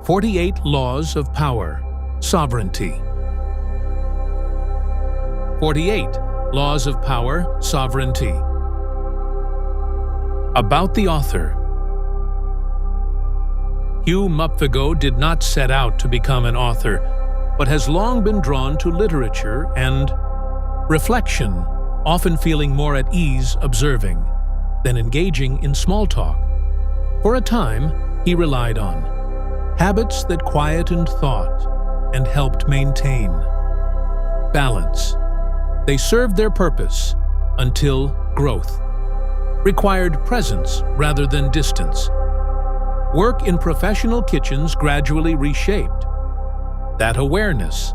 48 Laws of Power, Sovereignty. 48 Laws of Power, Sovereignty. About the author. Hugh Mupfigo did not set out to become an author, but has long been drawn to literature and reflection, often feeling more at ease observing than engaging in small talk. For a time, he relied on habits that quietened thought and helped maintain balance. They served their purpose until growth required presence rather than distance. Work in professional kitchens gradually reshaped that awareness.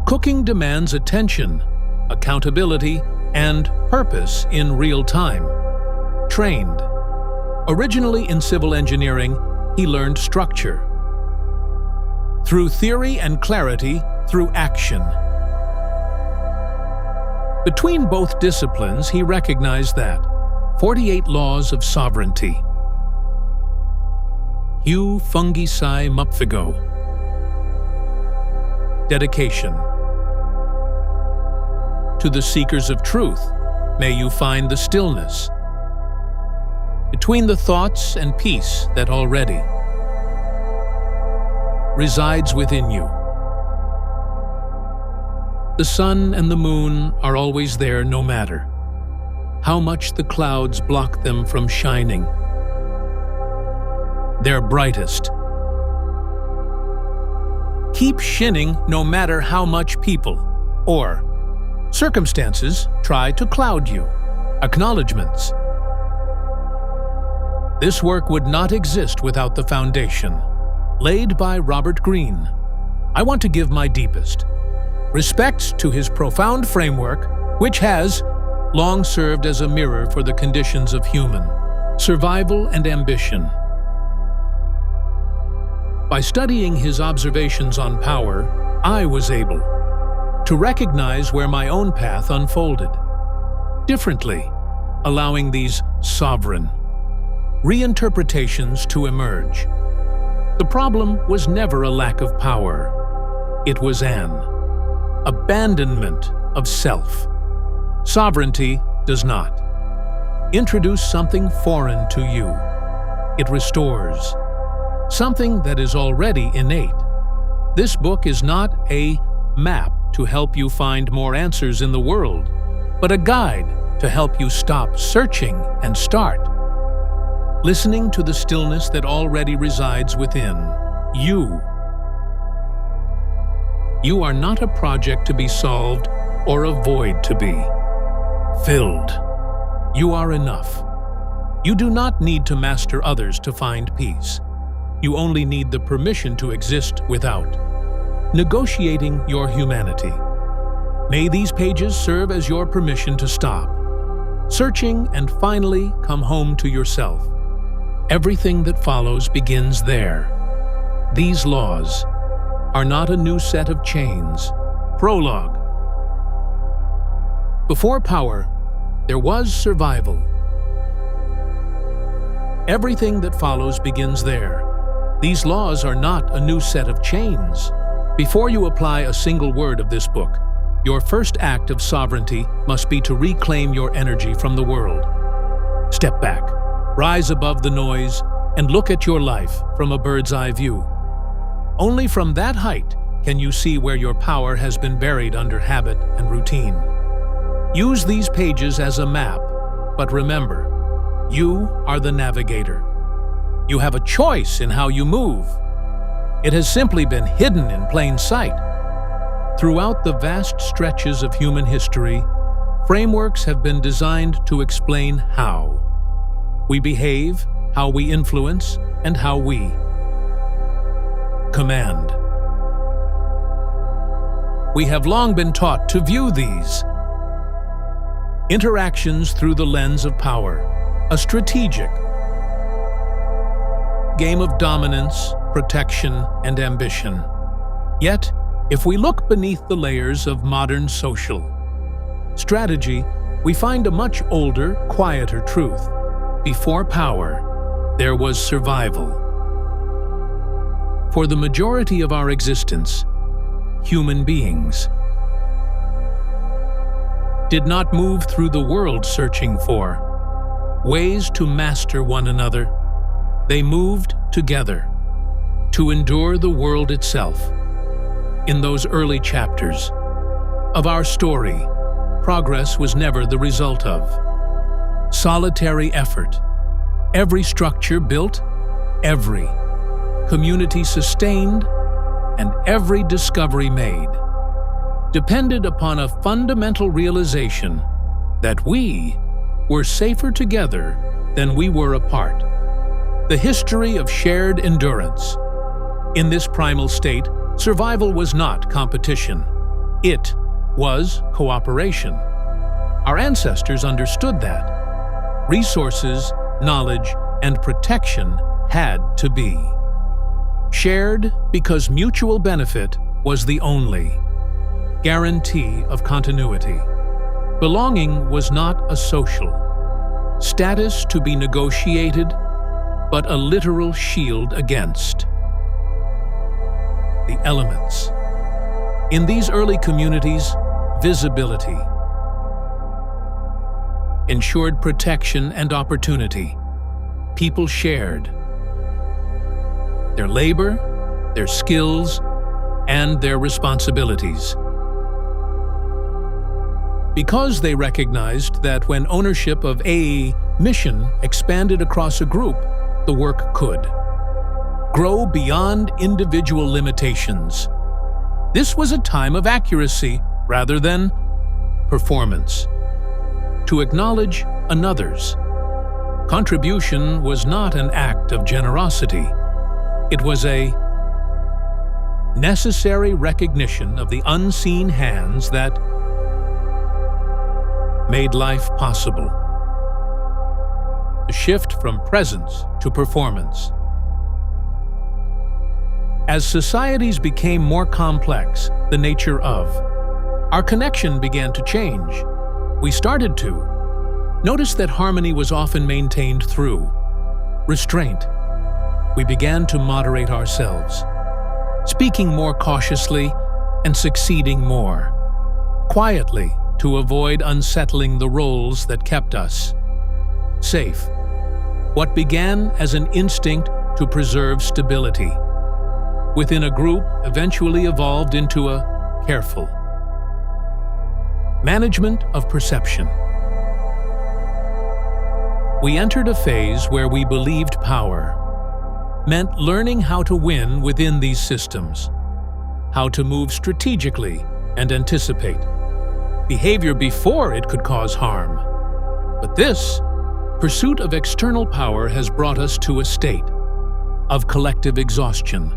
Cooking demands attention, accountability, and purpose in real time. Trained. Originally in civil engineering, he learned structure. Through theory and clarity, through action. Between both disciplines, he recognized that 48 Laws of Sovereignty. Hugh Fungicide Mupfigo. Dedication. To the seekers of truth, may you find the stillness between the thoughts and peace that already resides within you. The sun and the moon are always there no matter how much the clouds block them from shining their brightest. Keep shining no matter how much people or circumstances try to cloud you. Acknowledgements. This work would not exist without the foundation laid by Robert Greene. I want to give my deepest respects to his profound framework, which has long served as a mirror for the conditions of human survival and ambition. By studying his observations on power, I was able to recognize where my own path unfolded differently, allowing these sovereign reinterpretations to emerge. The problem was never a lack of power. It was an abandonment of self. Sovereignty does not introduce something foreign to you. It restores something that is already innate. This book is not a map to help you find more answers in the world, but a guide to help you stop searching and start listening to the stillness that already resides within you. You are not a project to be solved or a void to be filled. You are enough. You do not need to master others to find peace. You only need the permission to exist without negotiating your humanity. May these pages serve as your permission to stop searching and finally come home to yourself. Everything that follows begins there. These laws are not a new set of chains. Prologue. Before power, there was survival. Everything that follows begins there. These laws are not a new set of chains. Before you apply a single word of this book, your first act of sovereignty must be to reclaim your energy from the world. Step back. Rise above the noise and look at your life from a bird's eye view. Only from that height can you see where your power has been buried under habit and routine. Use these pages as a map, but remember, you are the navigator. You have a choice in how you move. It has simply been hidden in plain sight. Throughout the vast stretches of human history, frameworks have been designed to explain how we behave, how we influence, and how we command. We have long been taught to view these interactions through the lens of power, a strategic game of dominance, protection, and ambition. Yet, if we look beneath the layers of modern social strategy, we find a much older, quieter truth. Before power, there was survival. For the majority of our existence, human beings did not move through the world searching for ways to master one another. They moved together to endure the world itself. In those early chapters of our story, progress was never the result of solitary effort. Every structure built, every community sustained, and every discovery made depended upon a fundamental realization that we were safer together than we were apart. The history of shared endurance. In this primal state, survival was not competition. It was cooperation. Our ancestors understood that. Resources, knowledge, and protection had to be shared because mutual benefit was the only guarantee of continuity. Belonging was not a social status to be negotiated, but a literal shield against the elements. In these early communities, visibility ensured protection and opportunity. People shared their labor, their skills, and their responsibilities. Because they recognized that when ownership of a mission expanded across a group, the work could grow beyond individual limitations. This was a time of accuracy rather than performance. To acknowledge another's contribution was not an act of generosity. It was a necessary recognition of the unseen hands that made life possible. The shift from presence to performance. As societies became more complex, the nature of our connection began to change. We started to notice that harmony was often maintained through restraint. We began to moderate ourselves, speaking more cautiously and succeeding more quietly to avoid unsettling the roles that kept us safe. What began as an instinct to preserve stability within a group eventually evolved into a careful management of perception. We entered a phase where we believed power meant learning how to win within these systems, how to move strategically and anticipate behavior before it could cause harm. But this pursuit of external power has brought us to a state of collective exhaustion.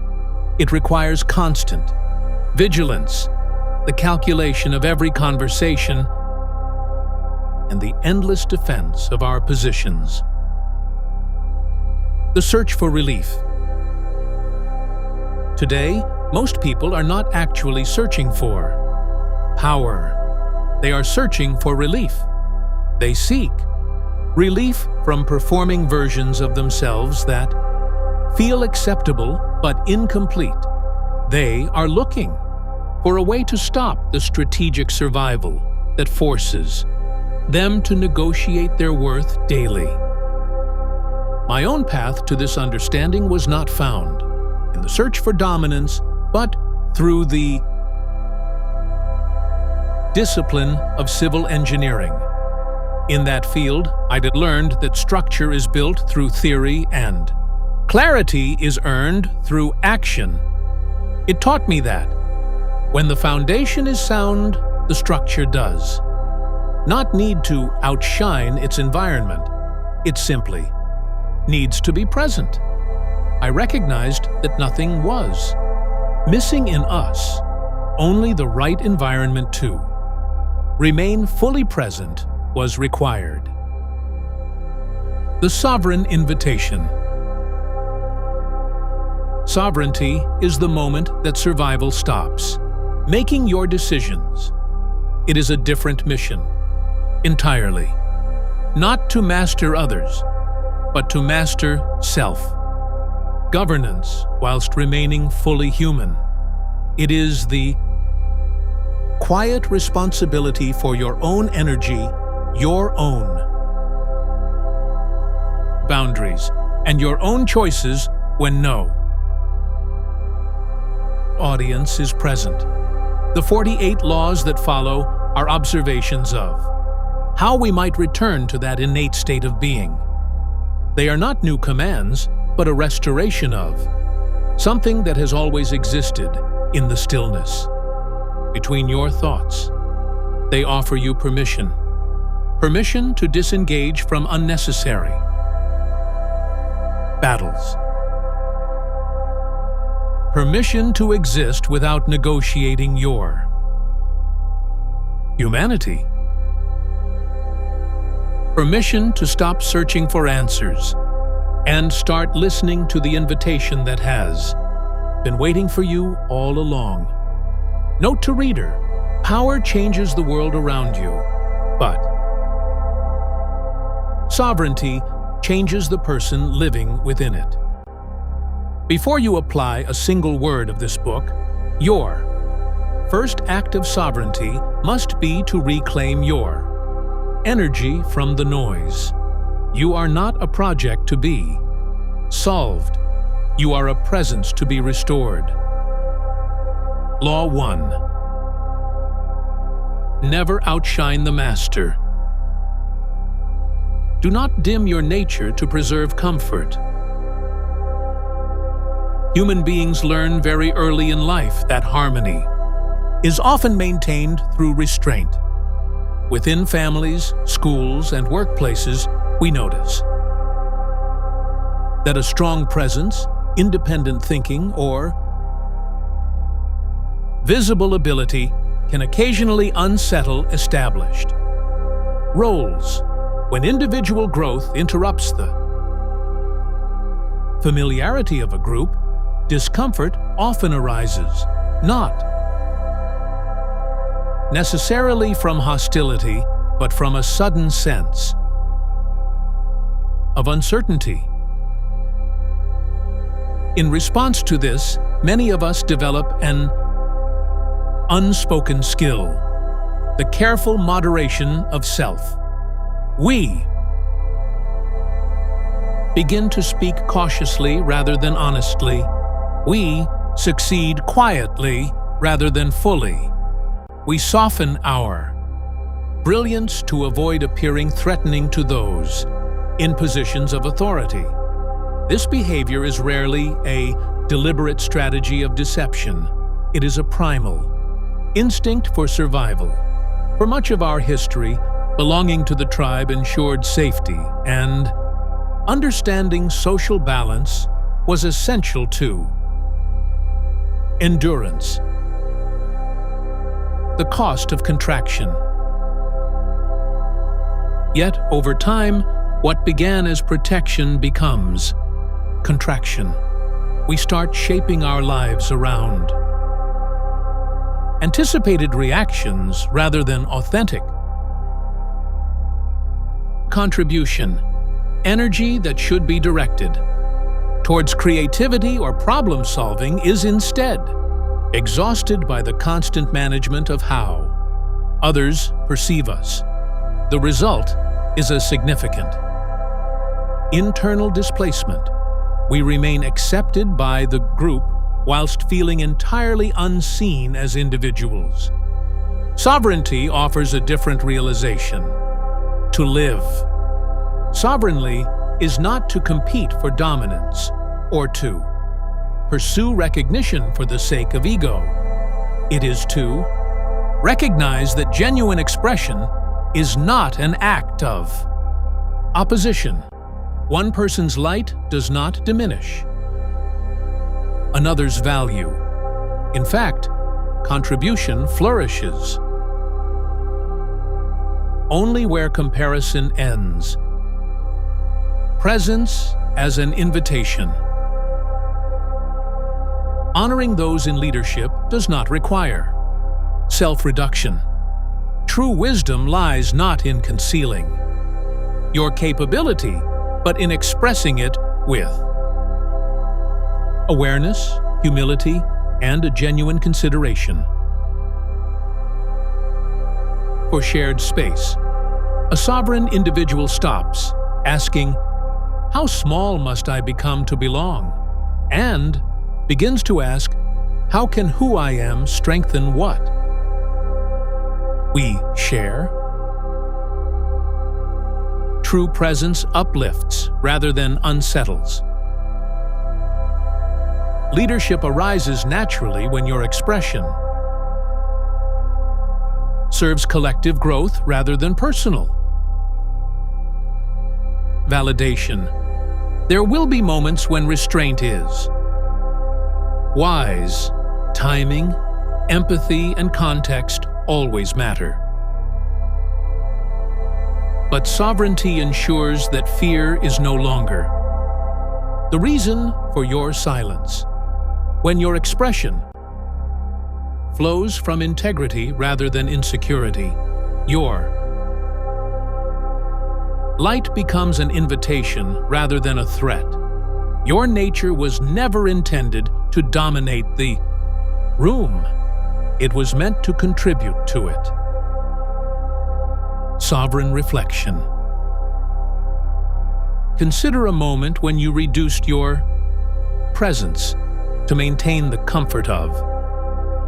It requires constant vigilance, the calculation of every conversation, and the endless defense of our positions. The search for relief. Today, most people are not actually searching for power. They are searching for relief. They seek relief from performing versions of themselves that feel acceptable but incomplete. They are looking for a way to stop the strategic survival that forces them to negotiate their worth daily. My own path to this understanding was not found in the search for dominance, but through the discipline of civil engineering. In that field, I had learned that structure is built through theory and clarity is earned through action. It taught me that when the foundation is sound, the structure does not need to outshine its environment. It simply needs to be present. I recognized that nothing was missing in us, only the right environment to remain fully present was required. The sovereign invitation. Sovereignty is the moment that survival stops making your decisions. It is a different mission, entirely. Not to master others, but to master self. governance whilst remaining fully human. It is the quiet responsibility for your own energy, your own boundaries, and your own choices when no audience is present. The 48 laws that follow are observations of how we might return to that innate state of being. They are not new commands, but a restoration of something that has always existed in the stillness between your thoughts. They offer you permission to disengage from unnecessary battles. Permission to exist without negotiating your humanity. Permission to stop searching for answers and start listening to the invitation that has been waiting for you all along. Note to reader, power changes the world around you, but sovereignty changes the person living within it. Before you apply a single word of this book, your first act of sovereignty must be to reclaim your energy from the noise. You are not a project to be solved. You are a presence to be restored. Law 1. Never outshine the master. Do not dim your nature to preserve comfort. Human beings learn very early in life that harmony is often maintained through restraint. Within families, schools, and workplaces, we notice that a strong presence, independent thinking, or visible ability can occasionally unsettle established roles. When individual growth interrupts the familiarity of a group, discomfort often arises, not necessarily from hostility, but from a sudden sense of uncertainty. In response to this, many of us develop an unspoken skill, the careful moderation of self. We begin to speak cautiously rather than honestly. We succeed quietly rather than fully. We soften our brilliance to avoid appearing threatening to those in positions of authority. This behavior is rarely a deliberate strategy of deception. It is a primal instinct for survival. For much of our history, belonging to the tribe ensured safety, and understanding social balance was essential to endurance. The cost of contraction. Yet, over time, what began as protection becomes contraction. We start shaping our lives around anticipated reactions rather than authentic contribution. Energy that should be directed towards creativity or problem solving is instead exhausted by the constant management of how others perceive us. The result is a significant internal displacement. We remain accepted by the group whilst feeling entirely unseen as individuals. Sovereignty offers a different realization. To live sovereignly is not to compete for dominance or to pursue recognition for the sake of ego. It is to recognize that genuine expression is not an act of opposition. One person's light does not diminish another's value. In fact, contribution flourishes only where comparison ends. Presence as an invitation. Honoring those in leadership does not require self-reduction. True wisdom lies not in concealing your capability, but in expressing it with awareness, humility, and a genuine consideration. For shared space, a sovereign individual stops, asking, "How small must I become to belong?" and begins to ask, "How can who I am strengthen what?" We share. True presence uplifts rather than unsettles. Leadership arises naturally when your expression serves collective growth rather than personal. Validation. There will be moments when restraint is wise. Timing, empathy, and context always matter. But sovereignty ensures that fear is no longer the reason for your silence. When your expression flows from integrity rather than insecurity, your light becomes an invitation rather than a threat. Your nature was never intended to dominate the room. It was meant to contribute to it. Sovereign reflection. Consider a moment when you reduced your presence to maintain the comfort of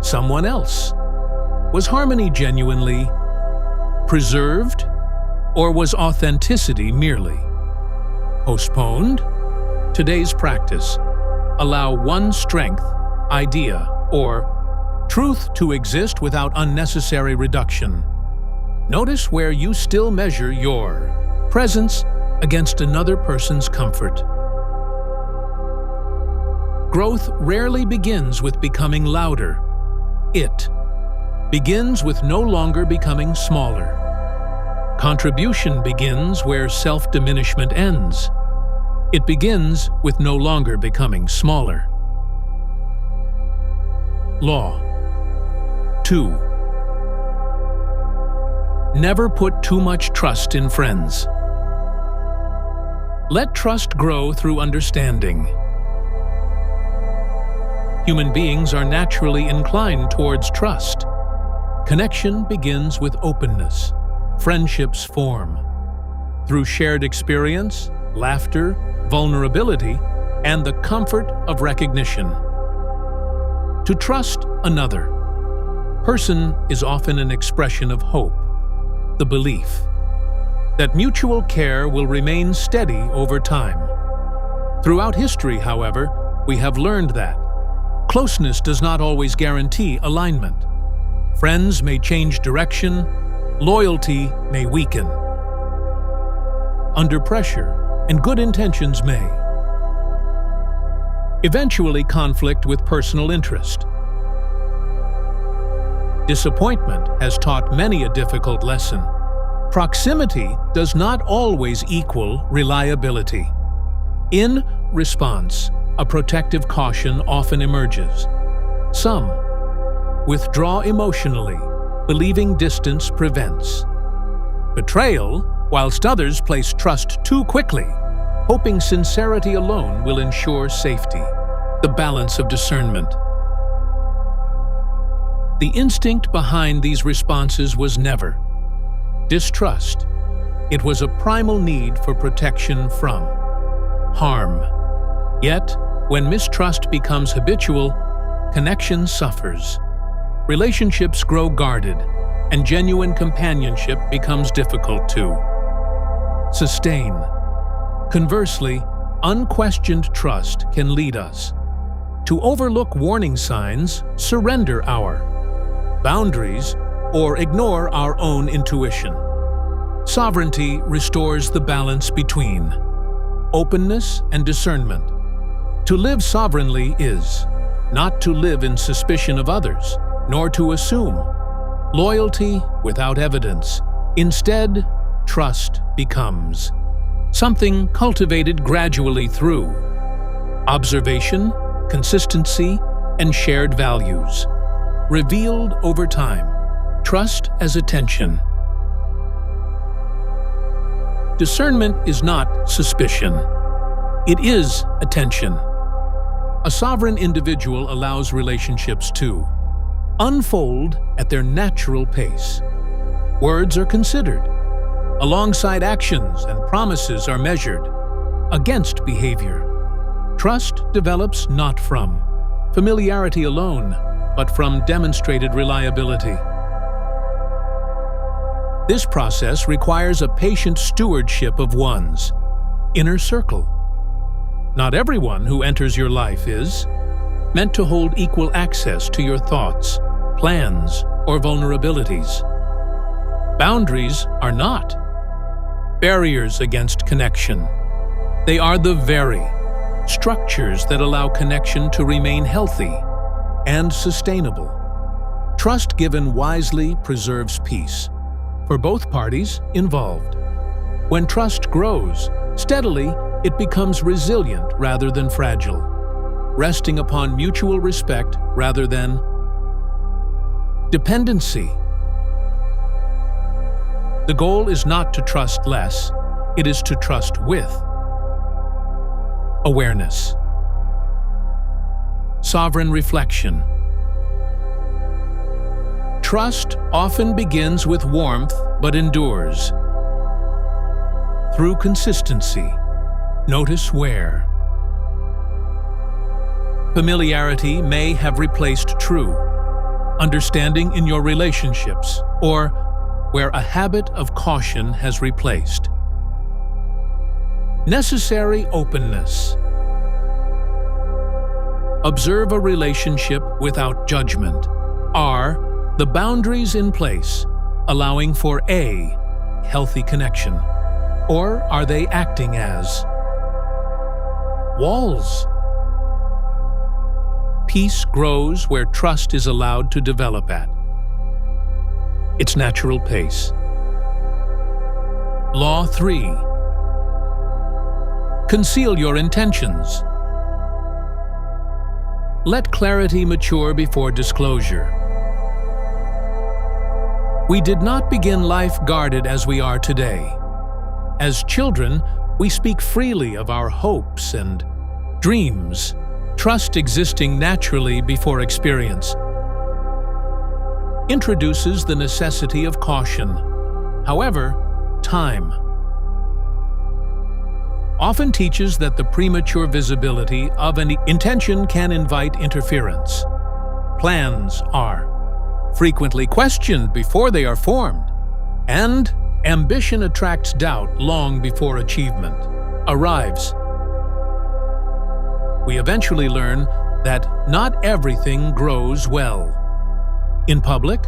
someone else. Was harmony genuinely preserved, or was authenticity merely postponed? Today's practice. Allow one strength, idea, or truth to exist without unnecessary reduction. Notice where you still measure your presence against another person's comfort. Growth rarely begins with becoming louder. It begins with no longer becoming smaller. Contribution begins where self-diminishment ends. It begins with no longer becoming smaller. Law 2. Never put too much trust in friends. Let trust grow through understanding. Human beings are naturally inclined towards trust. Connection begins with openness. Friendships form through shared experience, laughter, vulnerability, and the comfort of recognition. To trust another person is often an expression of hope, the belief that mutual care will remain steady over time. Throughout history, however, we have learned that closeness does not always guarantee alignment. Friends may change direction, loyalty may weaken. Under pressure, and good intentions may eventually conflict with personal interest. Disappointment has taught many a difficult lesson. Proximity does not always equal reliability. In response, a protective caution often emerges. Some withdraw emotionally, believing distance prevents betrayal, whilst others place trust too quickly, hoping sincerity alone will ensure safety. The balance of discernment. The instinct behind these responses was never distrust. It was a primal need for protection from harm. Yet, when mistrust becomes habitual, connection suffers. Relationships grow guarded, and genuine companionship becomes difficult to sustain. Conversely, unquestioned trust can lead us to overlook warning signs, surrender our boundaries, or ignore our own intuition. Sovereignty restores the balance between openness and discernment. To live sovereignly is not to live in suspicion of others, nor to assume loyalty without evidence. Instead, trust becomes something cultivated gradually through observation, consistency, and shared values, revealed over time. Trust as attention. Discernment is not suspicion. It is attention. A sovereign individual allows relationships to unfold at their natural pace. Words are considered. Alongside actions and promises are measured against behavior. Trust develops not from familiarity alone, but from demonstrated reliability. This process requires a patient stewardship of one's inner circle. Not everyone who enters your life is meant to hold equal access to your thoughts, plans, or vulnerabilities. Boundaries are not barriers against connection. They are the very structures that allow connection to remain healthy and sustainable. Trust given wisely preserves peace for both parties involved. When trust grows steadily, it becomes resilient rather than fragile, resting upon mutual respect rather than dependency. The goal is not to trust less, it is to trust with awareness. Sovereign reflection. Trust often begins with warmth but endures through consistency. Notice where familiarity may have replaced true understanding in your relationships, or where a habit of caution has replaced necessary openness. Observe a relationship without judgment. Are the boundaries in place, allowing for a healthy connection, or are they acting as walls? Peace grows where trust is allowed to develop at its natural pace. Law 3. Conceal your intentions. Let clarity mature before disclosure. We did not begin life guarded as we are today. As children, we speak freely of our hopes and dreams, trust existing naturally before experience introduces the necessity of caution. However, time often teaches that the premature visibility of an intention can invite interference. Plans are frequently questioned before they are formed, and ambition attracts doubt long before achievement arrives. We eventually learn that not everything grows well. In public,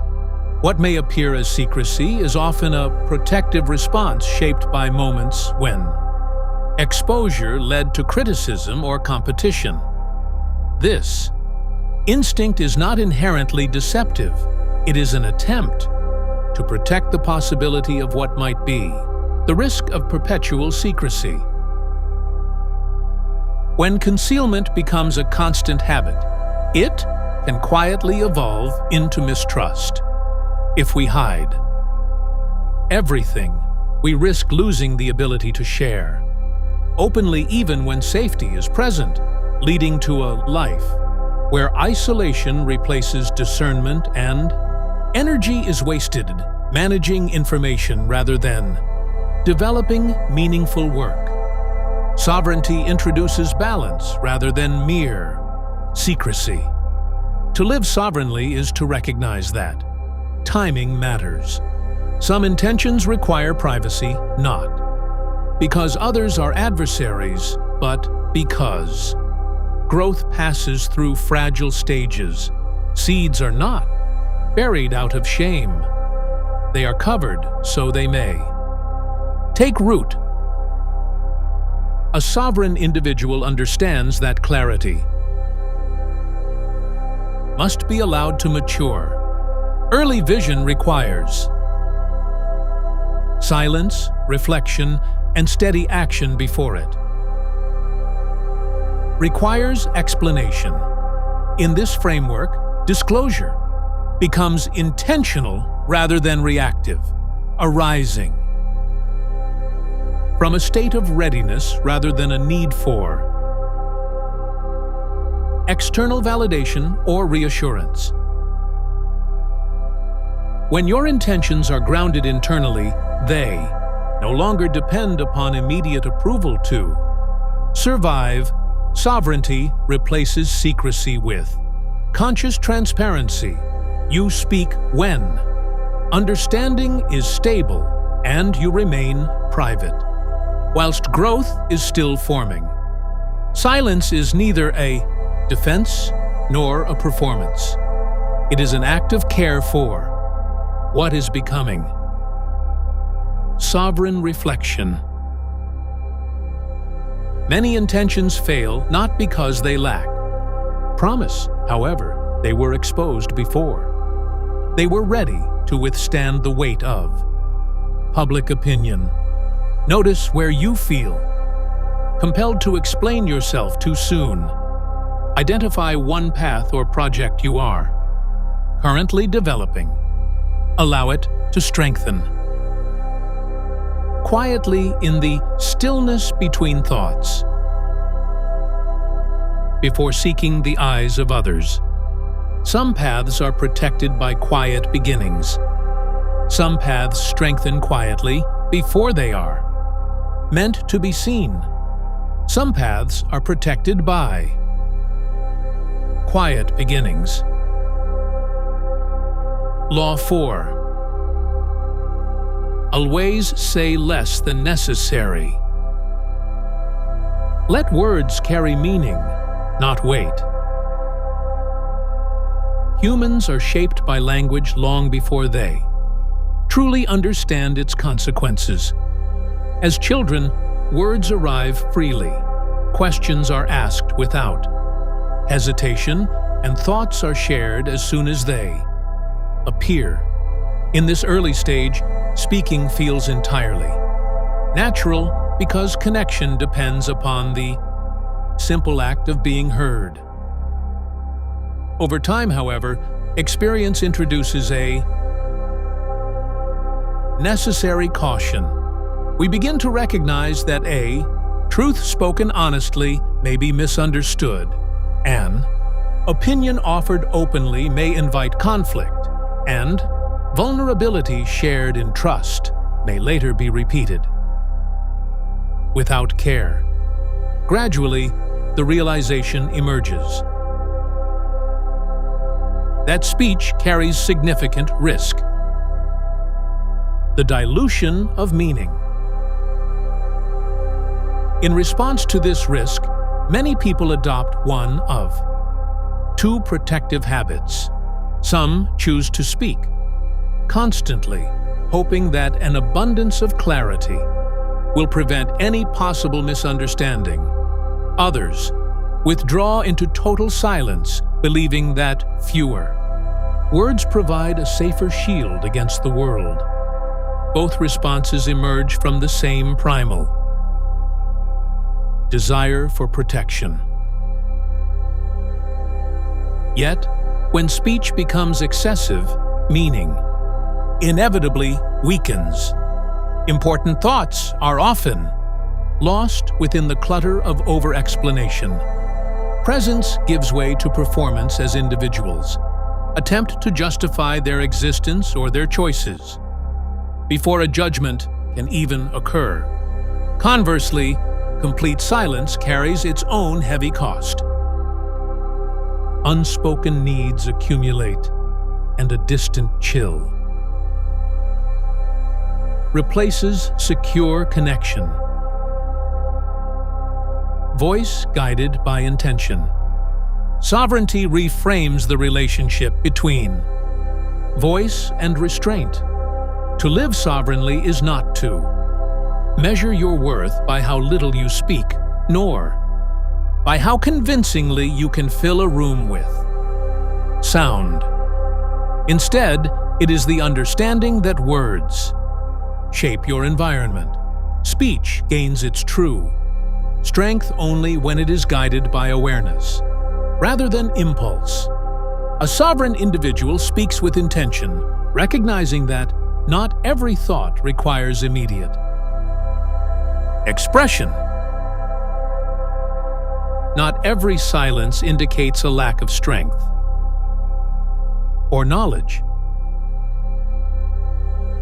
what may appear as secrecy is often a protective response shaped by moments when exposure led to criticism or competition. This instinct is not inherently deceptive. It is an attempt to protect the possibility of what might be, the risk of perpetual secrecy. When concealment becomes a constant habit, it can quietly evolve into mistrust. If we hide everything, we risk losing the ability to share openly even when safety is present, leading to a life where isolation replaces discernment and energy is wasted managing information rather than developing meaningful work. Sovereignty introduces balance rather than mere secrecy. To live sovereignly is to recognize that timing matters. Some intentions require privacy, not because others are adversaries, but because growth passes through fragile stages. Seeds are not buried out of shame. They are covered so they may take root. A sovereign individual understands that clarity must be allowed to mature. Early vision requires silence, reflection, and steady action before it. Requires explanation. In this framework, disclosure becomes intentional rather than reactive, arising from a state of readiness rather than a need for external validation or reassurance. When your intentions are grounded internally, they no longer depend upon immediate approval to survive. Sovereignty replaces secrecy with conscious transparency. You speak when understanding is stable and you remain private, whilst growth is still forming. Silence is neither a defense nor a performance. It is an act of care for what is becoming. Sovereign reflection. Many intentions fail not because they lack promise. However, they were exposed before. They were ready to withstand the weight of public opinion. Notice where you feel compelled to explain yourself too soon. Identify one path or project you are currently developing. Allow it to strengthen. Quietly in the stillness between thoughts. Before seeking the eyes of others. Some paths are protected by quiet beginnings. Some paths strengthen quietly before they are meant to be seen. Some paths are protected by quiet beginnings. Law 4. Always say less than necessary. Let words carry meaning, not weight. Humans are shaped by language long before they truly understand its consequences. As children, words arrive freely. Questions are asked without hesitation, and thoughts are shared as soon as they appear. In this early stage, speaking feels entirely natural because connection depends upon the simple act of being heard. Over time, however, experience introduces a necessary caution. We begin to recognize that a truth spoken honestly may be misunderstood. An opinion offered openly may invite conflict, and vulnerability shared in trust may later be repeated. Without care, gradually, the realization emerges that speech carries significant risk. The dilution of meaning. In response to this risk, many people adopt one of two protective habits. Some choose to speak constantly, hoping that an abundance of clarity will prevent any possible misunderstanding. Others withdraw into total silence, believing that fewer words provide a safer shield against the world. Both responses emerge from the same primal desire for protection. Yet, when speech becomes excessive, meaning inevitably weakens. Important thoughts are often lost within the clutter of over-explanation. Presence gives way to performance as individuals attempt to justify their existence or their choices before a judgment can even occur. Conversely, complete silence carries its own heavy cost. Unspoken needs accumulate, and a distant chill replaces secure connection. Voice guided by intention. Sovereignty reframes the relationship between voice and restraint. To live sovereignly is not to measure your worth by how little you speak, nor by how convincingly you can fill a room with sound. Instead, it is the understanding that words shape your environment. Speech gains its true strength only when it is guided by awareness, rather than impulse. A sovereign individual speaks with intention, recognizing that not every thought requires immediate expression. not every silence indicates a lack of strength or knowledge.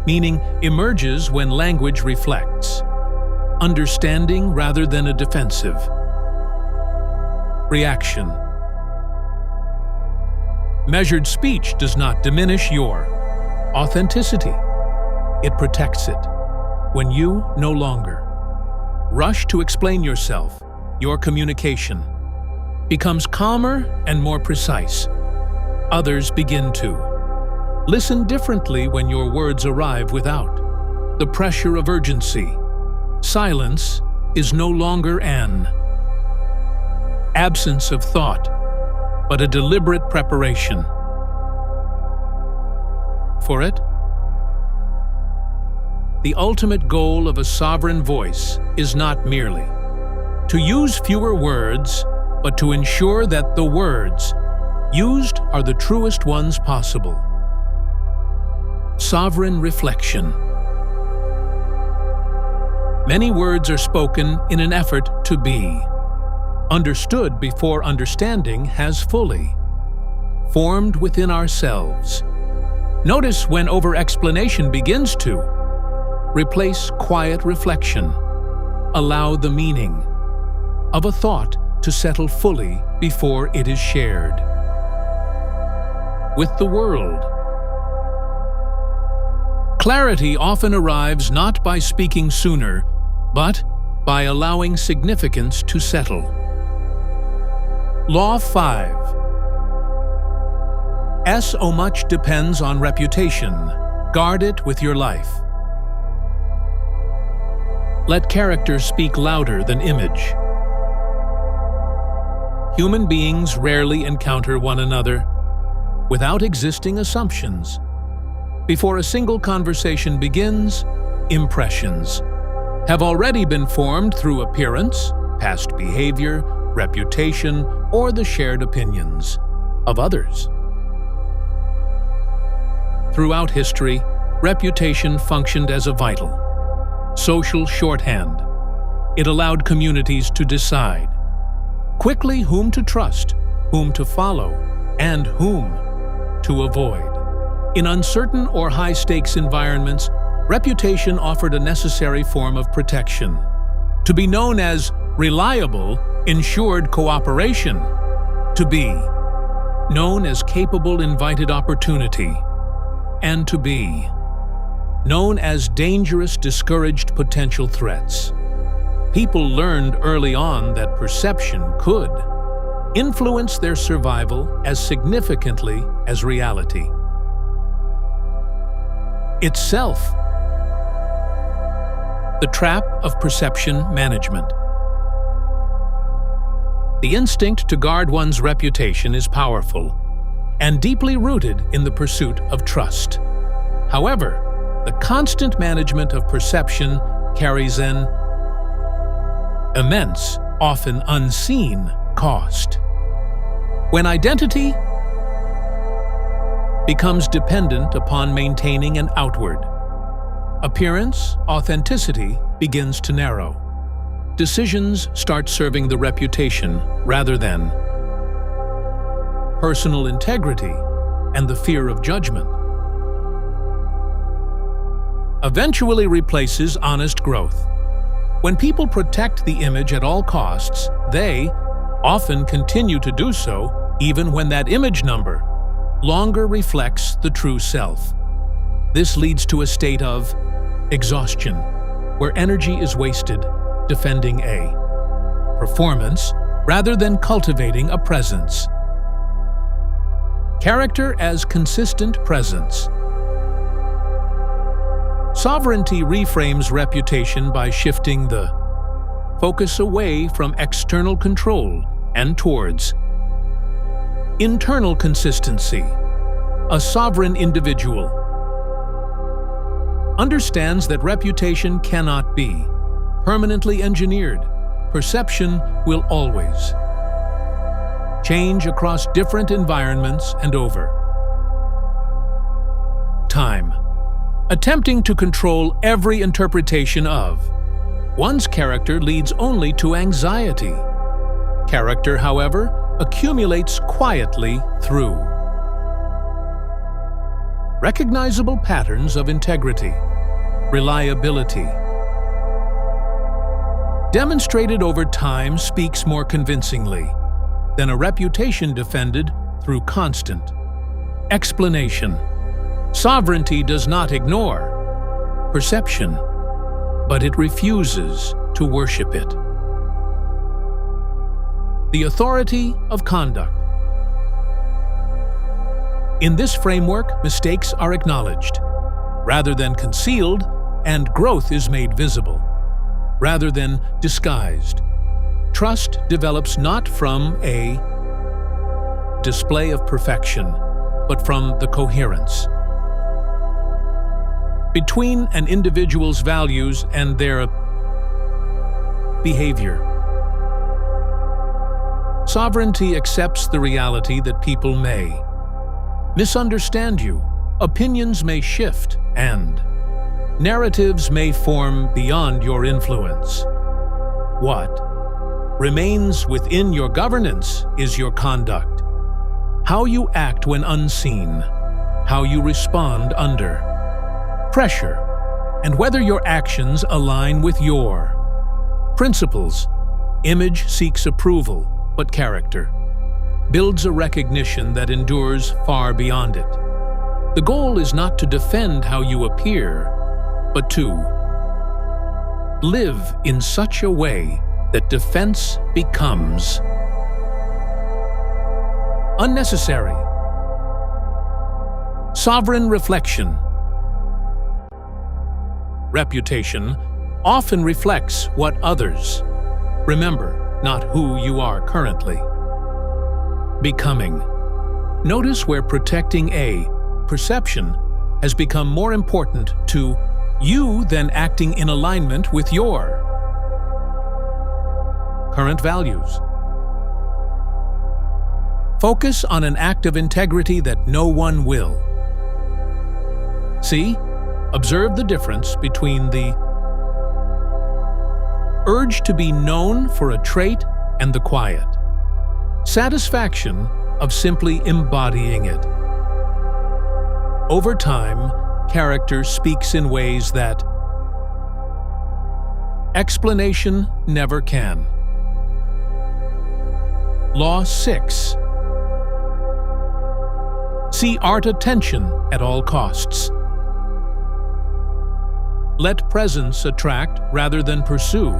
Meaning emerges when language reflects understanding rather than a defensive reaction. Measured speech does not diminish your authenticity. It protects it. When you no longer rush to explain yourself, your communication becomes calmer and more precise. Others begin to listen differently when your words arrive without the pressure of urgency. Silence is no longer an absence of thought, but a deliberate preparation for it. The ultimate goal of a sovereign voice is not merely to use fewer words, but to ensure that the words used are the truest ones possible. Sovereign reflection. Many words are spoken in an effort to be understood before understanding has fully formed within ourselves. Notice when over-explanation begins to replace quiet reflection. Allow the meaning of a thought to settle fully before it is shared with the world. Clarity often arrives not by speaking sooner, but by allowing significance to settle. Law 5. So much depends on reputation. Guard it with your life. Let character speak louder than image. Human beings rarely encounter one another without existing assumptions. Before a single conversation begins, impressions have already been formed through appearance, past behavior, reputation, or the shared opinions of others. Throughout history, reputation functioned as a vital social shorthand. It allowed communities to decide quickly whom to trust, whom to follow, and whom to avoid. In uncertain or high-stakes environments, reputation offered a necessary form of protection. To be known as reliable ensured cooperation. To be known as capable invited opportunity. And to be known as dangerous discouraged potential threats. People learned early on that perception could influence their survival as significantly as reality itself. The trap of perception management. The instinct to guard one's reputation is powerful and deeply rooted in the pursuit of trust. However, the constant management of perception carries an immense, often unseen, cost. When identity becomes dependent upon maintaining an outward appearance, authenticity begins to narrow. Decisions start serving the reputation rather than personal integrity and the fear of judgment. Eventually replaces honest growth. When people protect the image at all costs, they often continue to do so even when that image number longer reflects the true self. This leads to a state of exhaustion, where energy is wasted defending a performance rather than cultivating a presence. Character as consistent presence. Sovereignty reframes reputation by shifting the focus away from external control and towards internal consistency. A sovereign individual understands that reputation cannot be permanently engineered. Perception will always change across different environments and over time. Attempting to control every interpretation of one's character leads only to anxiety. Character, however, accumulates quietly through recognizable patterns of integrity, reliability. Demonstrated over time speaks more convincingly than a reputation defended through constant explanation. Sovereignty does not ignore perception, but it refuses to worship it. The authority of conduct. In this framework, mistakes are acknowledged, rather than concealed, and growth is made visible, rather than disguised. Trust develops not from a display of perfection, but from the coherence between an individual's values and their behavior. Sovereignty accepts the reality that people may misunderstand you, opinions may shift, and narratives may form beyond your influence. What remains within your governance is your conduct, how you act when unseen, how you respond under pressure, and whether your actions align with your principles. Image seeks approval, but character builds a recognition that endures far beyond it. The goal is not to defend how you appear, but to live in such a way that defense becomes unnecessary. Sovereign reflection. Reputation often reflects what others remember, not who you are currently becoming. Notice where protecting a perception has become more important to you than acting in alignment with your current values. Focus on an act of integrity that no one will see. Observe the difference between the urge to be known for a trait and the quiet satisfaction of simply embodying it. Over time, character speaks in ways that explanation never can. Law 6. See art attention at all costs. Let presence attract rather than pursue.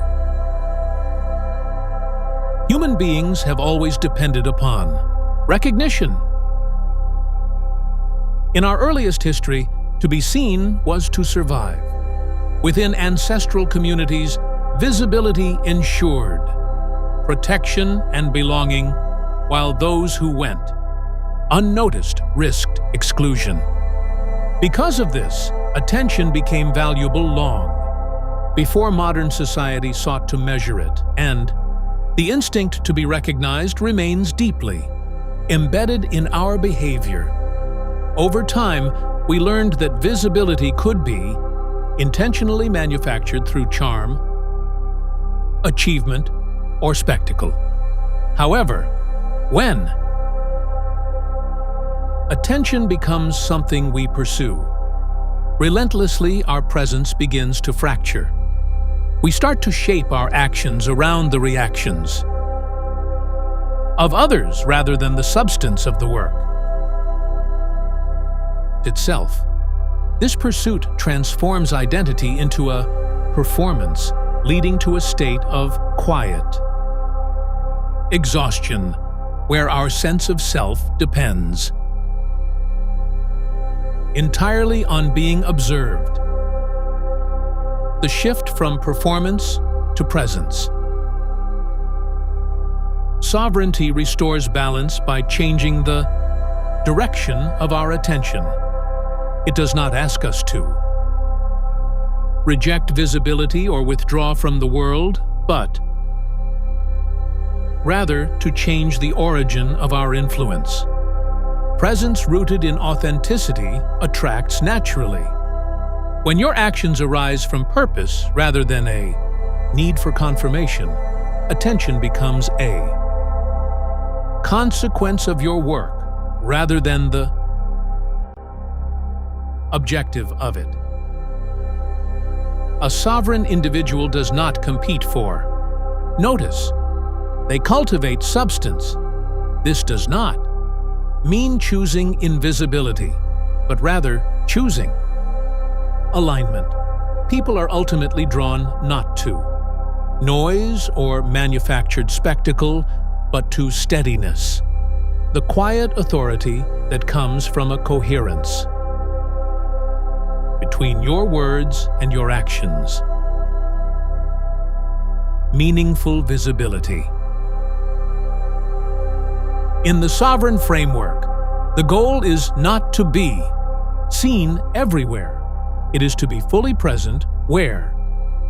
Human beings have always depended upon recognition. In our earliest history, to be seen was to survive. Within ancestral communities, visibility ensured protection and belonging, while those who went unnoticed risked exclusion. Because of this, attention became valuable long before modern society sought to measure it, and the instinct to be recognized remains deeply embedded in our behavior. Over time, we learned that visibility could be intentionally manufactured through charm, achievement, or spectacle. However, when attention becomes something we pursue, relentlessly our presence begins to fracture. We start to shape our actions around the reactions of others rather than the substance of the work itself. This pursuit transforms identity into a performance, leading to a state of quiet exhaustion, where our sense of self depends entirely on being observed. The shift from performance to presence. Sovereignty restores balance by changing the direction of our attention. It does not ask us to reject visibility or withdraw from the world, but rather to change the origin of our influence. Presence rooted in authenticity attracts naturally. When your actions arise from purpose rather than a need for confirmation, attention becomes a consequence of your work rather than the objective of it. A sovereign individual does not compete for. Notice, they cultivate substance. This does not mean choosing invisibility, but rather choosing alignment. People are ultimately drawn not to noise or manufactured spectacle, but to steadiness, the quiet authority that comes from a coherence between your words and your actions. Meaningful visibility. In the sovereign framework, the goal is not to be seen everywhere. It is to be fully present where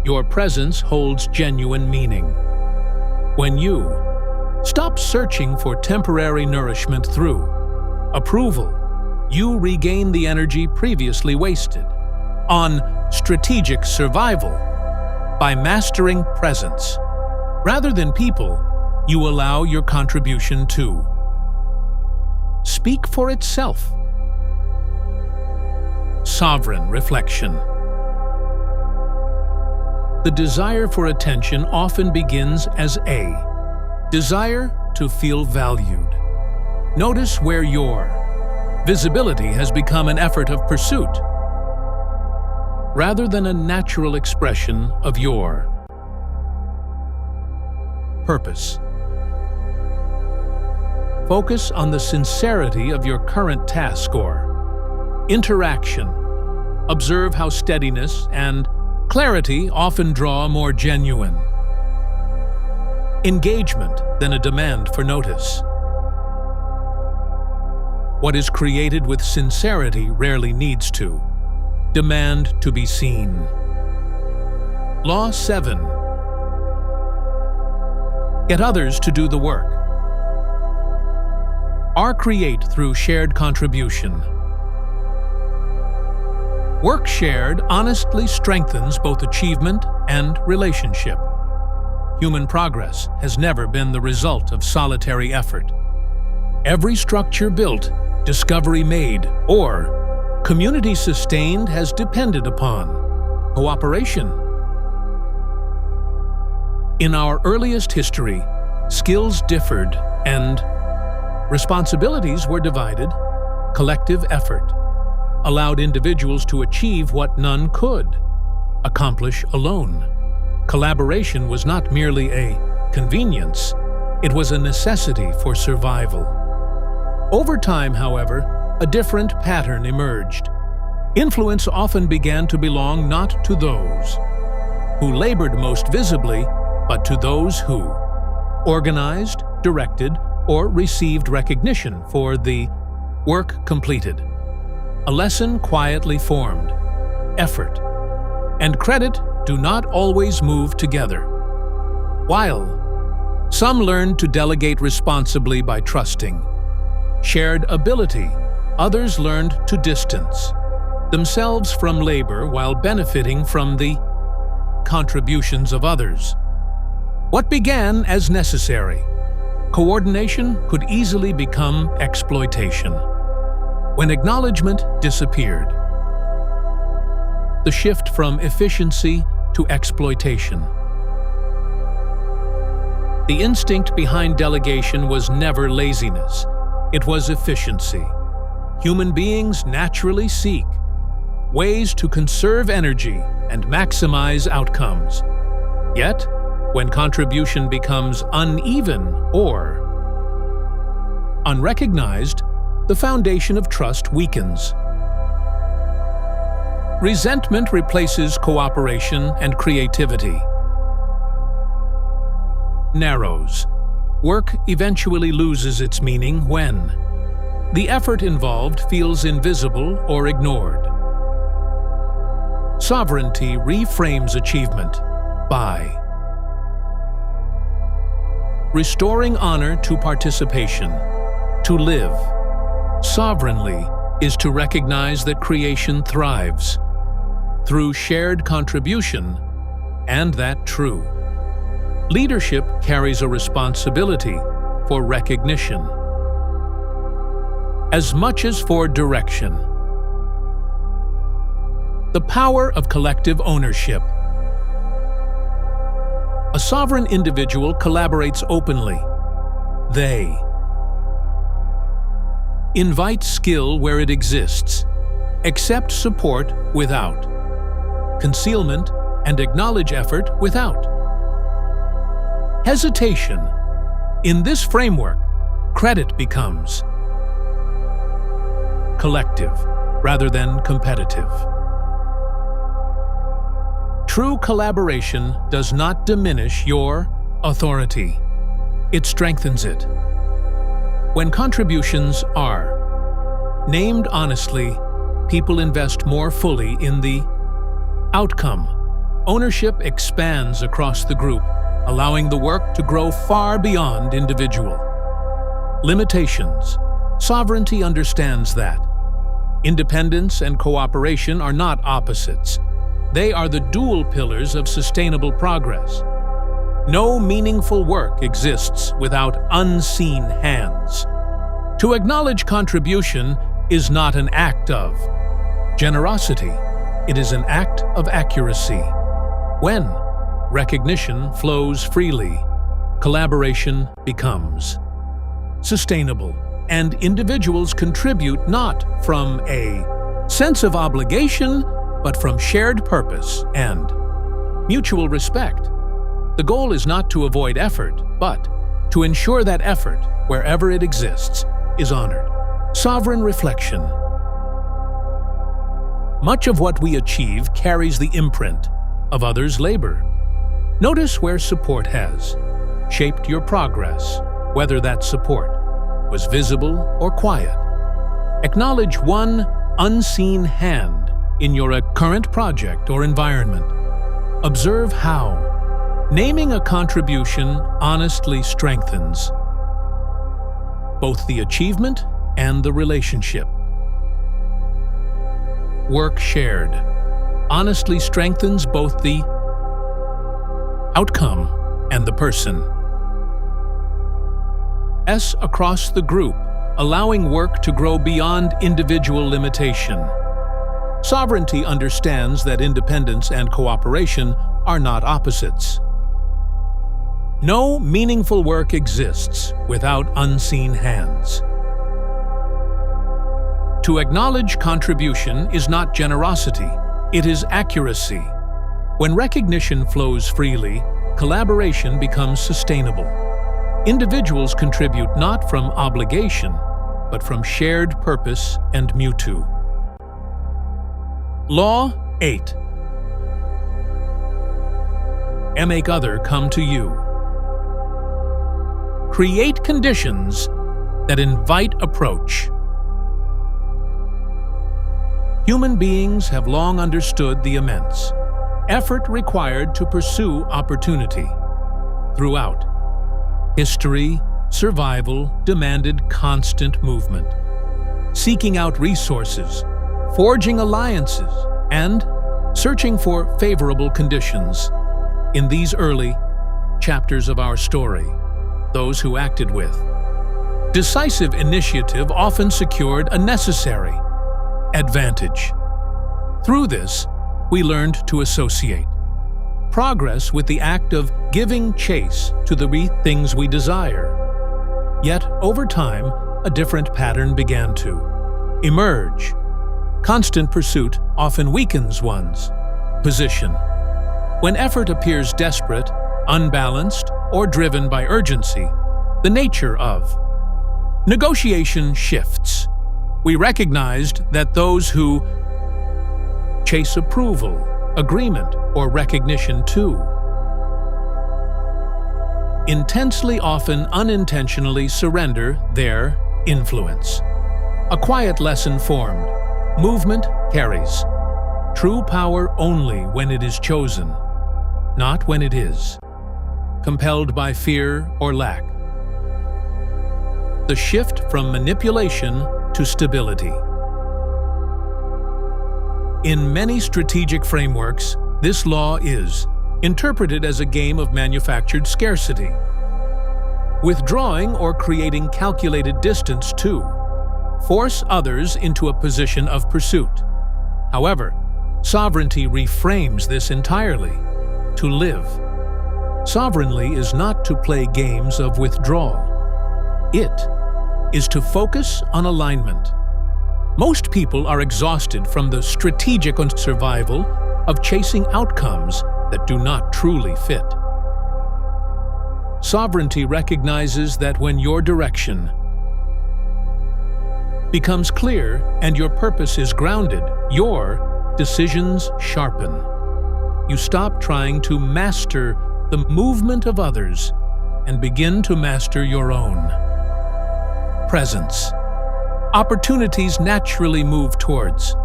your presence holds genuine meaning. When you stop searching for temporary nourishment through approval, you regain the energy previously wasted on strategic survival. By mastering presence rather than people, you allow your contribution to speak for itself. Sovereign reflection. The desire for attention often begins as a desire to feel valued. Notice where your visibility has become an effort of pursuit rather than a natural expression of your purpose. Focus on the sincerity of your current task or interaction. Observe how steadiness and clarity often draw more genuine engagement than a demand for notice. What is created with sincerity rarely needs to demand to be seen. Law 7. Get others to do the work. Are create through shared contribution. Work shared honestly strengthens both achievement and relationship. Human progress has never been the result of solitary effort. Every structure built, discovery made, or community sustained has depended upon cooperation. In our earliest history, skills differed and responsibilities were divided. Collective effort allowed individuals to achieve what none could accomplish alone. Collaboration was not merely a convenience, it was a necessity for survival. Over time, however, a different pattern emerged. Influence often began to belong not to those who labored most visibly, but to those who organized, directed, or received recognition for the work completed. A lesson quietly formed. Effort and credit do not always move together. While some learned to delegate responsibly by trusting shared ability, others learned to distance themselves from labor while benefiting from the contributions of others. What began as necessary coordination could easily become exploitation when acknowledgement disappeared. The shift from efficiency to exploitation. The instinct behind delegation was never laziness, it was efficiency. Human beings naturally seek ways to conserve energy and maximize outcomes. Yet, when contribution becomes uneven or unrecognized, the foundation of trust weakens. Resentment replaces cooperation and creativity. Narrows. Work eventually loses its meaning when the effort involved feels invisible or ignored. Sovereignty reframes achievement by restoring honor to participation. To live sovereignly is to recognize that creation thrives through shared contribution, and that true leadership carries a responsibility for recognition as much as for direction. The power of collective ownership. A sovereign individual collaborates openly. They invite skill where it exists, accept support without, concealment and acknowledge effort without. Hesitation. In this framework, credit becomes collective rather than competitive. True collaboration does not diminish your authority. It strengthens it. When contributions are named honestly, people invest more fully in the outcome. Ownership expands across the group, allowing the work to grow far beyond individual limitations. Sovereignty understands that. Independence and cooperation are not opposites. They are the dual pillars of sustainable progress. No meaningful work exists without unseen hands. To acknowledge contribution is not an act of generosity. It is an act of accuracy. When recognition flows freely, collaboration becomes sustainable, and individuals contribute not from a sense of obligation, but from shared purpose and mutual respect. The goal is not to avoid effort, but to ensure that effort, wherever it exists, is honored. Sovereign reflection. Much of what we achieve carries the imprint of others' labor. Notice where support has shaped your progress, whether that support was visible or quiet. Acknowledge one unseen hand in your current project or environment. Observe how naming a contribution honestly strengthens both the achievement and the relationship. Work shared honestly strengthens both the outcome and the person. S across the group, allowing work to grow beyond individual limitation. Sovereignty understands that independence and cooperation are not opposites. No meaningful work exists without unseen hands. To acknowledge contribution is not generosity, it is accuracy. When recognition flows freely, collaboration becomes sustainable. Individuals contribute not from obligation, but from shared purpose and mutu. Law 8. Make other come to you. Create conditions that invite approach. Human beings have long understood the immense effort required to pursue opportunity. Throughout history, survival demanded constant movement, seeking out resources, forging alliances, and searching for favorable conditions. In these early chapters of our story, those who acted with decisive initiative often secured a necessary advantage. Through this, we learned to associate progress with the act of giving chase to the things we desire. Yet, over time, a different pattern began to emerge. Constant pursuit often weakens one's position. When effort appears desperate, unbalanced, or driven by urgency, the nature of negotiation shifts. We recognized that those who chase approval, agreement, or recognition too intensely, often unintentionally, surrender their influence. A quiet lesson formed. Movement carries true power only when it is chosen, not when it is compelled by fear or lack. The shift from manipulation to stability. In many strategic frameworks, this law is interpreted as a game of manufactured scarcity. Withdrawing or creating calculated distance too. Force others into a position of pursuit. However, sovereignty reframes this entirely. To live sovereignly is not to play games of withdrawal. It is to focus on alignment. Most people are exhausted from the strategic survival of chasing outcomes that do not truly fit. Sovereignty recognizes that when your direction becomes clear and your purpose is grounded, your decisions sharpen. You stop trying to master the movement of others and begin to master your own. Presence. Opportunities naturally move towards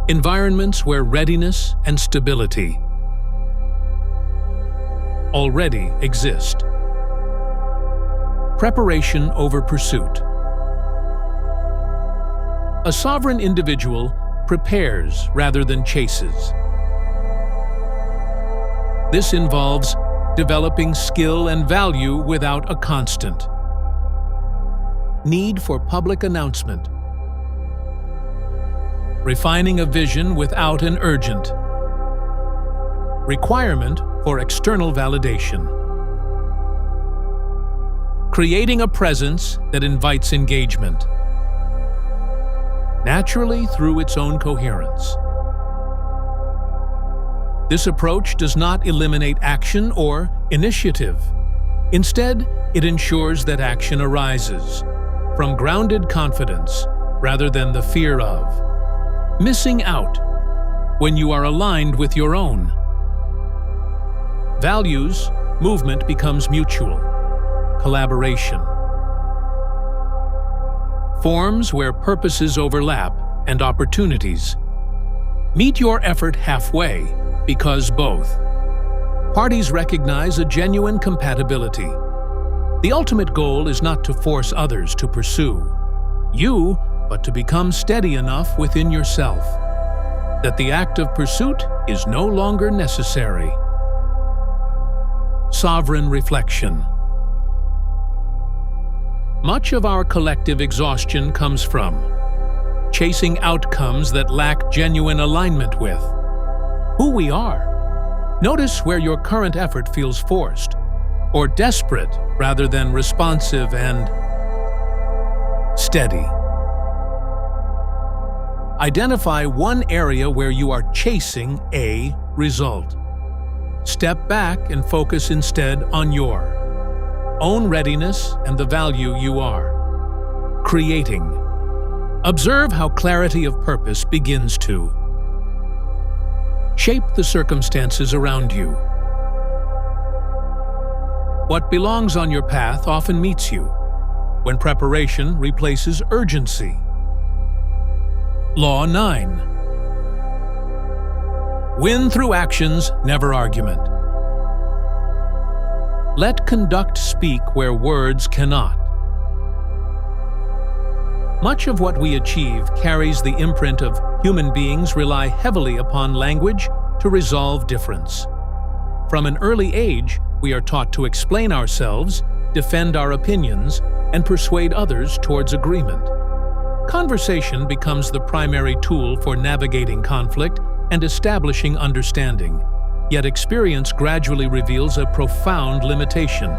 environments where readiness and stability already exist. Preparation over pursuit. A sovereign individual prepares rather than chases. This involves developing skill and value without a constant need for public announcement. Refining a vision without an urgent requirement for external validation. Creating a presence that invites engagement, naturally through its own coherence. This approach does not eliminate action or initiative. Instead, it ensures that action arises from grounded confidence rather than the fear of missing out when you are aligned with your own values. Movement becomes mutual. Collaboration forms where purposes overlap and opportunities meet your effort halfway, because both parties recognize a genuine compatibility. The ultimate goal is not to force others to pursue you, but to become steady enough within yourself that the act of pursuit is no longer necessary. Sovereign reflection. Much of our collective exhaustion comes from chasing outcomes that lack genuine alignment with who we are. Notice where your current effort feels forced or desperate rather than responsive and steady. Identify one area where you are chasing a result. Step back and focus instead on your own readiness and the value you are creating. Observe how clarity of purpose begins to shape the circumstances around you. What belongs on your path often meets you when preparation replaces urgency. Law 9. Win through actions, never argument. Let conduct speak where words cannot. Much of what we achieve carries the imprint of human beings rely heavily upon language to resolve difference. From an early age, we are taught to explain ourselves, defend our opinions, and persuade others towards agreement. Conversation becomes the primary tool for navigating conflict and establishing understanding, yet experience gradually reveals a profound limitation.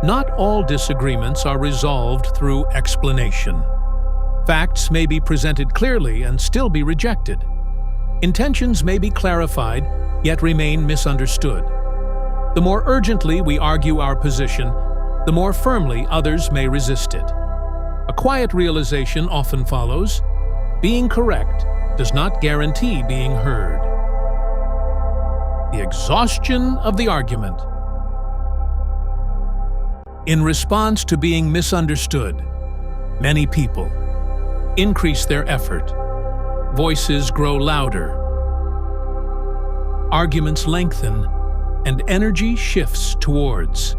Not all disagreements are resolved through explanation. Facts may be presented clearly and still be rejected. Intentions may be clarified, yet remain misunderstood. The more urgently we argue our position, the more firmly others may resist it. A quiet realization often follows: being correct does not guarantee being heard. The exhaustion of the argument. In response to being misunderstood, many people increase their effort. Voices grow louder. Arguments lengthen, and energy shifts towards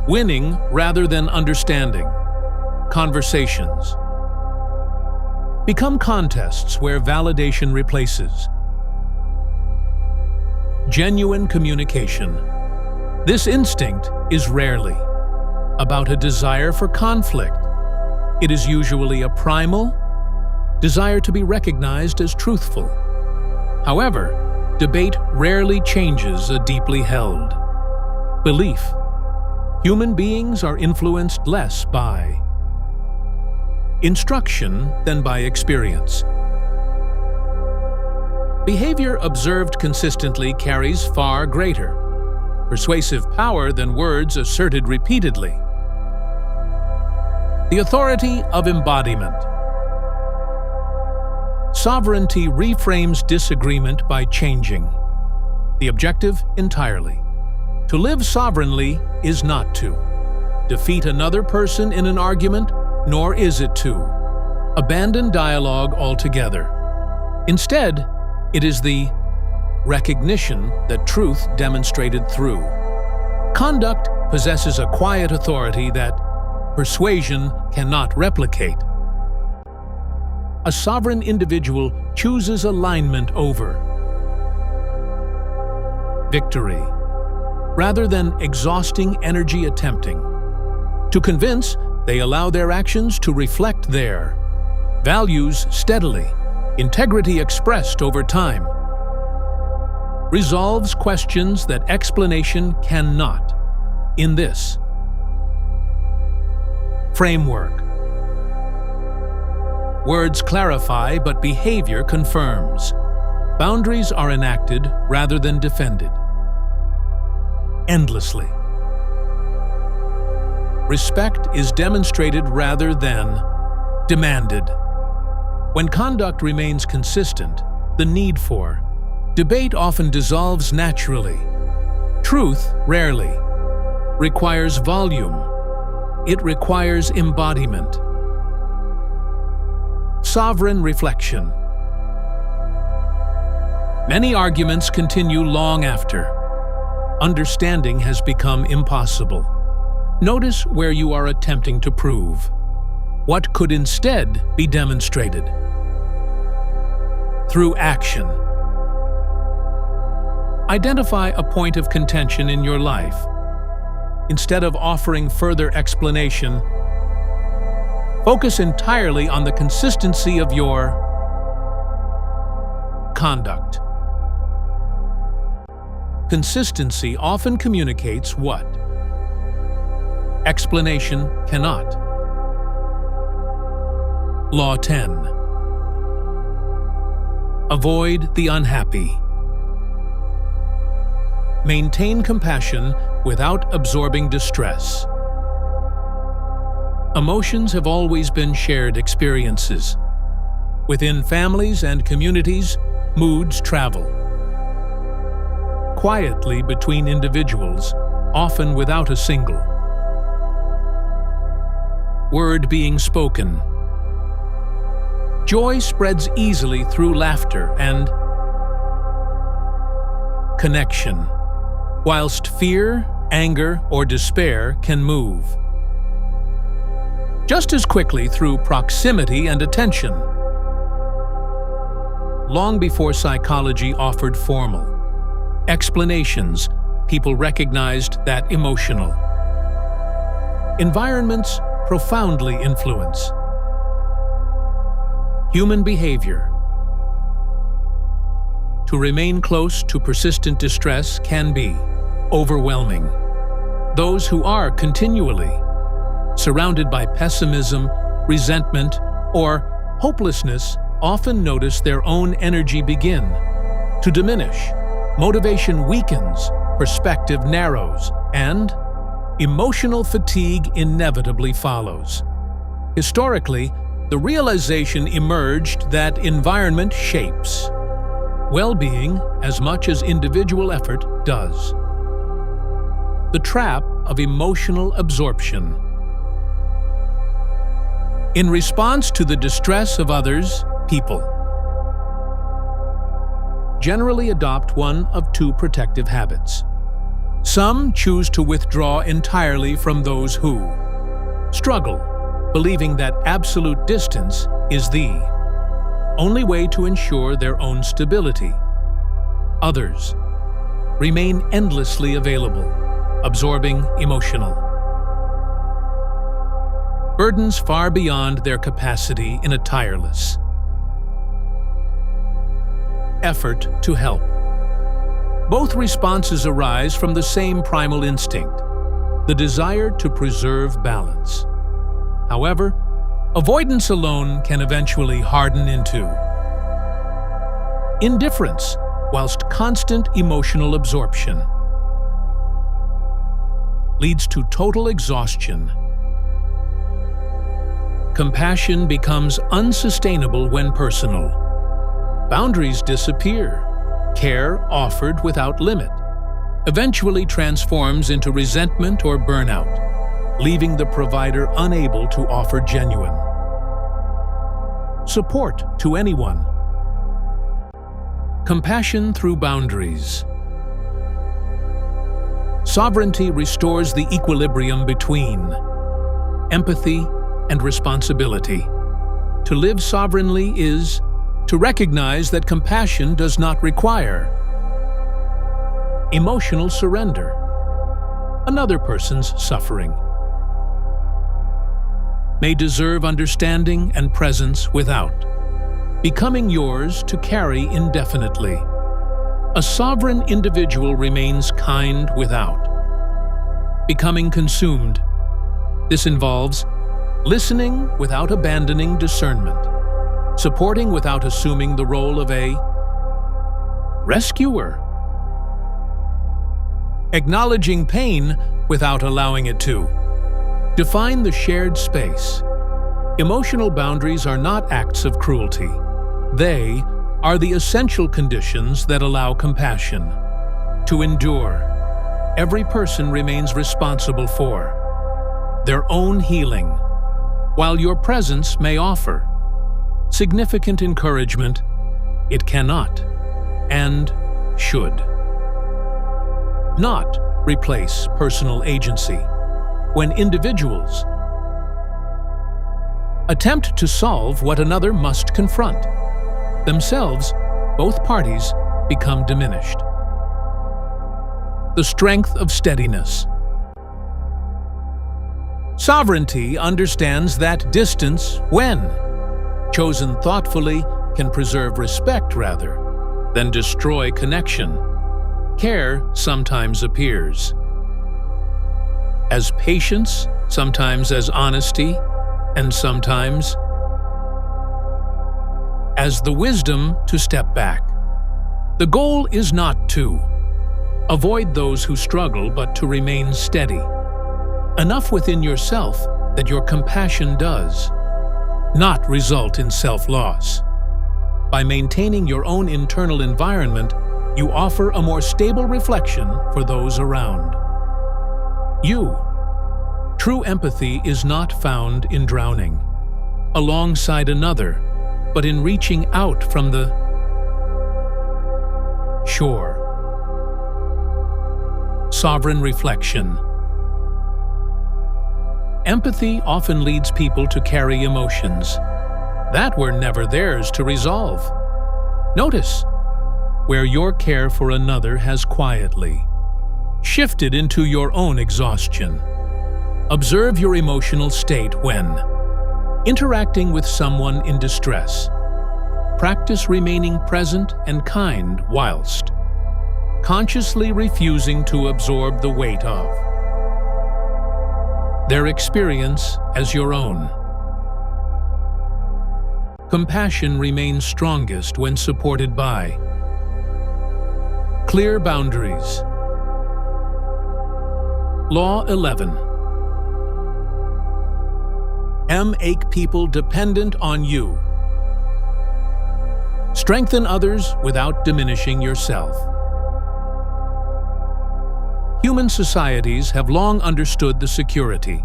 winning rather than understanding. Conversations become contests where validation replaces genuine communication. This instinct is rarely about a desire for conflict. It is usually a primal desire to be recognized as truthful. However, debate rarely changes a deeply held belief. Human beings are influenced less by instruction than by experience. Behavior observed consistently carries far greater persuasive power than words asserted repeatedly. The authority of embodiment. Sovereignty reframes disagreement by changing the objective entirely. To live sovereignly is not to defeat another person in an argument, nor is it to abandon dialogue altogether. Instead, it is the recognition that truth demonstrated through conduct possesses a quiet authority that persuasion cannot replicate. A sovereign individual chooses alignment over victory, rather than exhausting energy attempting to convince. They allow their actions to reflect their values steadily. Integrity expressed over time resolves questions that explanation cannot. In this framework, words clarify, but behavior confirms. Boundaries are enacted rather than defended endlessly. Respect is demonstrated rather than demanded. When conduct remains consistent, the need for debate often dissolves naturally. Truth rarely requires volume. It requires embodiment. Sovereign reflection. Many arguments continue long after understanding has become impossible. Notice where you are attempting to prove what could instead be demonstrated through action. Identify a point of contention in your life. Instead of offering further explanation, focus entirely on the consistency of your conduct. Consistency often communicates what explanation cannot. Law 10. Avoid the unhappy. Maintain compassion without absorbing distress. Emotions have always been shared experiences. Within families and communities, moods travel quietly between individuals, often without a single word being spoken. Joy spreads easily through laughter and connection, whilst fear, anger, or despair can move just as quickly through proximity and attention. Long before psychology offered formal explanations, people recognized that emotional environments profoundly influence human behavior. To remain close to persistent distress can be overwhelming. Those who are continually surrounded by pessimism, resentment, or hopelessness often notice their own energy begin to diminish. Motivation weakens, perspective narrows, and emotional fatigue inevitably follows. Historically, the realization emerged that environment shapes well-being as much as individual effort does. The trap of emotional absorption. In response to the distress of others, people generally adopt one of two protective habits. Some choose to withdraw entirely from those who struggle, believing that absolute distance is the only way to ensure their own stability. Others remain endlessly available, absorbing emotional burdens far beyond their capacity in a tireless effort to help. Both responses arise from the same primal instinct, the desire to preserve balance. However, avoidance alone can eventually harden into indifference, whilst constant emotional absorption leads to total exhaustion. Compassion becomes unsustainable when personal. Boundaries disappear. Care offered without limit eventually transforms into resentment or burnout, leaving the provider unable to offer genuine support to anyone. Compassion through boundaries. Sovereignty restores the equilibrium between empathy and responsibility. To live sovereignly is to recognize that compassion does not require emotional surrender, another person's suffering may deserve understanding and presence without becoming yours to carry indefinitely. A sovereign individual remains kind without becoming consumed. This involves listening without abandoning discernment, supporting without assuming the role of a rescuer, acknowledging pain without allowing it to define the shared space. Emotional boundaries are not acts of cruelty. They are the essential conditions that allow compassion to endure. Every person remains responsible for their own healing, while your presence may offer significant encouragement. It cannot and should not replace personal agency. When individuals attempt to solve what another must confront themselves, both parties become diminished. The strength of steadiness. Sovereignty understands that distance, when chosen thoughtfully, can preserve respect rather than destroy connection. Care sometimes appears as patience, sometimes as honesty, and sometimes as the wisdom to step back. The goal is not to avoid those who struggle, but to remain steady, enough within yourself that your compassion does not result in self-loss. By maintaining your own internal environment, you offer a more stable reflection for those around you. True empathy is not found in drowning alongside another, but in reaching out from the shore. Sovereign reflection. Empathy often leads people to carry emotions that were never theirs to resolve. Notice where your care for another has quietly shifted into your own exhaustion. Observe your emotional state when interacting with someone in distress. Practice remaining present and kind whilst consciously refusing to absorb the weight of their experience as your own. Compassion remains strongest when supported by clear boundaries. Law 11. Make people dependent on you. Strengthen others without diminishing yourself. Human societies have long understood the security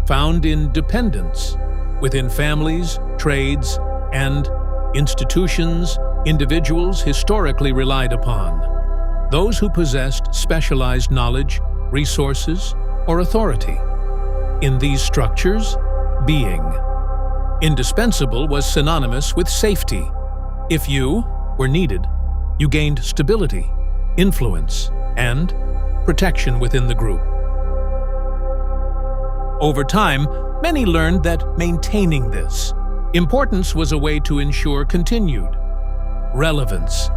found in dependence within families, trades, and institutions. Individuals historically relied upon those who possessed specialized knowledge, resources, or authority. In these structures, being indispensable was synonymous with safety. If you were needed, you gained stability, influence, and protection within the group. Over time, many learned that maintaining this importance was a way to ensure continued relevance.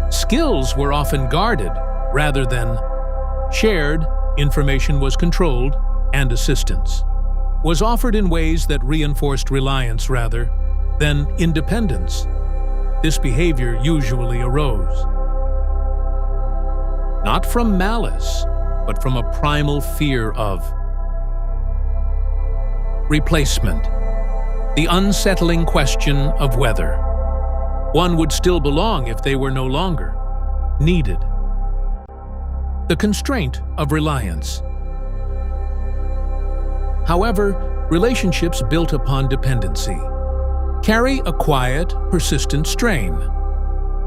Skills were often guarded rather than shared, information was controlled, and assistance was offered in ways that reinforced reliance rather than independence. This behavior usually arose not from malice, but from a primal fear of replacement, the unsettling question of whether one would still belong if they were no longer needed. The constraint of reliance. However, relationships built upon dependency carry a quiet, persistent strain.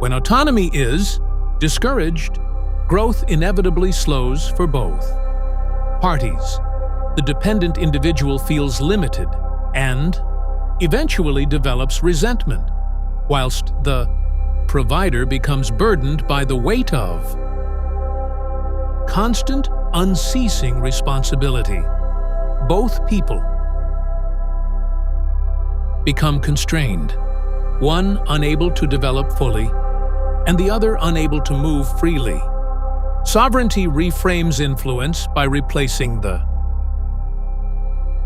When autonomy is discouraged, growth inevitably slows for both parties. The dependent individual feels limited and eventually develops resentment, whilst the provider becomes burdened by the weight of constant, unceasing responsibility. Both people become constrained, one unable to develop fully, and the other unable to move freely. Sovereignty reframes influence by replacing the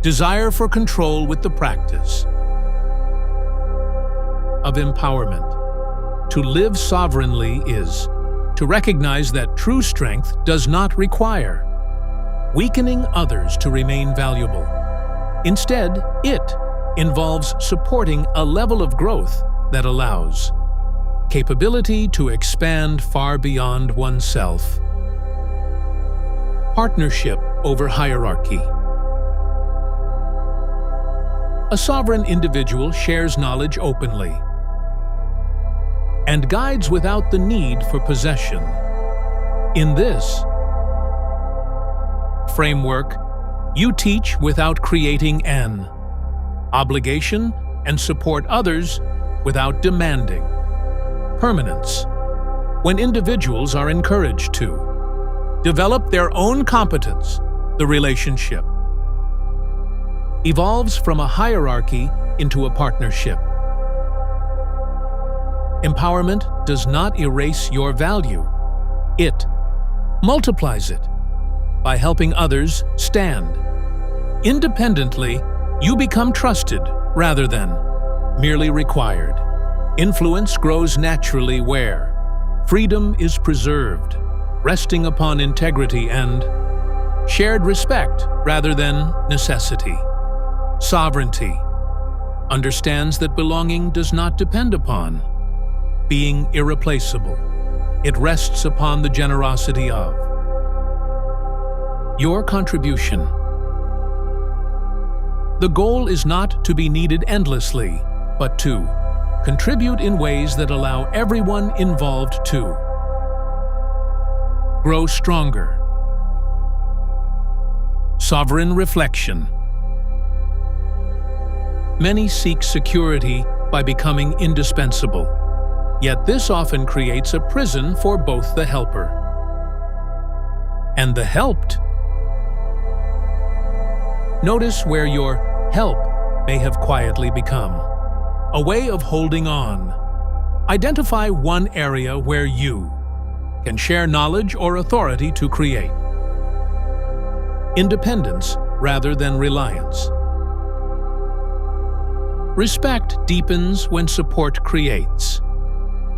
desire for control with the practice of empowerment. To live sovereignly is to recognize that true strength does not require weakening others to remain valuable. Instead, it involves supporting a level of growth that allows capability to expand far beyond oneself. Partnership over hierarchy. A sovereign individual shares knowledge openly and guides without the need for possession. In this framework, you teach without creating an obligation and support others without demanding permanence. When individuals are encouraged to develop their own competence, the relationship evolves from a hierarchy into a partnership. Empowerment does not erase your value. It multiplies it by helping others stand. Independently, you become trusted rather than merely required. Influence grows naturally where freedom is preserved, resting upon integrity and shared respect rather than necessity. Sovereignty understands that belonging does not depend upon being irreplaceable. It rests upon the generosity of your contribution. The goal is not to be needed endlessly, but to contribute in ways that allow everyone involved to grow stronger. Sovereign reflection. Many seek security by becoming indispensable, yet this often creates a prison for both the helper and the helped. Notice where your help may have quietly become a way of holding on. Identify one area where you can share knowledge or authority to create independence rather than reliance. Respect deepens when support creates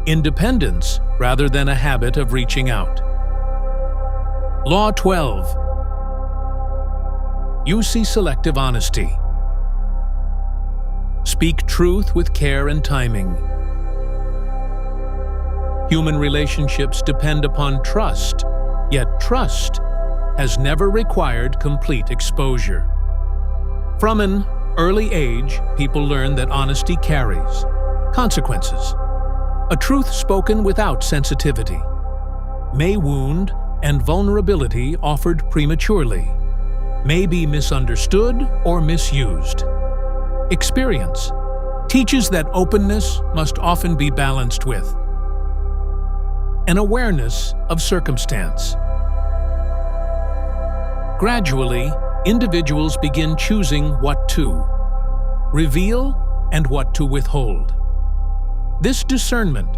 independence rather than a habit of reaching out. Law 12. You see selective honesty. Speak truth with care and timing. Human relationships depend upon trust, yet trust has never required complete exposure. From an early age, people learn that honesty carries consequences. A truth spoken without sensitivity may wound, and vulnerability offered prematurely may be misunderstood or misused. Experience teaches that openness must often be balanced with an awareness of circumstance. Gradually, individuals begin choosing what to reveal and what to withhold. This discernment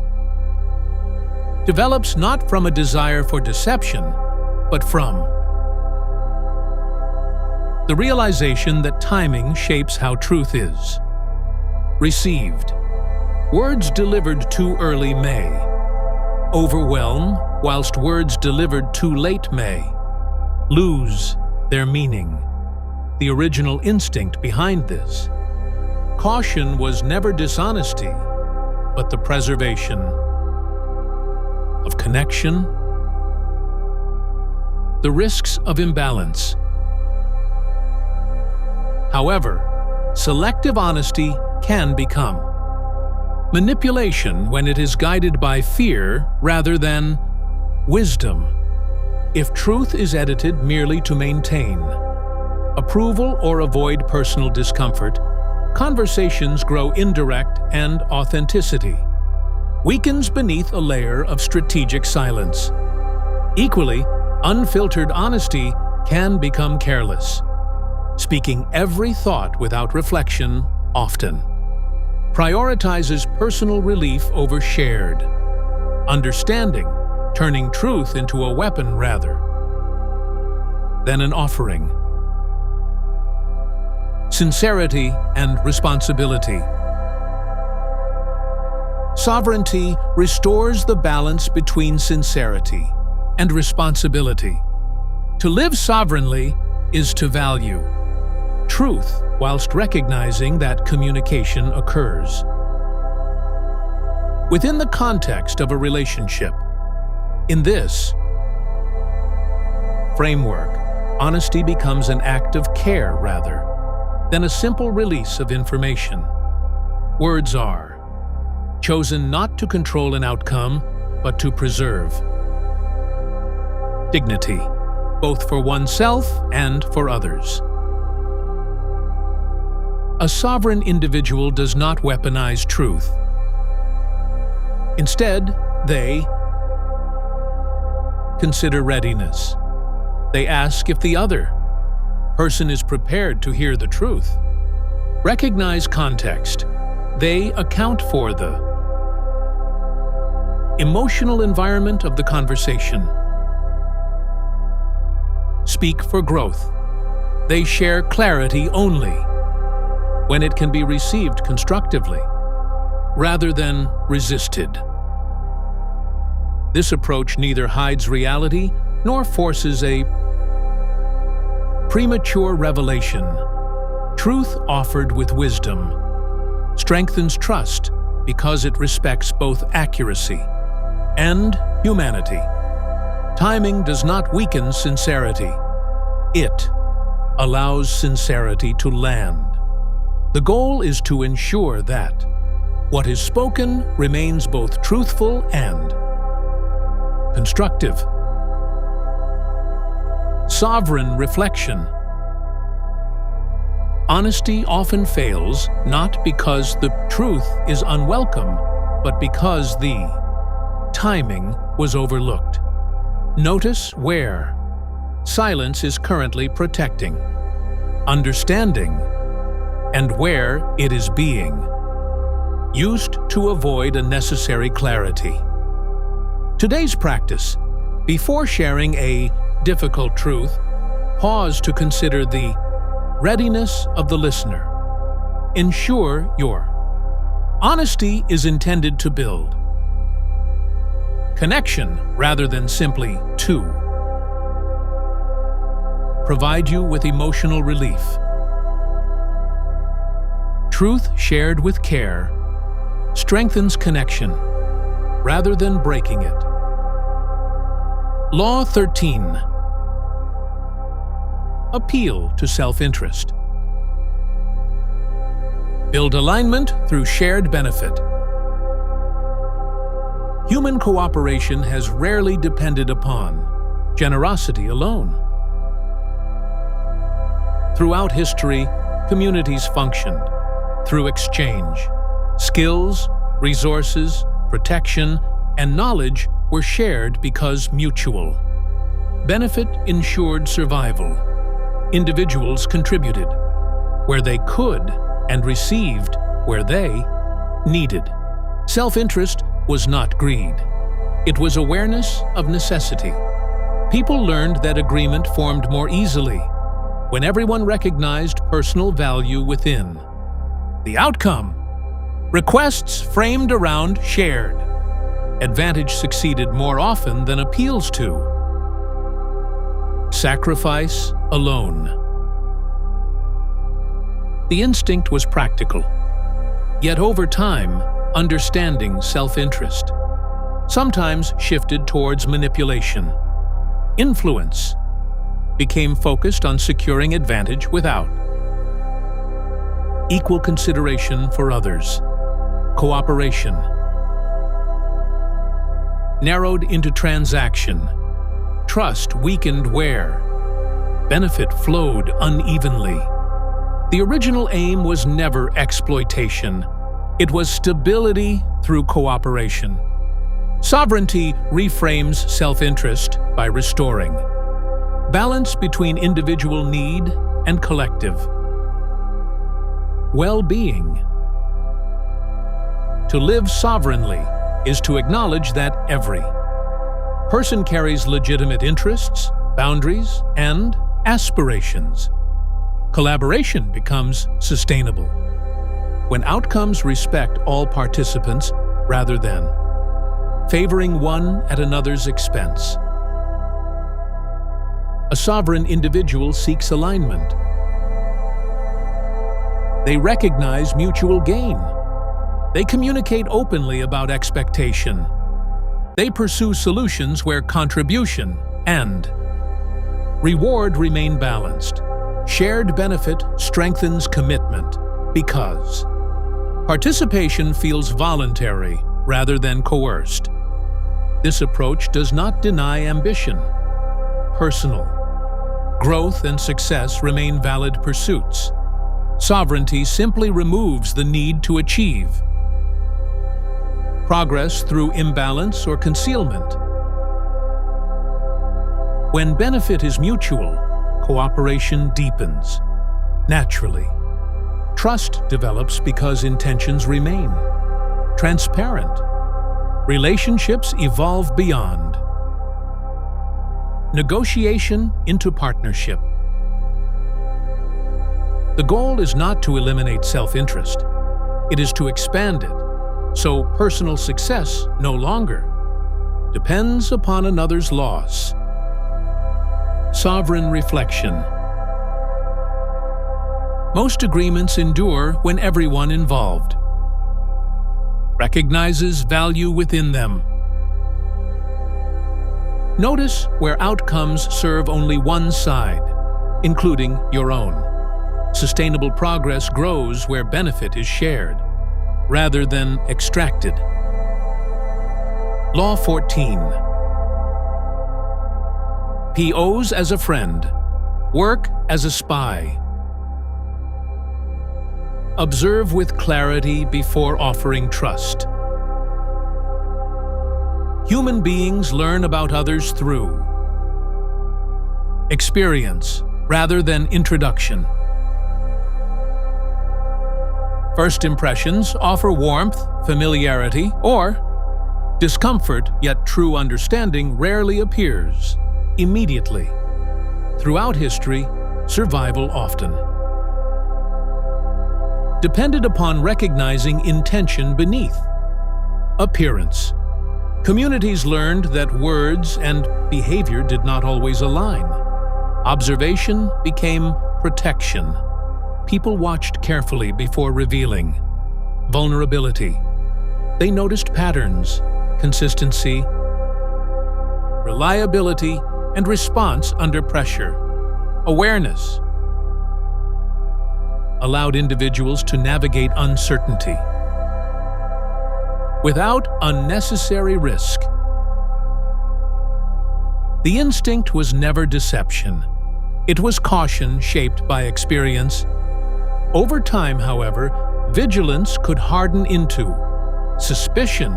develops not from a desire for deception, but from the realization that timing shapes how truth is received. Words delivered too early may overwhelm, whilst words delivered too late may lose their meaning. The original instinct behind this caution was never dishonesty, but the preservation of connection, the risks of imbalance. However, selective honesty can become manipulation when it is guided by fear rather than wisdom. If truth is edited merely to maintain approval or avoid personal discomfort, conversations grow indirect and authenticity weakens beneath a layer of strategic silence. Equally, unfiltered honesty can become careless, speaking every thought without reflection often prioritizes personal relief over shared understanding, turning truth into a weapon rather than an offering. Sincerity and responsibility. Sovereignty restores the balance between sincerity and responsibility. To live sovereignly is to value truth whilst recognizing that communication occurs within the context of a relationship. In this framework, honesty becomes an act of care rather than a simple release of information. Words are chosen not to control an outcome, but to preserve dignity, both for oneself and for others. A sovereign individual does not weaponize truth. Instead, they consider readiness. They ask if the other person is prepared to hear the truth. Recognize context. They account for the emotional environment of the conversation. Speak for growth. They share clarity only when it can be received constructively, rather than resisted. This approach neither hides reality nor forces a premature revelation. Truth offered with wisdom strengthens trust because it respects both accuracy and humanity. Timing does not weaken sincerity. It allows sincerity to land. The goal is to ensure that what is spoken remains both truthful and constructive. Sovereign reflection. Honesty often fails not because the truth is unwelcome, but because the timing was overlooked. Notice where silence is currently protecting understanding and where it is being used to avoid unnecessary clarity. Today's practice: before sharing a difficult truth, pause to consider the readiness of the listener. Ensure your honesty is intended to build connection rather than simply to provide you with emotional relief. Truth shared with care strengthens connection rather than breaking it. Law 13. Appeal to self-interest. Build alignment through shared benefit. Human cooperation has rarely depended upon generosity alone. Throughout history, communities functioned through exchange. Skills, resources, protection, and knowledge were shared because mutual benefit ensured survival. individuals contributed where they could and received where they needed. Self-interest was not greed. It was awareness of necessity. People learned that agreement formed more easily when everyone recognized personal value within. The outcome: requests framed around shared. Advantage succeeded more often than appeals to. Sacrifice alone. The instinct was practical, yet over time, understanding self-interest sometimes shifted towards manipulation. Influence became focused on securing advantage without. Equal consideration for others. Cooperation narrowed into transaction. Trust weakened where benefit flowed unevenly. The original aim was never exploitation. It was stability through cooperation. Sovereignty reframes self-interest by restoring balance between individual need and collective well-being. To live sovereignly is to acknowledge that every person carries legitimate interests, boundaries, and aspirations. Collaboration becomes sustainable when outcomes respect all participants rather than favoring one at another's expense. A sovereign individual seeks alignment. They recognize mutual gain. They communicate openly about expectation. They pursue solutions where contribution and reward remain balanced. Shared benefit strengthens commitment because participation feels voluntary rather than coerced. This approach does not deny ambition. Personal growth and success remain valid pursuits. Sovereignty simply removes the need to achieve progress through imbalance or concealment. When benefit is mutual, cooperation deepens naturally. Trust develops because intentions remain transparent. Relationships evolve beyond negotiation into partnership. The goal is not to eliminate self-interest. It is to expand it, so personal success no longer depends upon another's loss. Sovereign reflection. Most agreements endure when everyone involved recognizes value within them. Notice where outcomes serve only one side, including your own. Sustainable progress grows where benefit is shared, rather than extracted. Law 14. POs as a friend. Work as a spy. Observe with clarity before offering trust. Human beings learn about others through experience rather than introduction. First impressions offer warmth, familiarity, or discomfort, yet true understanding rarely appears immediately. Throughout history, survival often depended upon recognizing intention beneath appearance. Communities learned that words and behavior did not always align. Observation became protection. People watched carefully before revealing vulnerability. They noticed patterns, consistency, reliability, and response under pressure. Awareness allowed individuals to navigate uncertainty without unnecessary risk. The instinct was never deception. It was caution shaped by experience. Over time, however, vigilance could harden into suspicion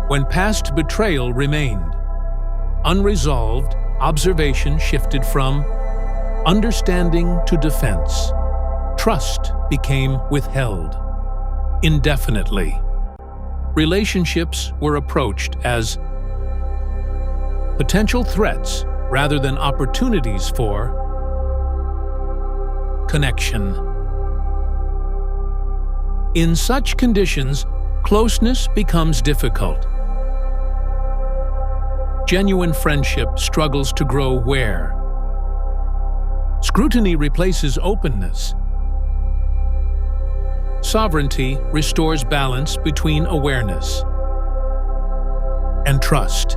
when past betrayal remained. Unresolved, observation shifted from understanding to defense. Trust became withheld indefinitely. Relationships were approached as potential threats rather than opportunities for connection. In such conditions, closeness becomes difficult. Genuine friendship struggles to grow where scrutiny replaces openness. Sovereignty restores balance between awareness and trust.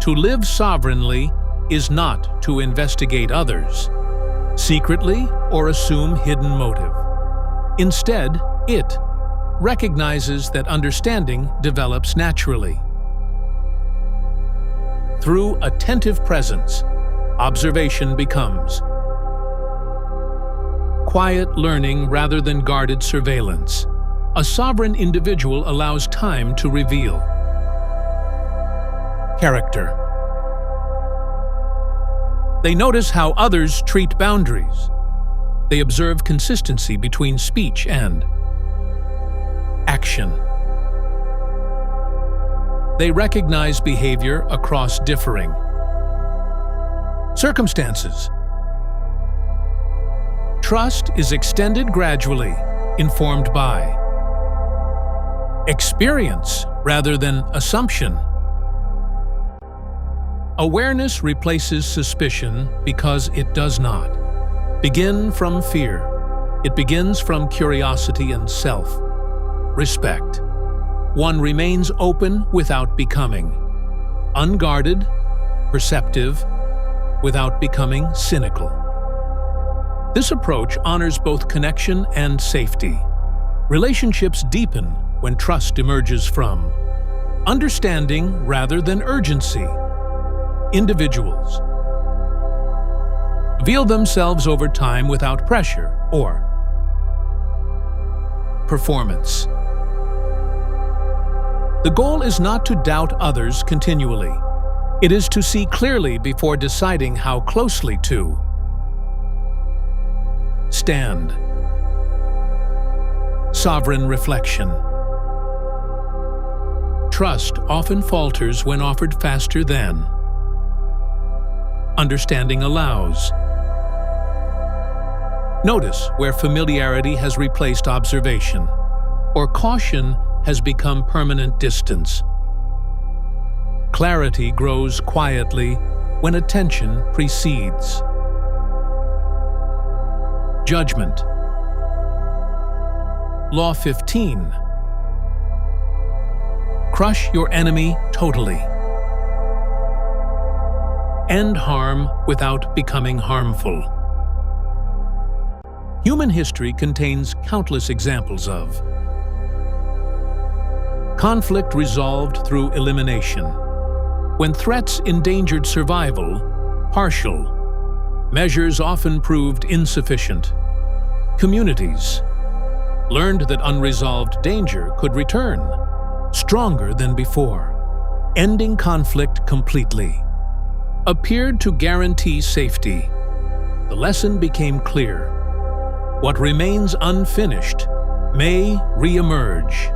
To live sovereignly is not to investigate others secretly or assume hidden motive. Instead, it recognizes that understanding develops naturally. Through attentive presence, observation becomes quiet learning rather than guarded surveillance. A sovereign individual allows time to reveal character. They notice how others treat boundaries. They observe consistency between speech and action. They recognize behavior across differing circumstances. Trust is extended gradually, informed by experience rather than assumption. Awareness replaces suspicion because it does not begin from fear. It begins from curiosity and self-respect. One remains open without becoming unguarded, perceptive, without becoming cynical. This approach honors both connection and safety. Relationships deepen when trust emerges from understanding rather than urgency. Individuals reveal themselves over time without pressure or performance. The goal is not to doubt others continually. It is to see clearly before deciding how closely to stand. Sovereign reflection. Trust often falters when offered faster than understanding allows. Notice where familiarity has replaced observation, or caution has become permanent distance. Clarity grows quietly when attention precedes judgment. Law 15. Crush your enemy totally. End harm without becoming harmful. Human history contains countless examples of conflict resolved through elimination. When threats endangered survival, partial measures often proved insufficient. Communities learned that unresolved danger could return, stronger than before. Ending conflict completely appeared to guarantee safety. The lesson became clear. What remains unfinished may re-emerge.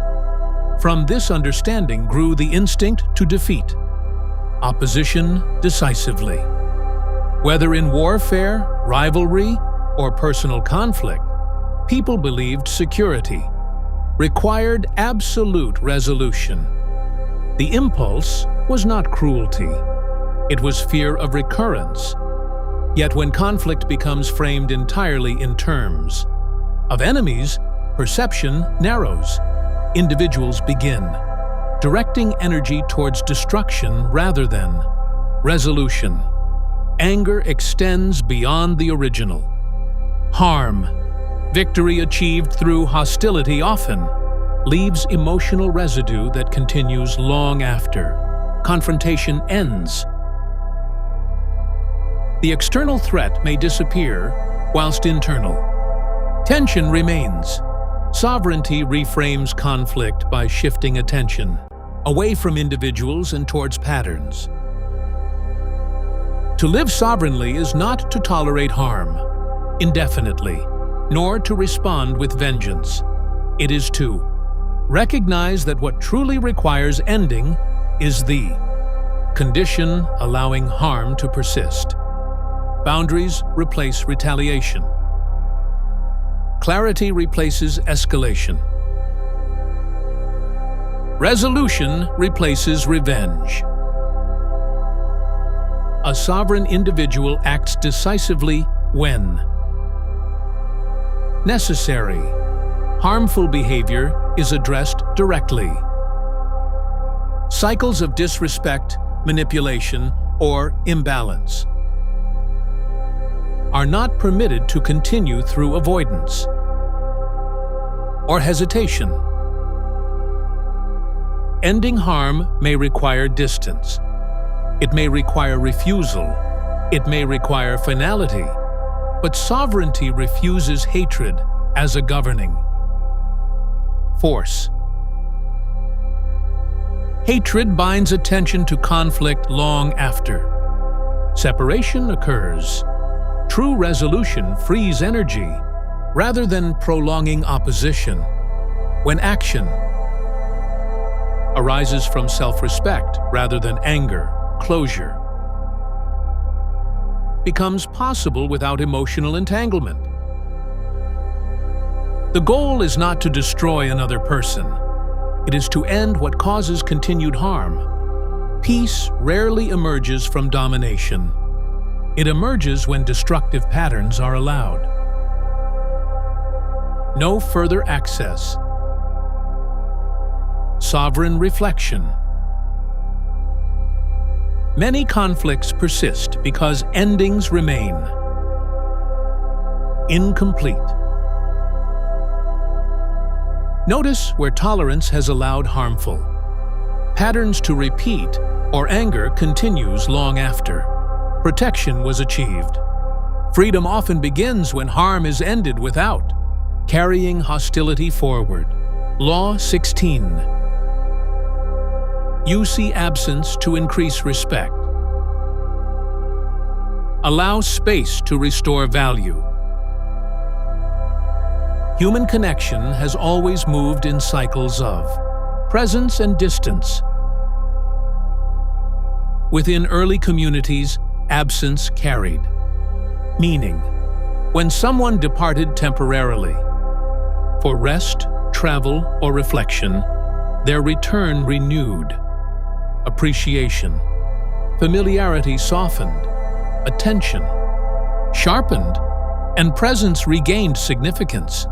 From this understanding grew the instinct to defeat opposition decisively. Whether in warfare, rivalry, or personal conflict, people believed security required absolute resolution. The impulse was not cruelty. It was fear of recurrence. Yet when conflict becomes framed entirely in terms of enemies, perception narrows. Individuals begin directing energy towards destruction rather than resolution. Anger extends beyond the original. Harm, victory achieved through hostility, often leaves emotional residue that continues long after confrontation ends. The external threat may disappear, whilst internal tension remains. Sovereignty reframes conflict by shifting attention away from individuals and towards patterns. To live sovereignly is not to tolerate harm indefinitely, nor to respond with vengeance. It is to recognize that what truly requires ending is the condition allowing harm to persist. Boundaries replace retaliation. Clarity replaces escalation. Resolution replaces revenge. A sovereign individual acts decisively when necessary. Harmful behavior is addressed directly. Cycles of disrespect, manipulation, or imbalance are not permitted to continue through avoidance or hesitation. Ending harm may require distance. It may require refusal. It may require finality. But sovereignty refuses hatred as a governing force. Hatred binds attention to conflict long after separation occurs. True resolution frees energy rather than prolonging opposition. When action arises from self-respect rather than anger, closure becomes possible without emotional entanglement. The goal is not to destroy another person. It is to end what causes continued harm. Peace rarely emerges from domination. It emerges when destructive patterns are allowed. No further access. Sovereign reflection. Many conflicts persist because endings remain incomplete. Notice where tolerance has allowed harmful patterns to repeat or anger continues long after protection was achieved. Freedom often begins when harm is ended without carrying hostility forward. Law 16. Use absence to increase respect. Allow space to restore value. Human connection has always moved in cycles of presence and distance. Within early communities, absence carried meaning. When someone departed temporarily for rest, travel, or reflection, their return renewed appreciation. Familiarity softened, attention sharpened, and presence regained significance.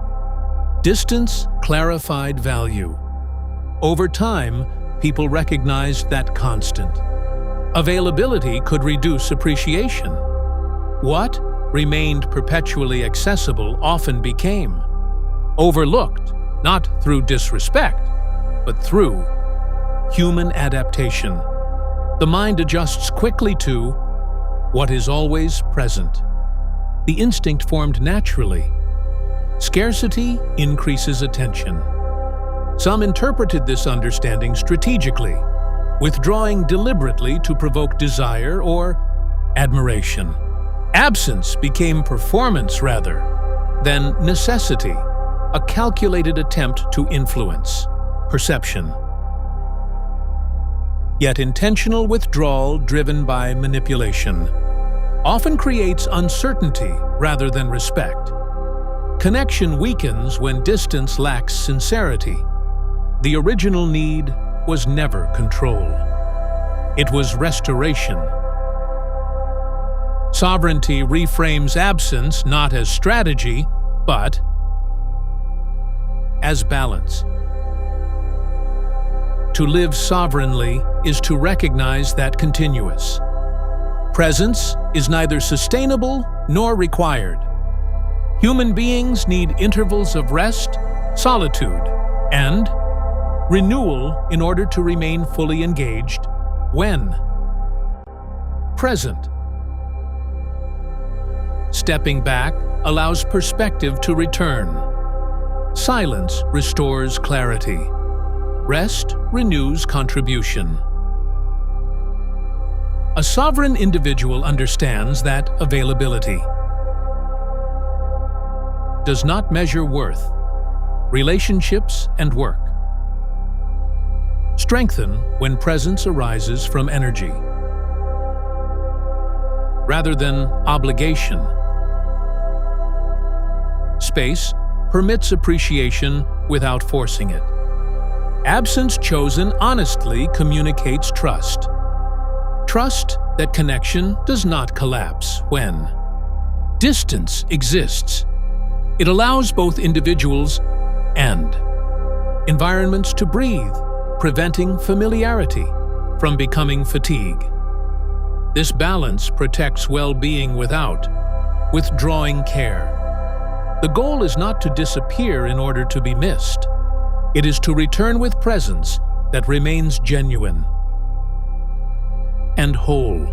Distance clarified value. Over time, people recognized that constant availability could reduce appreciation. What remained perpetually accessible often became overlooked, not through disrespect, but through human adaptation. The mind adjusts quickly to what is always present. The instinct formed naturally. Scarcity increases attention. Some interpreted this understanding strategically, withdrawing deliberately to provoke desire or admiration. Absence became performance rather than necessity, a calculated attempt to influence perception. Yet intentional withdrawal driven by manipulation often creates uncertainty rather than respect. Connection weakens when distance lacks sincerity. The original need was never control. It was restoration. Sovereignty reframes absence not as strategy, but as balance. To live sovereignly is to recognize that continuous presence is neither sustainable nor required. Human beings need intervals of rest, solitude, and renewal in order to remain fully engaged when present. Stepping back allows perspective to return. Silence restores clarity. Rest renews contribution. A sovereign individual understands that availability does not measure worth. Relationships and work strengthen when presence arises from energy rather than obligation. Space permits appreciation without forcing it. Absence chosen honestly communicates trust. Trust that connection does not collapse when distance exists. It allows both individuals and environments to breathe, preventing familiarity from becoming fatigue. This balance protects well-being without withdrawing care. The goal is not to disappear in order to be missed. It is to return with presence that remains genuine and whole.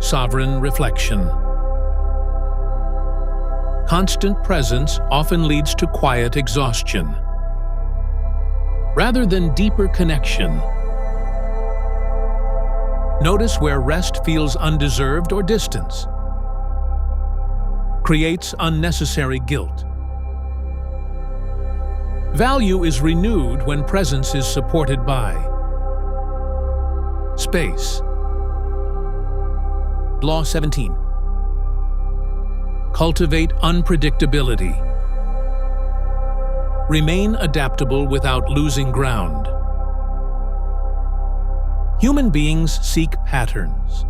Sovereign reflection. Constant presence often leads to quiet exhaustion, rather than deeper connection. Notice where rest feels undeserved or distance creates unnecessary guilt. Value is renewed when presence is supported by space. Law 17. Cultivate unpredictability. Remain adaptable without losing ground. Human beings seek patterns.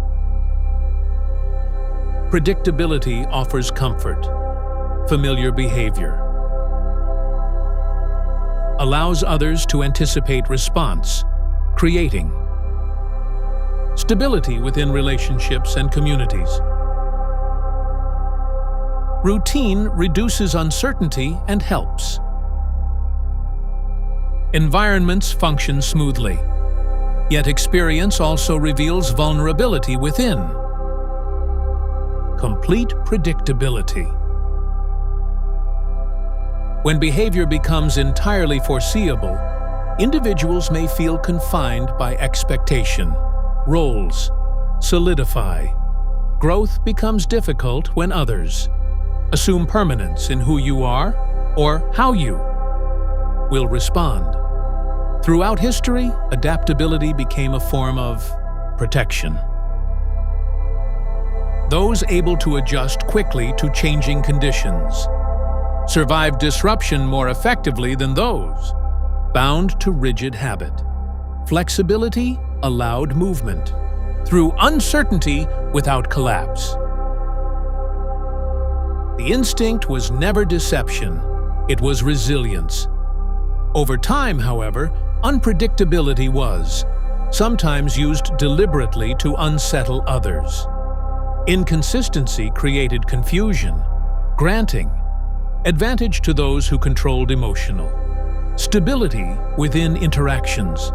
Predictability offers comfort. Familiar behavior allows others to anticipate response, creating stability within relationships and communities. Routine reduces uncertainty and helps environments function smoothly, yet experience also reveals vulnerability within. Complete predictability. When behavior becomes entirely foreseeable, individuals may feel confined by expectation. Roles solidify. Growth becomes difficult when others assume permanence in who you are or how you will respond. Throughout history, adaptability became a form of protection. Those able to adjust quickly to changing conditions survive disruption more effectively than those bound to rigid habit. Flexibility allowed movement through uncertainty without collapse. The instinct was never deception, it was resilience. Over time, however, unpredictability was sometimes used deliberately to unsettle others. Inconsistency created confusion, granting advantage to those who controlled emotional stability within interactions.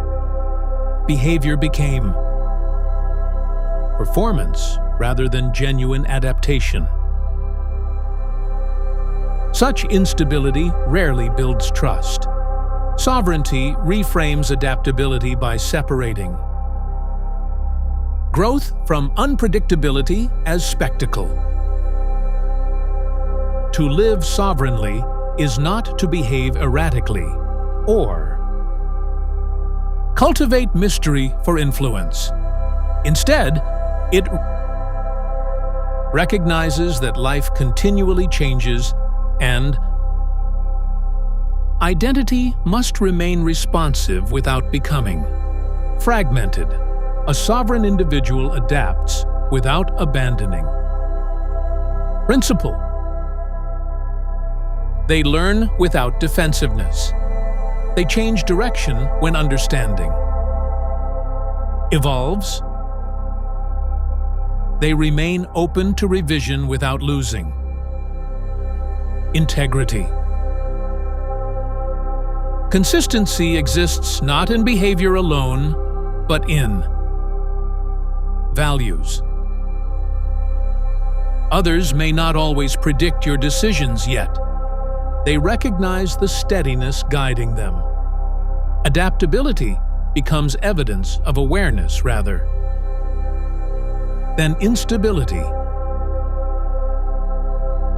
Behavior became performance rather than genuine adaptation. Such instability rarely builds trust. Sovereignty reframes adaptability by separating growth from unpredictability as spectacle. To live sovereignly is not to behave erratically or cultivate mystery for influence. Instead, it recognizes that life continually changes and identity must remain responsive without becoming fragmented. A sovereign individual adapts without abandoning principle. They learn without defensiveness. They change direction when understanding evolves. They remain open to revision without losing integrity. Consistency exists not in behavior alone, but in values. Others may not always predict your decisions yet. They recognize the steadiness guiding them. Adaptability becomes evidence of awareness rather than instability.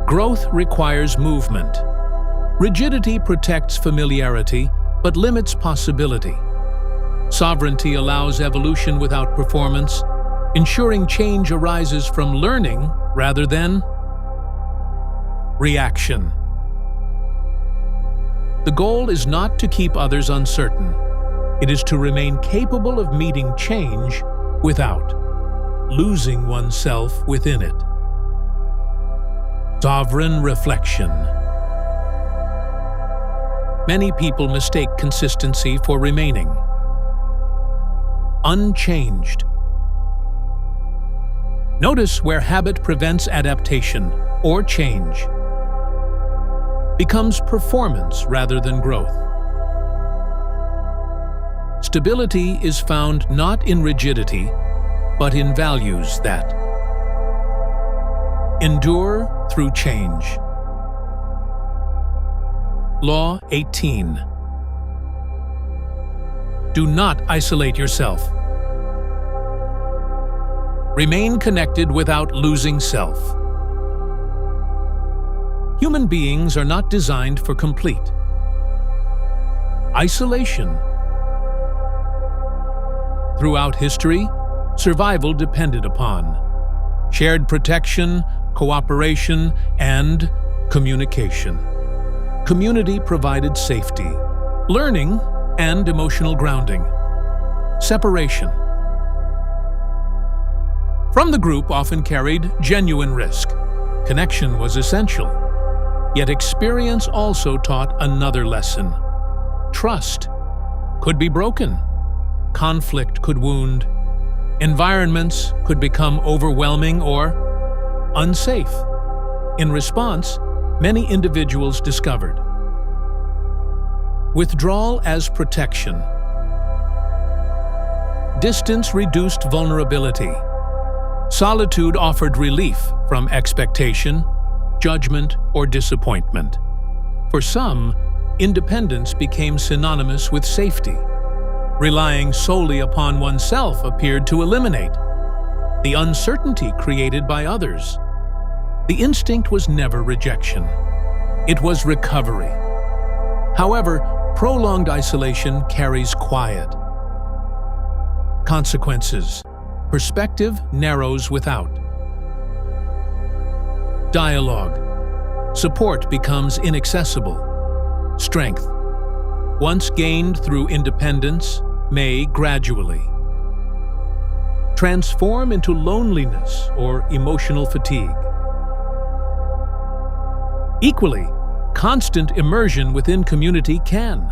Growth requires movement. Rigidity protects familiarity, but limits possibility. Sovereignty allows evolution without performance, ensuring change arises from learning rather than reaction. The goal is not to keep others uncertain. It is to remain capable of meeting change without losing oneself within it. Sovereign reflection. Many people mistake consistency for remaining unchanged. Notice where habit prevents adaptation or change. Becomes performance rather than growth. Stability is found not in rigidity, but in values that endure through change. Law 18. Do not isolate yourself. Remain connected without losing self. Human beings are not designed for complete isolation. Throughout history, survival depended upon shared protection, cooperation, and communication. Community provided safety, learning, and emotional grounding. Separation from the group often carried genuine risk. Connection was essential. Yet experience also taught another lesson. Trust could be broken. Conflict could wound. Environments could become overwhelming or unsafe. In response, many individuals discovered withdrawal as protection. Distance reduced vulnerability. Solitude offered relief from expectation, judgment, or disappointment. For some, independence became synonymous with safety. Relying solely upon oneself appeared to eliminate the uncertainty created by others. The instinct was never rejection. It was recovery. However, prolonged isolation carries quiet consequences. Perspective narrows without dialogue. Support becomes inaccessible. Strength, once gained through independence, may gradually transform into loneliness or emotional fatigue. Equally, constant immersion within community can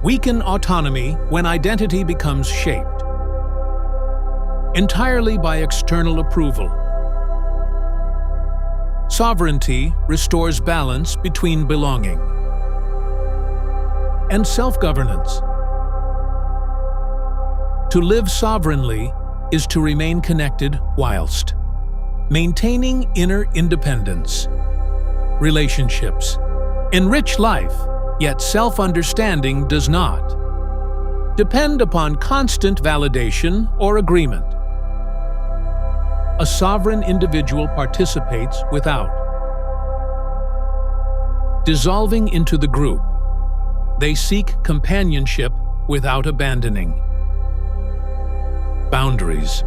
weaken autonomy when identity becomes shaped entirely by external approval. Sovereignty restores balance between belonging and self-governance. To live sovereignly is to remain connected whilst maintaining inner independence. Relationships enrich life, yet self-understanding does not depend upon constant validation or agreement. A sovereign individual participates without dissolving into the group. They seek companionship without abandoning boundaries.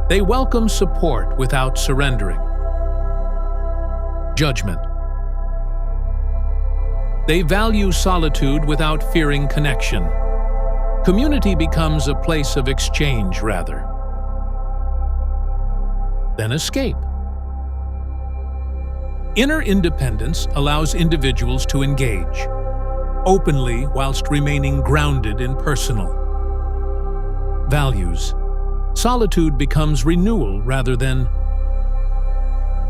They welcome support without surrendering judgment. They value solitude without fearing connection. Community becomes a place of exchange rather than escape. Inner independence allows individuals to engage openly whilst remaining grounded in personal values. Solitude becomes renewal rather than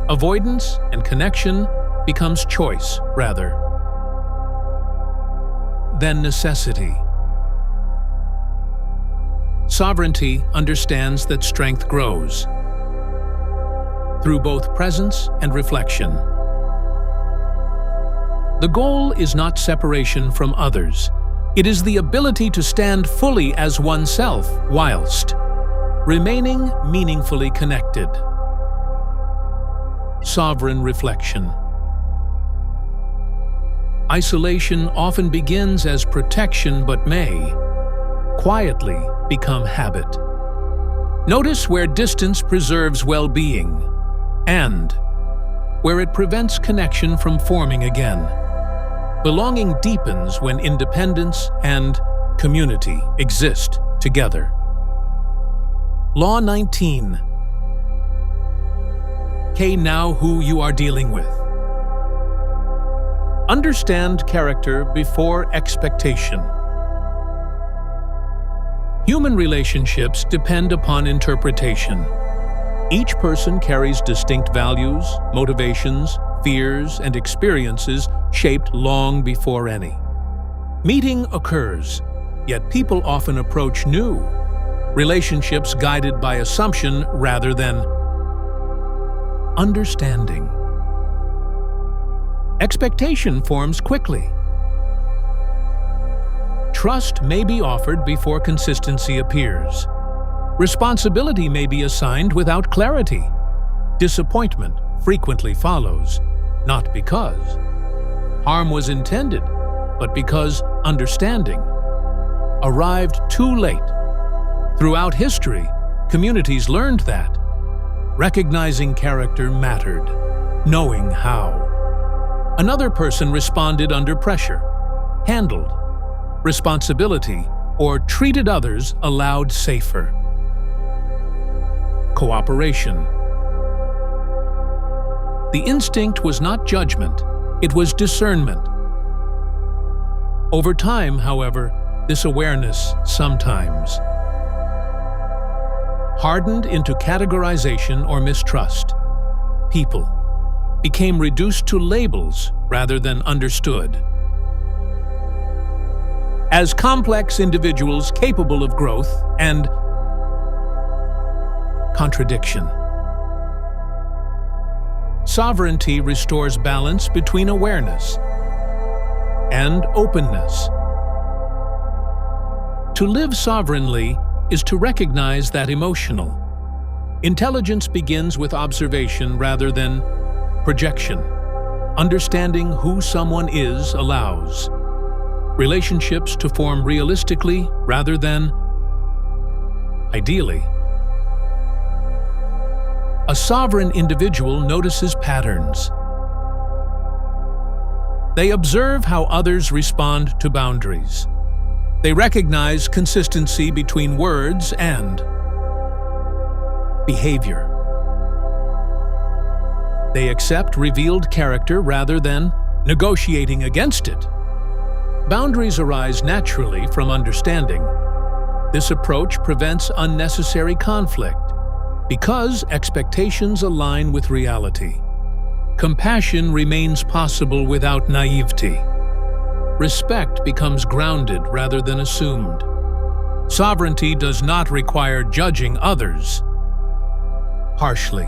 avoidance, and connection becomes choice rather than necessity. Sovereignty understands that strength grows through both presence and reflection. The goal is not separation from others. It is the ability to stand fully as oneself whilst remaining meaningfully connected. Sovereign reflection. Isolation often begins as protection but may quietly become habit. Notice where distance preserves well-being and where it prevents connection from forming again. Belonging deepens when independence and community exist together. Law 19. Now who you are dealing with. Understand character before expectation. Human relationships depend upon interpretation. Each person carries distinct values, motivations, fears, and experiences shaped long before any. Meeting occurs, yet people often approach new relationships guided by assumption rather than understanding. Expectation forms quickly. Trust may be offered before consistency appears. Responsibility may be assigned without clarity. Disappointment frequently follows, not because harm was intended, but because understanding arrived too late. Throughout history, communities learned that recognizing character mattered, knowing how. Another person responded under pressure, handled responsibility, or treated others allowed safer. Cooperation. The instinct was not judgment, it was discernment. Over time, however, this awareness sometimes hardened into categorization or mistrust. People became reduced to labels rather than understood. As complex individuals capable of growth and contradiction. Sovereignty restores balance between awareness and openness. To live sovereignly is to recognize that emotional intelligence begins with observation rather than projection. Understanding who someone is allows relationships to form realistically rather than ideally. A sovereign individual notices patterns. They observe how others respond to boundaries. They recognize consistency between words and behavior. They accept revealed character rather than negotiating against it. Boundaries arise naturally from understanding. This approach prevents unnecessary conflict because expectations align with reality. Compassion remains possible without naivety. Respect becomes grounded rather than assumed. Sovereignty does not require judging others harshly.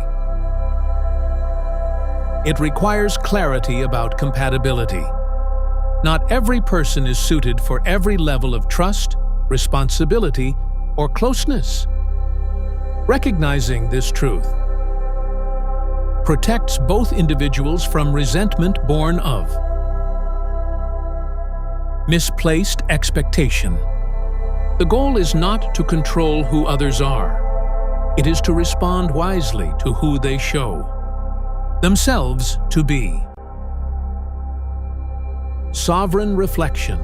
It requires clarity about compatibility. Not every person is suited for every level of trust, responsibility, or closeness. Recognizing this truth protects both individuals from resentment born of misplaced expectation. The goal is not to control who others are. It is to respond wisely to who they show themselves to be. Sovereign reflection.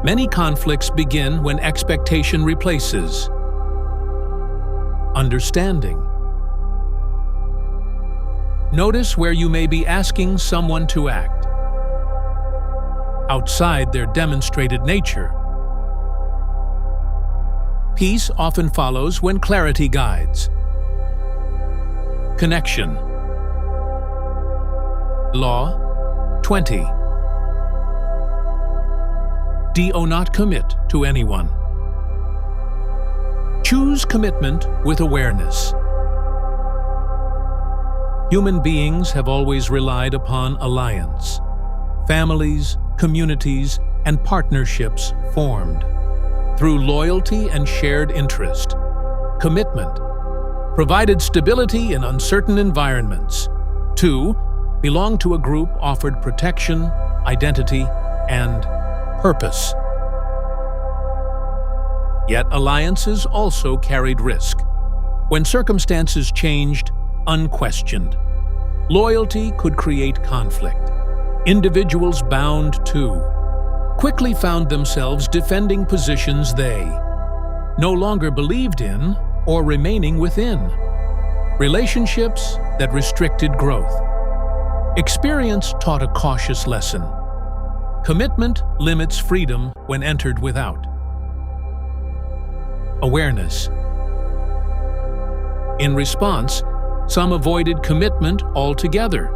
Many conflicts begin when expectation replaces understanding. Notice where you may be asking someone to act outside their demonstrated nature. Peace often follows when clarity guides. Connection. Law 20. Do not commit to anyone. Choose commitment with awareness. Human beings have always relied upon alliance. Families, communities, and partnerships formed through loyalty and shared interest. Commitment provided stability in uncertain environments. 2. Belong to a group offered protection, identity, and purpose. Yet alliances also carried risk. When circumstances changed, unquestioned, loyalty could create conflict. Individuals bound to quickly found themselves defending positions they no longer believed in or remaining within. Relationships that restricted growth. Experience taught a cautious lesson. Commitment limits freedom when entered without awareness. In response, some avoided commitment altogether,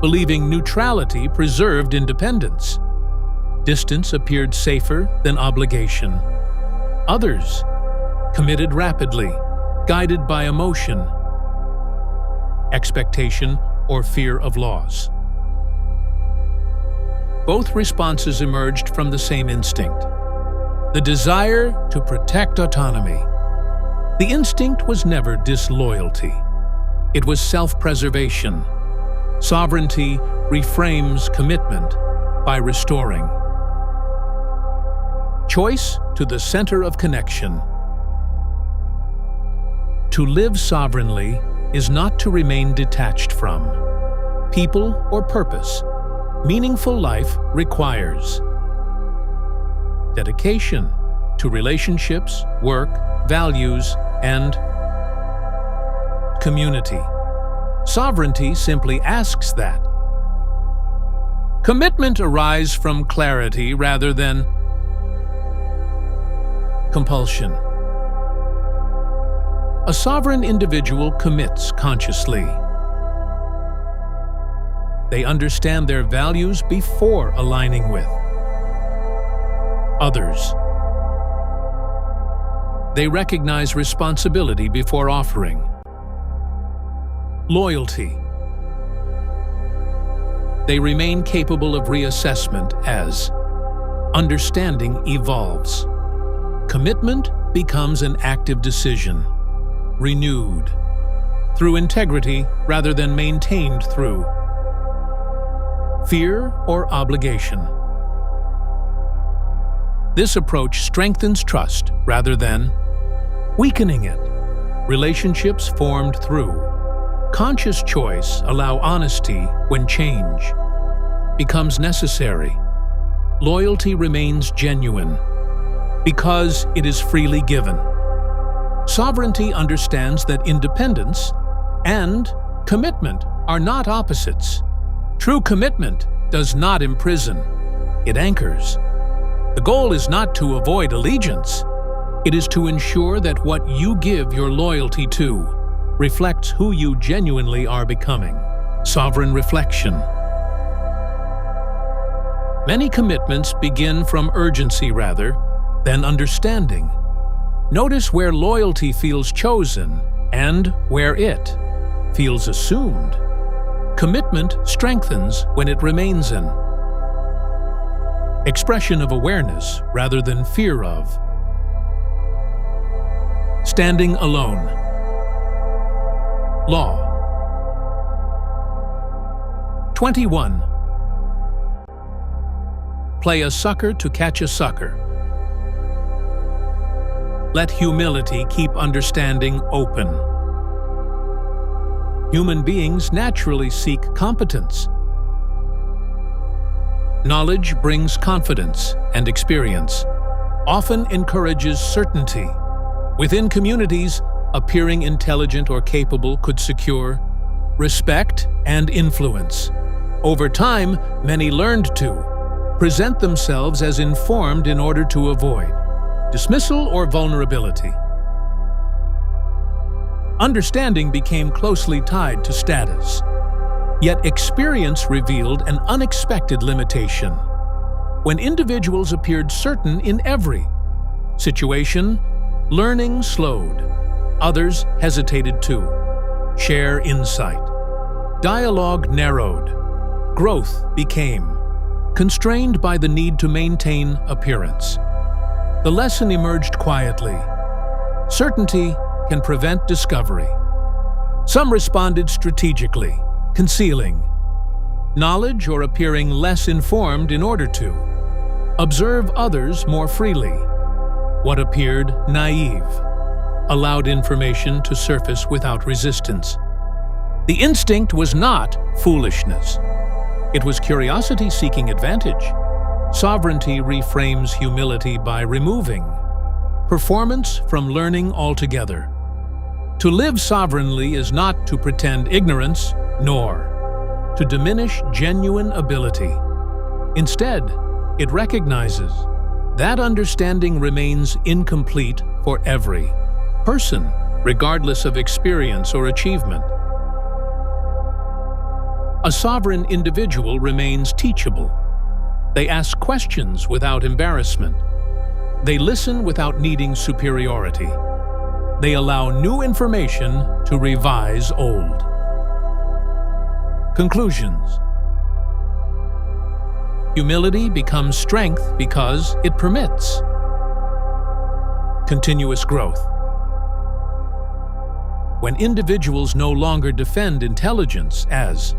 believing neutrality preserved independence. Distance appeared safer than obligation. Others committed rapidly, guided by emotion, expectation, or fear of loss. Both responses emerged from the same instinct, the desire to protect autonomy. The instinct was never disloyalty. It was self-preservation. Sovereignty reframes commitment by restoring choice to the center of connection. To live sovereignly is not to remain detached from people or purpose. Meaningful life requires dedication to relationships, work, values, and community. Sovereignty simply asks that. Commitment arises from clarity rather than compulsion. A sovereign individual commits consciously. They understand their values before aligning with others. They recognize responsibility before offering loyalty. They remain capable of reassessment as understanding evolves. Commitment becomes an active decision, renewed through integrity rather than maintained through fear or obligation. This approach strengthens trust rather than weakening it. Relationships formed through conscious choice allow honesty when change becomes necessary. Loyalty remains genuine because it is freely given. Sovereignty understands that independence and commitment are not opposites. True commitment does not imprison, it anchors. The goal is not to avoid allegiance. It is to ensure that what you give your loyalty to reflects who you genuinely are becoming. Sovereign reflection. Many commitments begin from urgency rather than understanding. Notice where loyalty feels chosen and where it feels assumed. Commitment strengthens when it remains an expression of awareness rather than fear of standing alone. Law 21. Play a sucker to catch a sucker. Let humility keep understanding open. Human beings naturally seek competence. Knowledge brings confidence, and experience often encourages certainty. Within communities, appearing intelligent or capable could secure respect and influence. Over time, many learned to present themselves as informed in order to avoid dismissal or vulnerability. Understanding became closely tied to status. Yet experience revealed an unexpected limitation. When individuals appeared certain in every situation, learning slowed. Others hesitated to share insight. Dialogue narrowed. Growth became constrained by the need to maintain appearance. The lesson emerged quietly. Certainty can prevent discovery. Some responded strategically, concealing knowledge or appearing less informed in order to observe others more freely. What appeared naive allowed information to surface without resistance. The instinct was not foolishness. It was curiosity seeking advantage. Sovereignty reframes humility by removing performance from learning altogether. To live sovereignly is not to pretend ignorance, nor to diminish genuine ability. Instead, it recognizes that understanding remains incomplete for every person, regardless of experience or achievement. A sovereign individual remains teachable. They ask questions without embarrassment. They listen without needing superiority. They allow new information to revise old. Conclusions. Humility becomes strength because it permits continuous growth. When individuals no longer defend intelligence as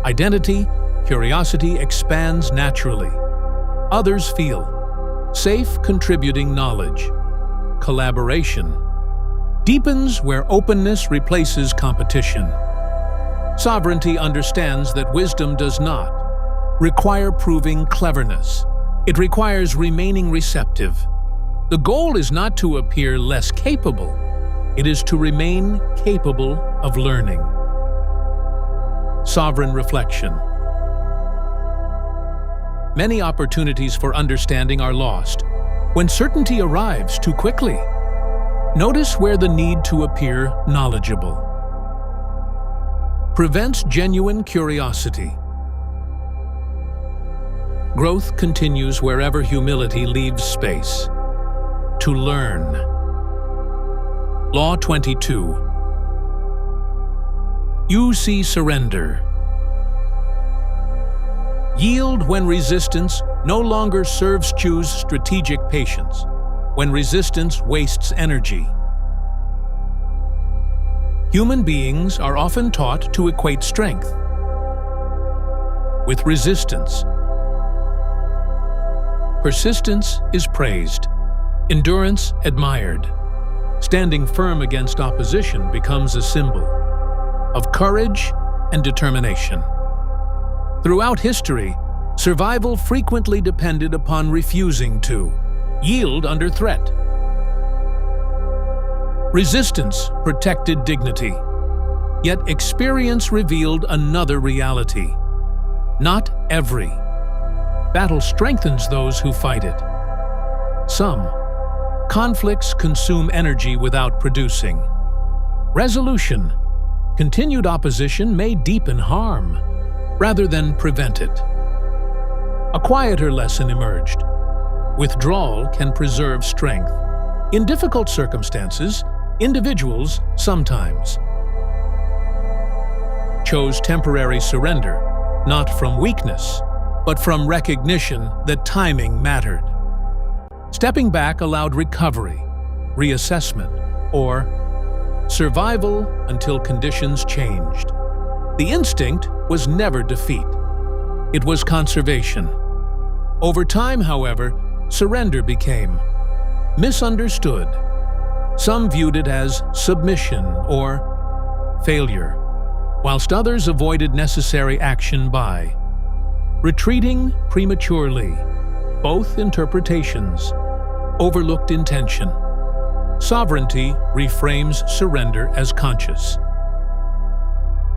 identity, curiosity expands naturally. Others feel safe contributing knowledge. Collaboration deepens where openness replaces competition. Sovereignty understands that wisdom does not require proving cleverness. It requires remaining receptive. The goal is not to appear less capable. It is to remain capable of learning. Sovereign reflection. Many opportunities for understanding are lost when certainty arrives too quickly. Notice where the need to appear knowledgeable prevents genuine curiosity. Growth continues wherever humility leaves space to learn. Law 22. You see surrender. Yield when resistance no longer serves. Choose strategic patience when resistance wastes energy. Human beings are often taught to equate strength with resistance. Persistence is praised, endurance admired. Standing firm against opposition becomes a symbol of courage and determination. Throughout history, survival frequently depended upon refusing to yield under threat. Resistance protected dignity, yet experience revealed another reality. Not every battle strengthens those who fight it. Some conflicts consume energy without producing resolution. Continued opposition may deepen harm rather than prevent it. A quieter lesson emerged. Withdrawal can preserve strength. In difficult circumstances, individuals sometimes chose temporary surrender, not from weakness, but from recognition that timing mattered. Stepping back allowed recovery, reassessment, or survival until conditions changed. The instinct was never defeat. It was conservation. Over time, however, surrender became misunderstood. Some viewed it as submission or failure, whilst others avoided necessary action by retreating prematurely. Both interpretations overlooked intention. Sovereignty reframes surrender as conscious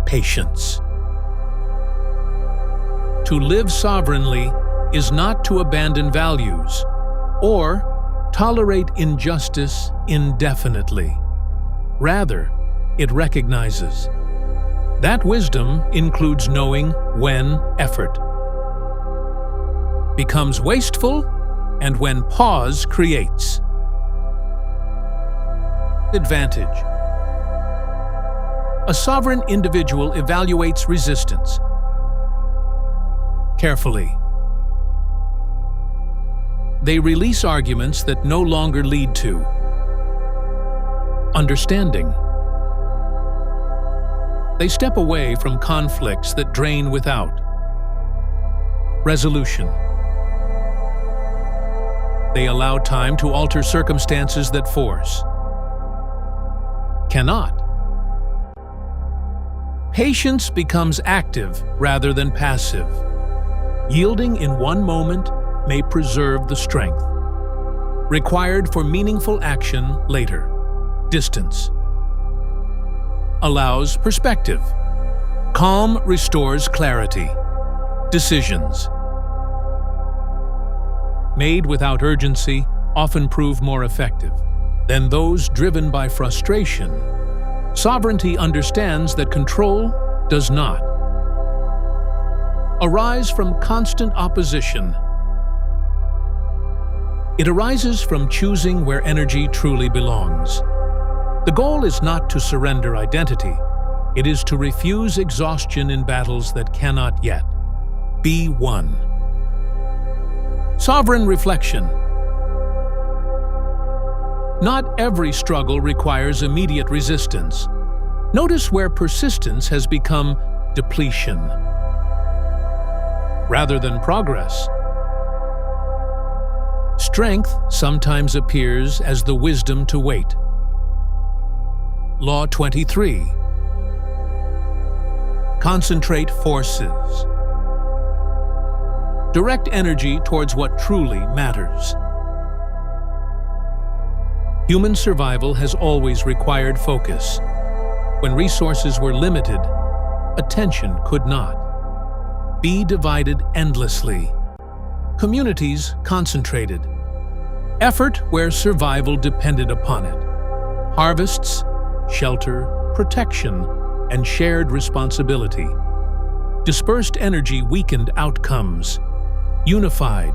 patience. To live sovereignly is not to abandon values or tolerate injustice indefinitely. Rather, it recognizes that wisdom includes knowing when effort becomes wasteful and when pause creates advantage. A sovereign individual evaluates resistance carefully. They release arguments that no longer lead to understanding. They step away from conflicts that drain without resolution. They allow time to alter circumstances that force cannot. Patience becomes active rather than passive. Yielding in one moment may preserve the strength required for meaningful action later. Distance allows perspective. Calm restores clarity. Decisions made without urgency often prove more effective than those driven by frustration. Sovereignty understands that control does not arise from constant opposition. It arises from choosing where energy truly belongs. The goal is not to surrender identity. It is to refuse exhaustion in battles that cannot yet be won. Sovereign reflection. Not every struggle requires immediate resistance. Notice where persistence has become depletion rather than progress. Strength sometimes appears as the wisdom to wait. Law 23. Concentrate forces. Direct energy towards what truly matters. Human survival has always required focus. When resources were limited, attention could not be divided endlessly. Communities concentrated. Effort where survival depended upon it. Harvests, shelter, protection, and shared responsibility. Dispersed energy weakened outcomes. Unified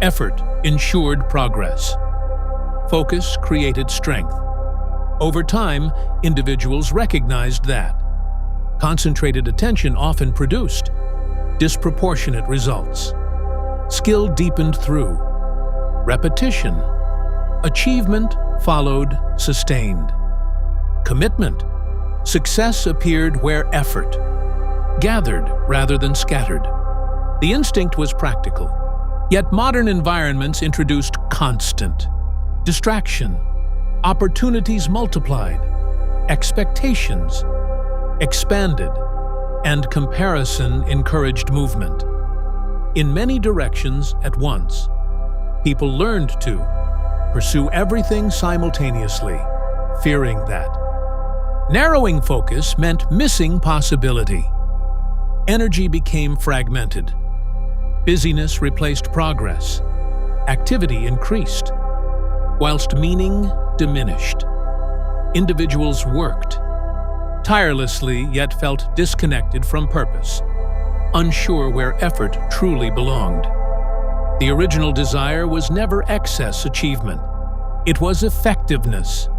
effort ensured progress. Focus created strength. Over time, individuals recognized that concentrated attention often produced disproportionate results. Skill deepened through repetition. Achievement followed sustained commitment. Success appeared where effort gathered rather than scattered. The instinct was practical, yet modern environments introduced constant distraction. Opportunities multiplied, expectations expanded, and comparison encouraged movement. In many directions at once, people learned to pursue everything simultaneously, fearing that narrowing focus meant missing possibility. Energy became fragmented. Busyness replaced progress. Activity increased, whilst meaning diminished. Individuals worked tirelessly yet felt disconnected from purpose, unsure where effort truly belonged. The original desire was never excess achievement. It was effectiveness.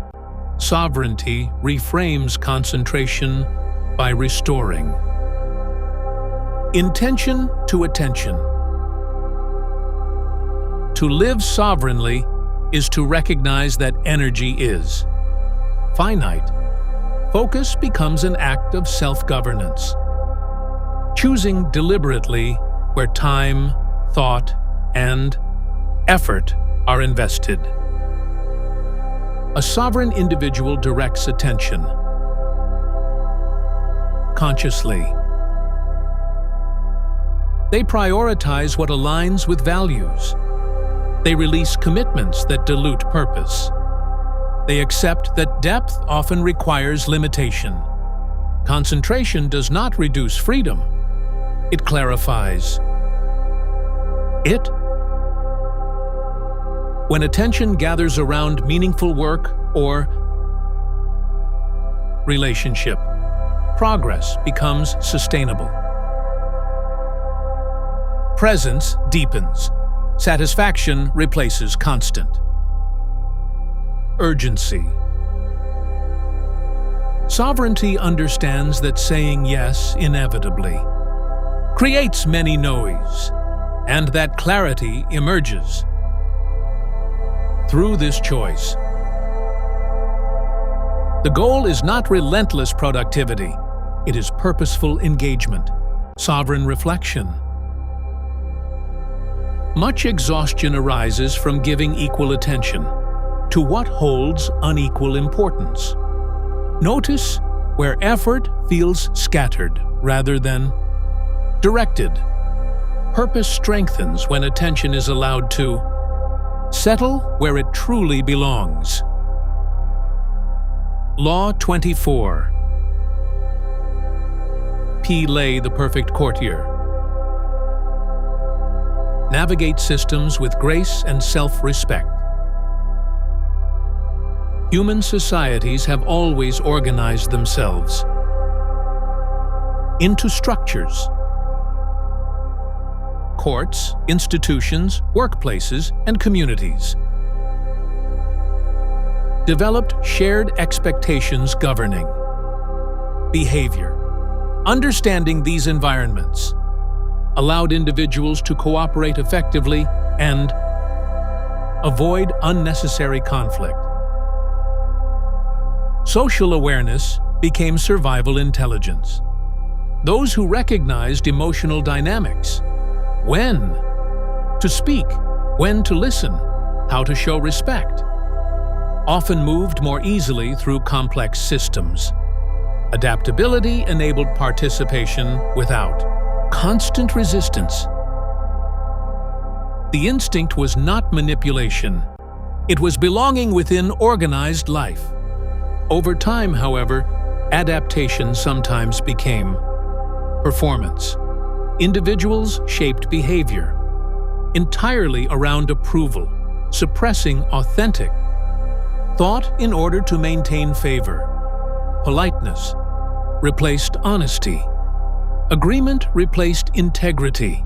Sovereignty reframes concentration by restoring intention to attention. To live sovereignly is to recognize that energy is finite. Focus becomes an act of self-governance. Choosing deliberately where time, thought, and effort are invested. A sovereign individual directs attention consciously. They prioritize what aligns with values. They release commitments that dilute purpose. They accept that depth often requires limitation. Concentration does not reduce freedom. It clarifies it. When attention gathers around meaningful work or relationship, progress becomes sustainable. Presence deepens. Satisfaction replaces constant urgency. Sovereignty understands that saying yes inevitably creates many no's, and that clarity emerges through this choice. The goal is not relentless productivity, it is purposeful engagement, sovereign reflection. Much exhaustion arises from giving equal attention to what holds unequal importance. Notice where effort feels scattered rather than directed. Purpose strengthens when attention is allowed to settle where it truly belongs. Law 24. P. Lay, the perfect courtier. Navigate systems with grace and self-respect. Human societies have always organized themselves into structures. Courts, institutions, workplaces, and communities developed shared expectations governing behavior. Understanding these environments allowed individuals to cooperate effectively and avoid unnecessary conflict. Social awareness became survival intelligence. Those who recognized emotional dynamics, when to speak, when to listen, how to show respect, often moved more easily through complex systems. Adaptability enabled participation without constant resistance. The instinct was not manipulation. It was belonging within organized life. Over time, however, adaptation sometimes became performance. Individuals shaped behavior entirely around approval, suppressing authentic thought in order to maintain favor. Politeness replaced honesty. Agreement replaced integrity.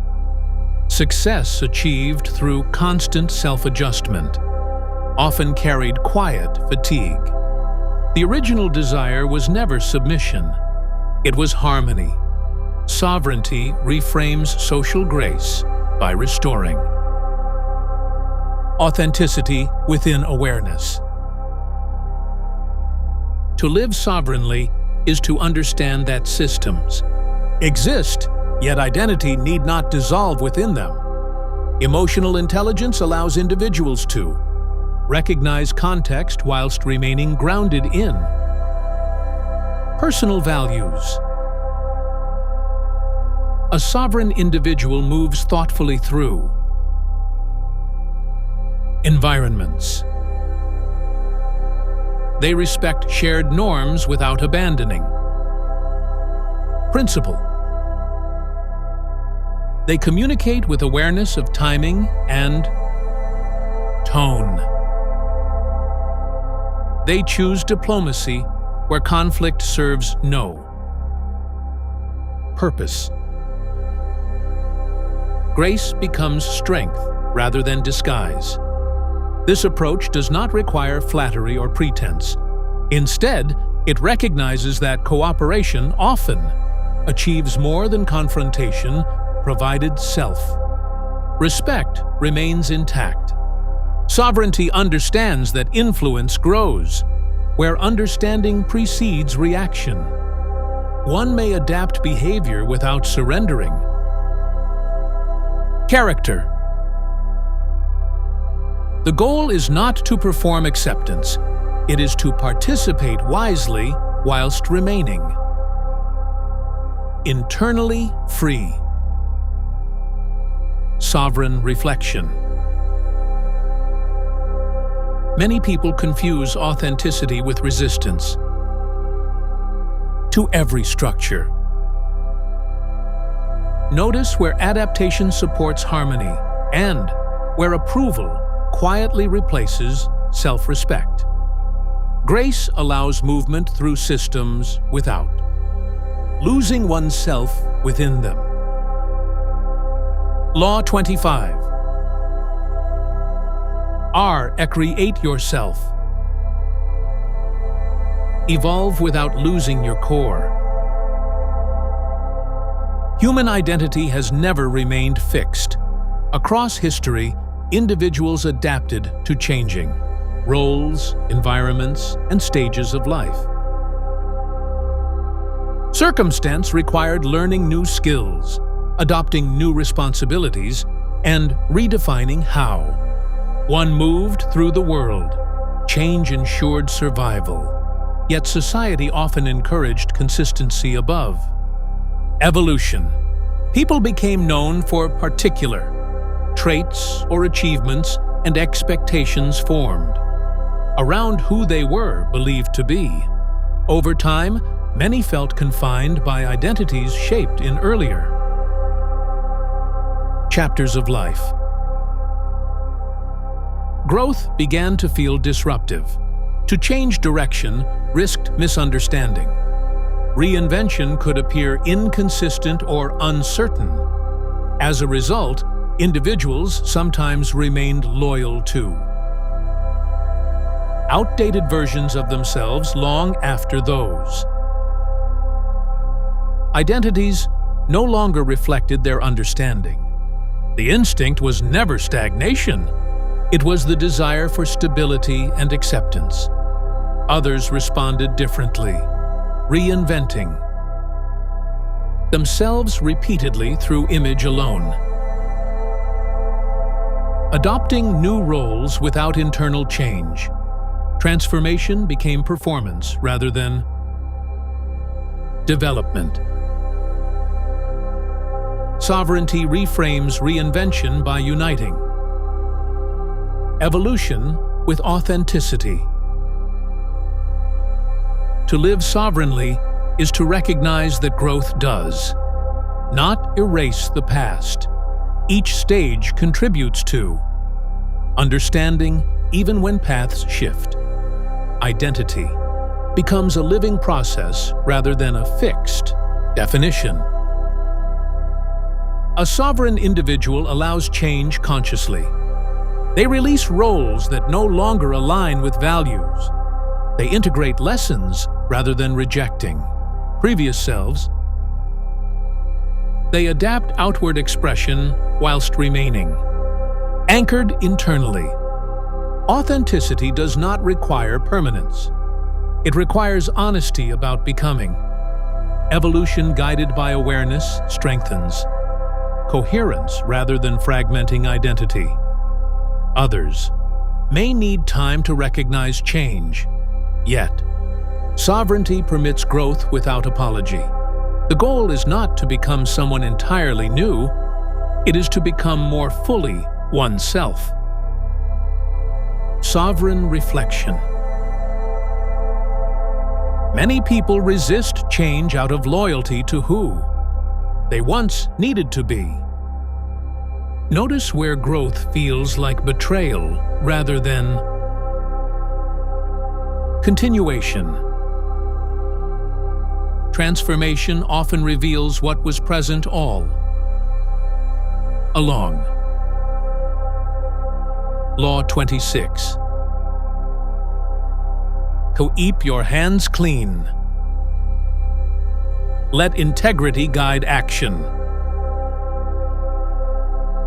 Success achieved through constant self-adjustment often carried quiet fatigue. The original desire was never submission. It was harmony. Sovereignty reframes social grace by restoring authenticity within awareness. To live sovereignly is to understand that systems exist, yet identity need not dissolve within them. Emotional intelligence allows individuals to recognize context whilst remaining grounded in personal values. A sovereign individual moves thoughtfully through environments. They respect shared norms without abandoning principle. They communicate with awareness of timing and tone. They choose diplomacy where conflict serves no purpose. Grace becomes strength rather than disguise. This approach does not require flattery or pretense. Instead, it recognizes that cooperation often achieves more than confrontation, provided self-respect remains intact. Sovereignty understands that influence grows where understanding precedes reaction. One may adapt behavior without surrendering. Character. The goal is not to perform acceptance. It is to participate wisely whilst remaining internally free. Sovereign reflection. Many people confuse authenticity with resistance to every structure. Notice where adaptation supports harmony and where approval quietly replaces self-respect. Grace allows movement through systems without losing oneself within them. Law 25. R. Create yourself. Evolve without losing your core. Human identity has never remained fixed. Across history, individuals adapted to changing roles, environments, and stages of life. Circumstance required learning new skills, adopting new responsibilities, and redefining how. One moved through the world. Change ensured survival. Yet society often encouraged consistency above. Evolution. People became known for particular traits or achievements, and expectations formed around who they were believed to be. Over time, many felt confined by identities shaped in earlier chapters of life. Growth began to feel disruptive. To change direction risked misunderstanding. Reinvention could appear inconsistent or uncertain. As a result, individuals sometimes remained loyal to outdated versions of themselves long after those identities no longer reflected their understanding. The instinct was never stagnation. It was the desire for stability and acceptance. Others responded differently, reinventing themselves repeatedly through image alone. Adopting new roles without internal change. Transformation became performance rather than development. Sovereignty reframes reinvention by uniting evolution with authenticity. To live sovereignly is to recognize that growth does not erase the past. Each stage contributes to understanding even when paths shift. Identity becomes a living process rather than a fixed definition. A sovereign individual allows change consciously. They release roles that no longer align with values. They integrate lessons rather than rejecting previous selves. They adapt outward expression whilst remaining anchored internally. Authenticity does not require permanence. It requires honesty about becoming. Evolution guided by awareness strengthens coherence rather than fragmenting identity. Others may need time to recognize change, yet sovereignty permits growth without apology. The goal is not to become someone entirely new, it is to become more fully oneself. Sovereign reflection. Many people resist change out of loyalty to who they once needed to be. Notice where growth feels like betrayal rather than continuation. Transformation often reveals what was present all along. Law 26. Keep your hands clean. Let integrity guide action.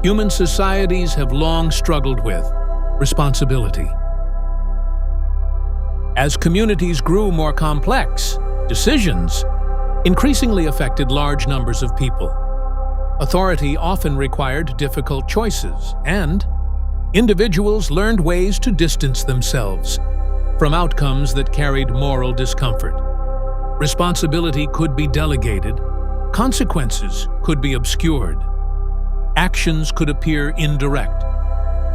Human societies have long struggled with responsibility. As communities grew more complex, decisions increasingly affected large numbers of people. Authority often required difficult choices, and individuals learned ways to distance themselves from outcomes that carried moral discomfort. Responsibility could be delegated, consequences could be obscured, actions could appear indirect.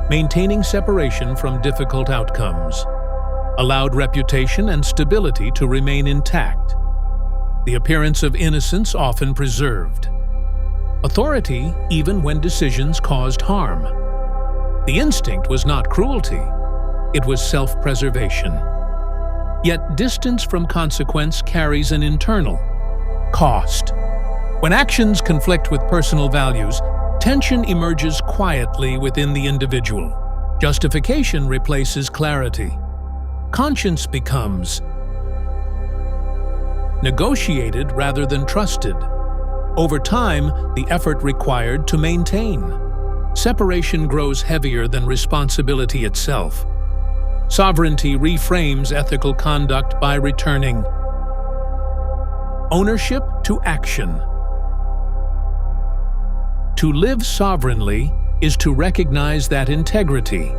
Maintaining separation from difficult outcomes allowed reputation and stability to remain intact. The appearance of innocence often preserved authority even when decisions caused harm. The instinct was not cruelty, it was self-preservation. Yet distance from consequence carries an internal cost. When actions conflict with personal values, tension emerges quietly within the individual. Justification replaces clarity. Conscience becomes negotiated rather than trusted. Over time, the effort required to maintain. Separation grows heavier than responsibility itself. Sovereignty reframes ethical conduct by returning ownership to action. To live sovereignly is to recognize that integrity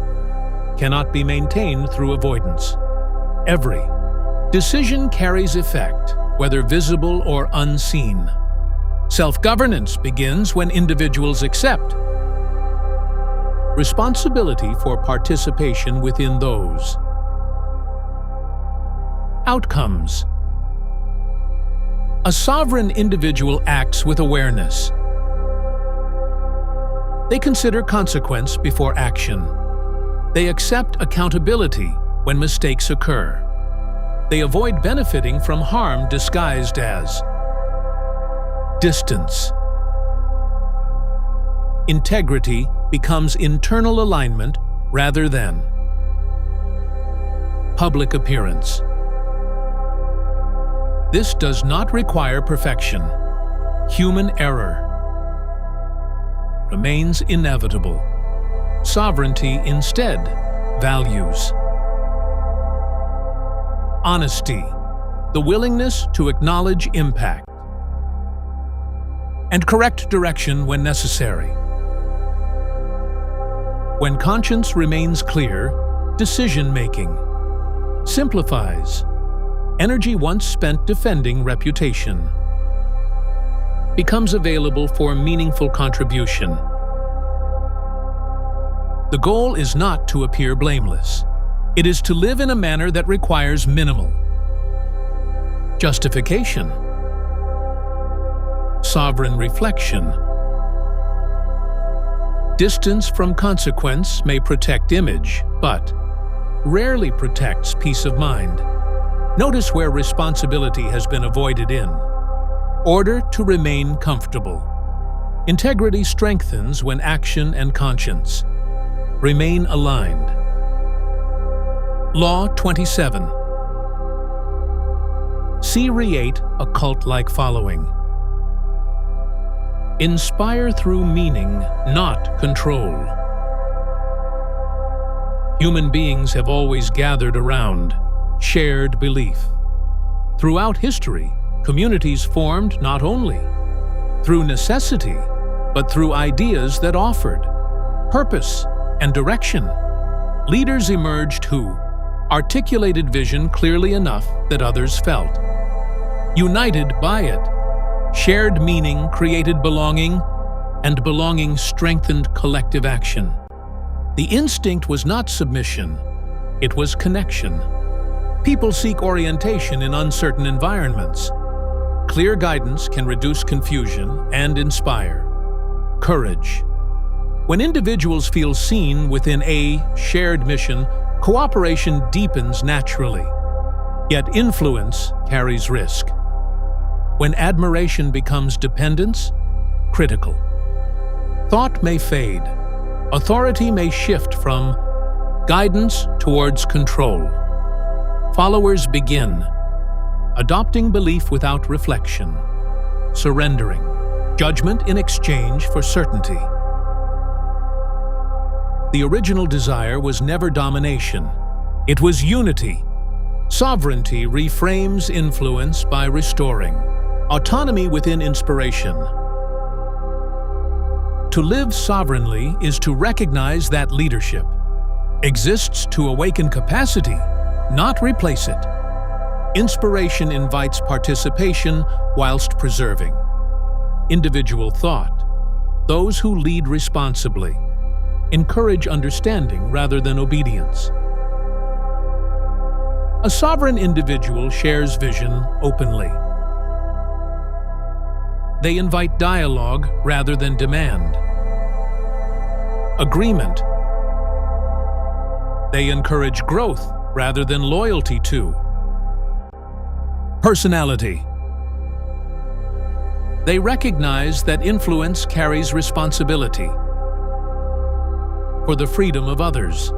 cannot be maintained through avoidance. Every decision carries effect, whether visible or unseen. Self-governance begins when individuals accept responsibility for participation within those outcomes. A sovereign individual acts with awareness. They consider consequence before action. They accept accountability when mistakes occur. They avoid benefiting from harm disguised as distance. Integrity becomes internal alignment rather than public appearance. This does not require perfection. Human error remains inevitable. Sovereignty instead values honesty, the willingness to acknowledge impact, and correct direction when necessary. When conscience remains clear, decision-making simplifies. Energy once spent defending reputation becomes available for meaningful contribution. The goal is not to appear blameless. It is to live in a manner that requires minimal justification. Sovereign reflection. Distance from consequence may protect image, but rarely protects peace of mind. Notice where responsibility has been avoided in order to remain comfortable. Integrity strengthens when action and conscience remain aligned. Law 27. Create a cult-like following. Inspire through meaning, not control. Human beings have always gathered around shared belief. Throughout history, communities formed not only through necessity, but through ideas that offered purpose and direction. Leaders emerged who articulated vision clearly enough that others felt united by it. Shared meaning created belonging, and belonging strengthened collective action. The instinct was not submission, it was connection. People seek orientation in uncertain environments. Clear guidance can reduce confusion and inspire courage. When individuals feel seen within a shared mission, cooperation deepens naturally. Yet influence carries risk. When admiration becomes dependence, critical. Thought may fade. Authority may shift from guidance towards control. Followers begin adopting belief without reflection, surrendering judgment in exchange for certainty. The original desire was never domination. It was unity. Sovereignty reframes influence by restoring autonomy within inspiration. To live sovereignly is to recognize that leadership exists to awaken capacity, not replace it. Inspiration invites participation whilst preserving individual thought. Those who lead responsibly encourage understanding rather than obedience. A sovereign individual shares vision openly. They invite dialogue rather than demand. Agreement. They encourage growth rather than loyalty to. Personality. They recognize that influence carries responsibility for the freedom of others.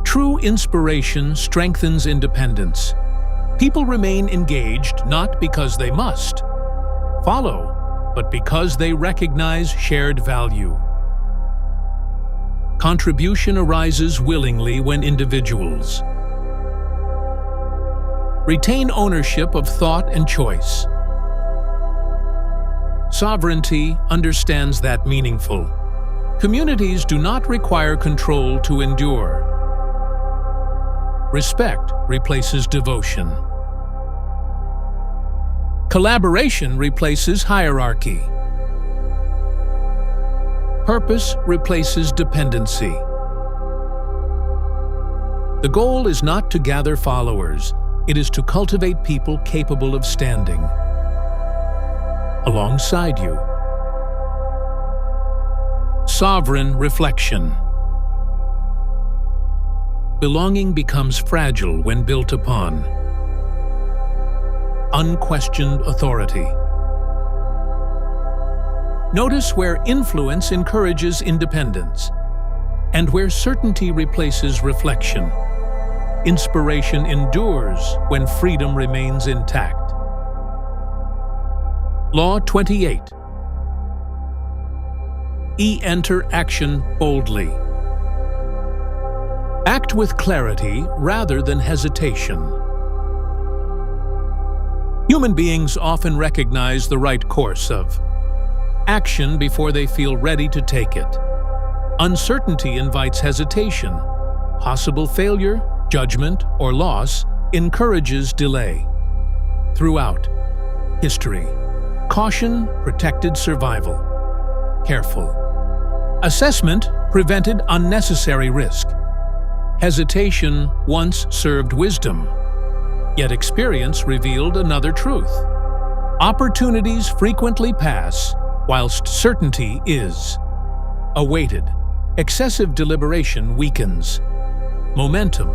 True inspiration strengthens independence. People remain engaged not because they must follow, but because they recognize shared value. Contribution arises willingly when individuals retain ownership of thought and choice. Sovereignty understands that meaningful. Communities do not require control to endure. Respect replaces devotion. Collaboration replaces hierarchy. Purpose replaces dependency. The goal is not to gather followers, it is to cultivate people capable of standing alongside you. Sovereign reflection. Belonging becomes fragile when built upon unquestioned authority. Notice where influence encourages independence and where certainty replaces reflection. Inspiration endures when freedom remains intact. Law 28. Enter action boldly. Act with clarity rather than hesitation. Human beings often recognize the right course of action before they feel ready to take it. Uncertainty invites hesitation. Possible failure, judgment, or loss encourages delay. Throughout history, caution protected survival. Careful assessment prevented unnecessary risk. Hesitation once served wisdom, yet experience revealed another truth. Opportunities frequently pass, whilst certainty is awaited. Excessive deliberation weakens momentum.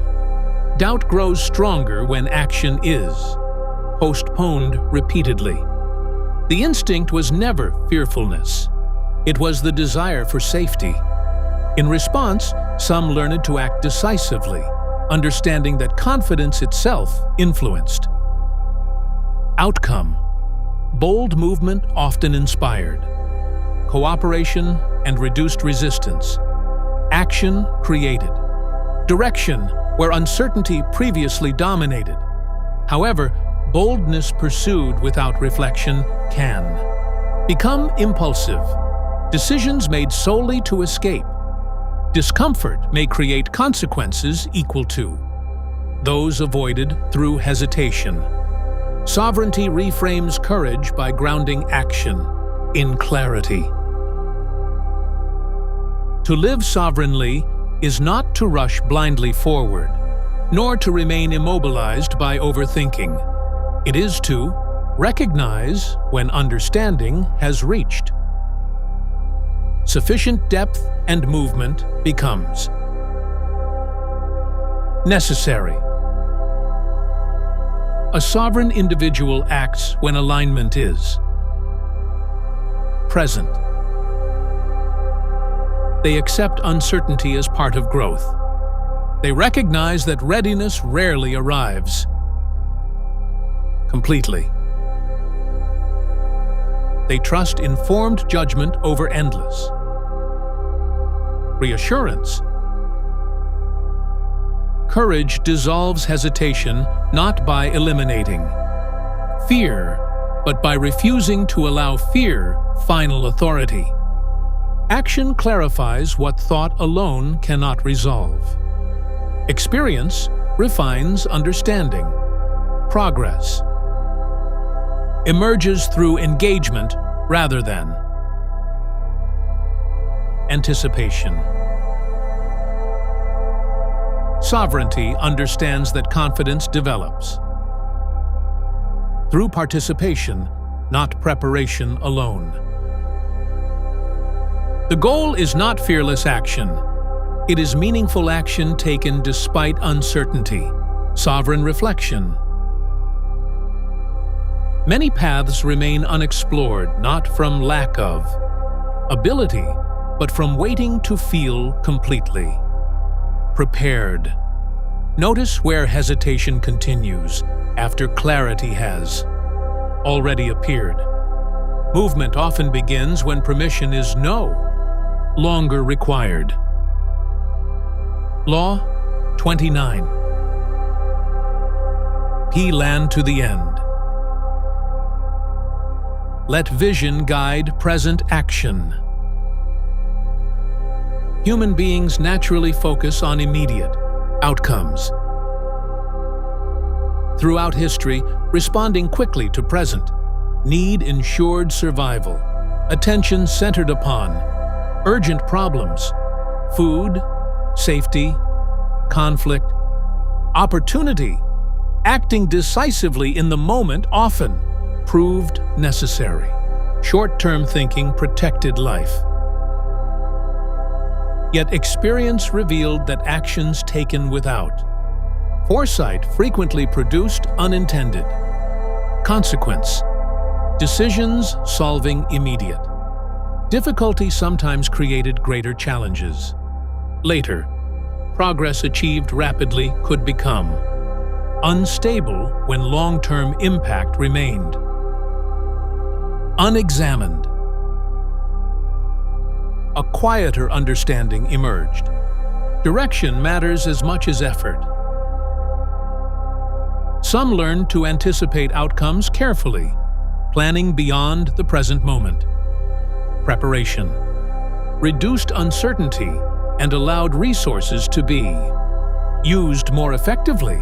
Doubt grows stronger when action is postponed repeatedly. The instinct was never fearfulness. It was the desire for safety. In response, some learned to act decisively, understanding that confidence itself influenced outcome. Bold movement often inspired cooperation and reduced resistance. Action created direction where uncertainty previously dominated. However, boldness pursued without reflection can become impulsive. Decisions made solely to escape. Discomfort may create consequences equal to those avoided through hesitation. Sovereignty reframes courage by grounding action in clarity. To live sovereignly is not to rush blindly forward, nor to remain immobilized by overthinking. It is to recognize when understanding has reached sufficient depth and movement becomes necessary. A sovereign individual acts when alignment is present. They accept uncertainty as part of growth. They recognize that readiness rarely arrives completely. They trust informed judgment over endless reassurance. Courage dissolves hesitation not by eliminating fear, but by refusing to allow fear final authority. Action clarifies what thought alone cannot resolve. Experience refines understanding. Progress emerges through engagement rather than anticipation. Sovereignty understands that confidence develops through participation, not preparation alone. The goal is not fearless action. It is meaningful action taken despite uncertainty. Sovereign reflection. Many paths remain unexplored, not from lack of ability, but from waiting to feel completely prepared. Notice where hesitation continues, after clarity has already appeared. Movement often begins when permission is no longer required. Law 29. P-land to the end. Let vision guide present action. Human beings naturally focus on immediate outcomes. Throughout history, responding quickly to present need ensured survival. Attention centered upon urgent problems, food, safety, conflict, opportunity. Acting decisively in the moment often proved necessary. Short-term thinking protected life. Yet experience revealed that actions taken without foresight frequently produced unintended consequence. Decisions solving immediate. Difficulty sometimes created greater challenges. Later, progress achieved rapidly could become unstable when long-term impact remained unexamined. A quieter understanding emerged. Direction matters as much as effort. Some learned to anticipate outcomes carefully, planning beyond the present moment. Preparation reduced uncertainty and allowed resources to be used more effectively.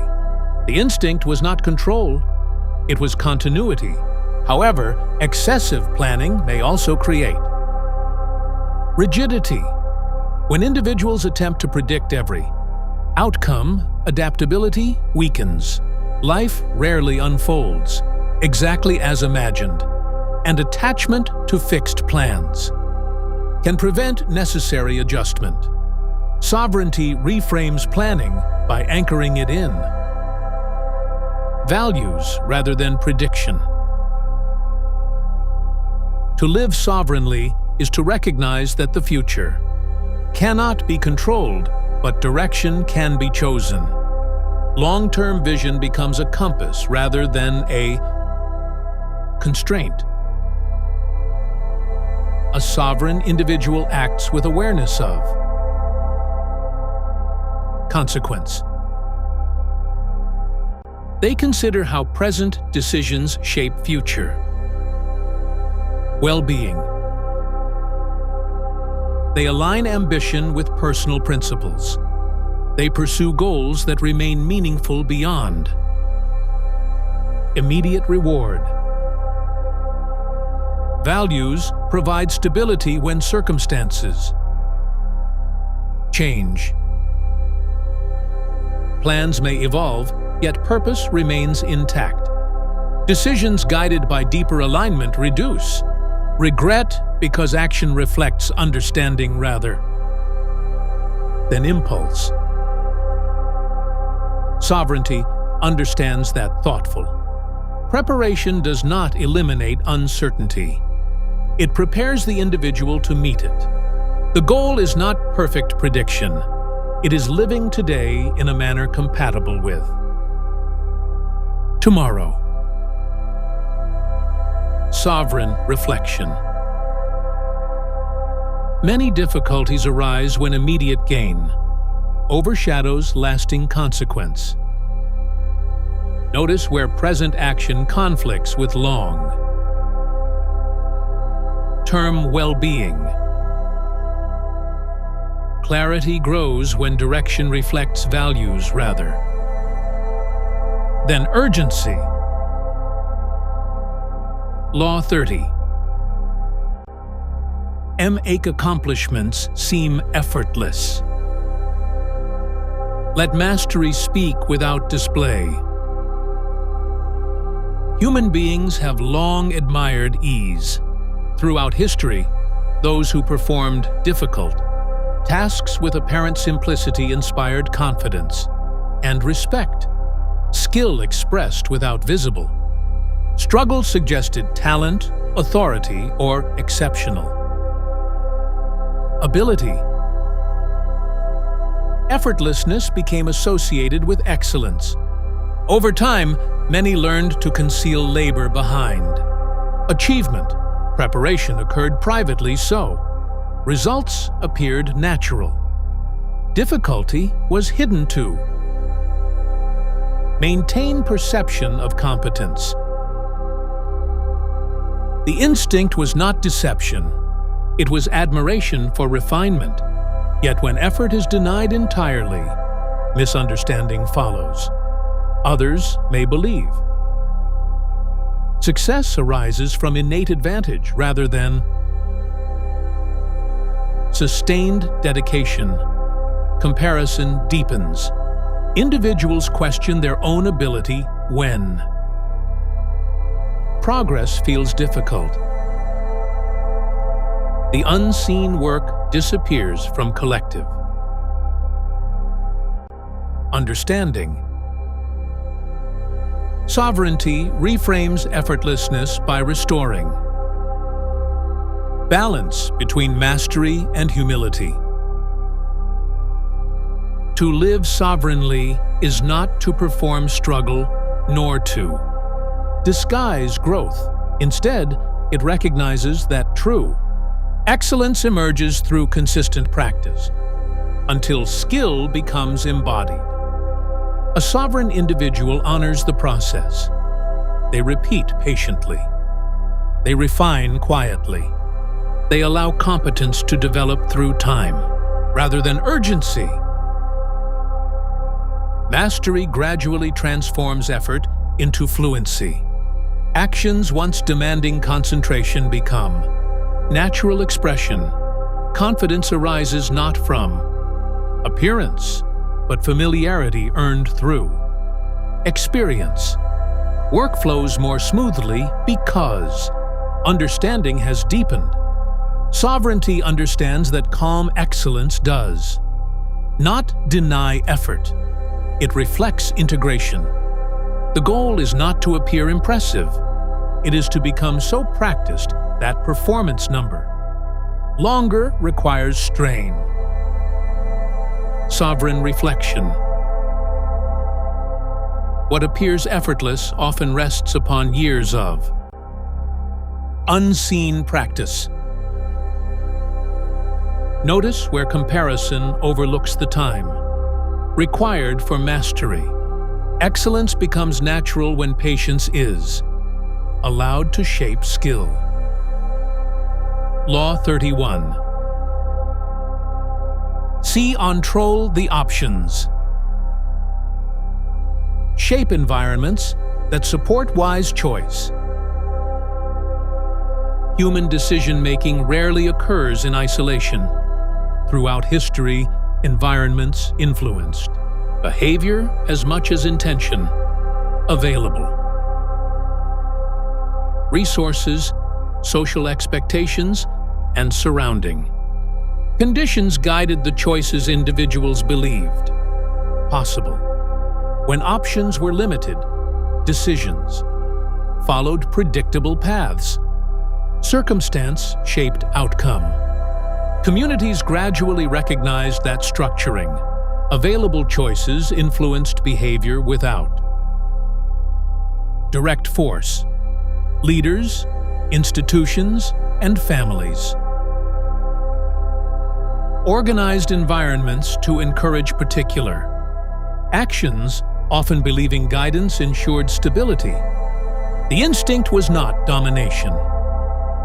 The instinct was not control, it was continuity. However, excessive planning may also create rigidity. When individuals attempt to predict every outcome, adaptability weakens. Life rarely unfolds exactly as imagined, and attachment to fixed plans can prevent necessary adjustment. Sovereignty reframes planning by anchoring it in values rather than prediction. To live sovereignly is to recognize that the future cannot be controlled, but direction can be chosen. Long-term vision becomes a compass rather than a constraint. A sovereign individual acts with awareness of consequence. They consider how present decisions shape future well-being. They align ambition with personal principles. They pursue goals that remain meaningful beyond immediate reward. Values provide stability when circumstances change. Plans may evolve, yet purpose remains intact. Decisions guided by deeper alignment reduce regret because action reflects understanding rather than impulse. Sovereignty understands that thoughtful preparation does not eliminate uncertainty. It prepares the individual to meet it. The goal is not perfect prediction. It is living today in a manner compatible with tomorrow. Sovereign reflection. Many difficulties arise when immediate gain overshadows lasting consequence. Notice where present action conflicts with long-term well-being. Clarity grows when direction reflects values rather than urgency. Law 30. Make accomplishments seem effortless. Let mastery speak without display. Human beings have long admired ease. Throughout history, those who performed difficult tasks with apparent simplicity inspired confidence and respect. Skill expressed without visible struggle suggested talent, authority, or exceptional ability. Effortlessness became associated with excellence. Over time, many learned to conceal labor behind. Achievement, preparation occurred privately so. Results appeared natural. Difficulty was hidden too. Maintain perception of competence. The instinct was not deception. It was admiration for refinement. Yet when effort is denied entirely, misunderstanding follows. Others may believe. Success arises from innate advantage rather than sustained dedication. Comparison deepens. Individuals question their own ability when progress feels difficult. The unseen work disappears from collective. Understanding. Sovereignty reframes effortlessness by restoring balance between mastery and humility. To live sovereignly is not to perform struggle, nor to disguise growth. Instead, it recognizes that true excellence emerges through consistent practice, until skill becomes embodied. A sovereign individual honors the process. They repeat patiently. They refine quietly. They allow competence to develop through time, rather than urgency. Mastery gradually transforms effort into fluency. Actions once demanding concentration become natural expression. Confidence arises not from appearance, but familiarity earned through experience. Work flows more smoothly because understanding has deepened. Sovereignty understands that calm excellence does not deny effort. It reflects integration. The goal is not to appear impressive. It is to become so practiced that performance number longer requires strain. Sovereign reflection. What appears effortless often rests upon years of unseen practice. Notice where comparison overlooks the time required for mastery. Excellence becomes natural when patience is allowed to shape skill. Law 31. See control the options. Shape environments that support wise choice. Human decision-making rarely occurs in isolation. Throughout history, environments influenced behavior as much as intention. Available resources, social expectations, and surrounding conditions guided the choices individuals believed possible. When options were limited, decisions followed predictable paths. Circumstance shaped outcome. Communities gradually recognized that structuring. Available choices influenced behavior without direct force. Leaders, institutions, and families organized environments to encourage particular actions, often believing guidance ensured stability. The instinct was not domination.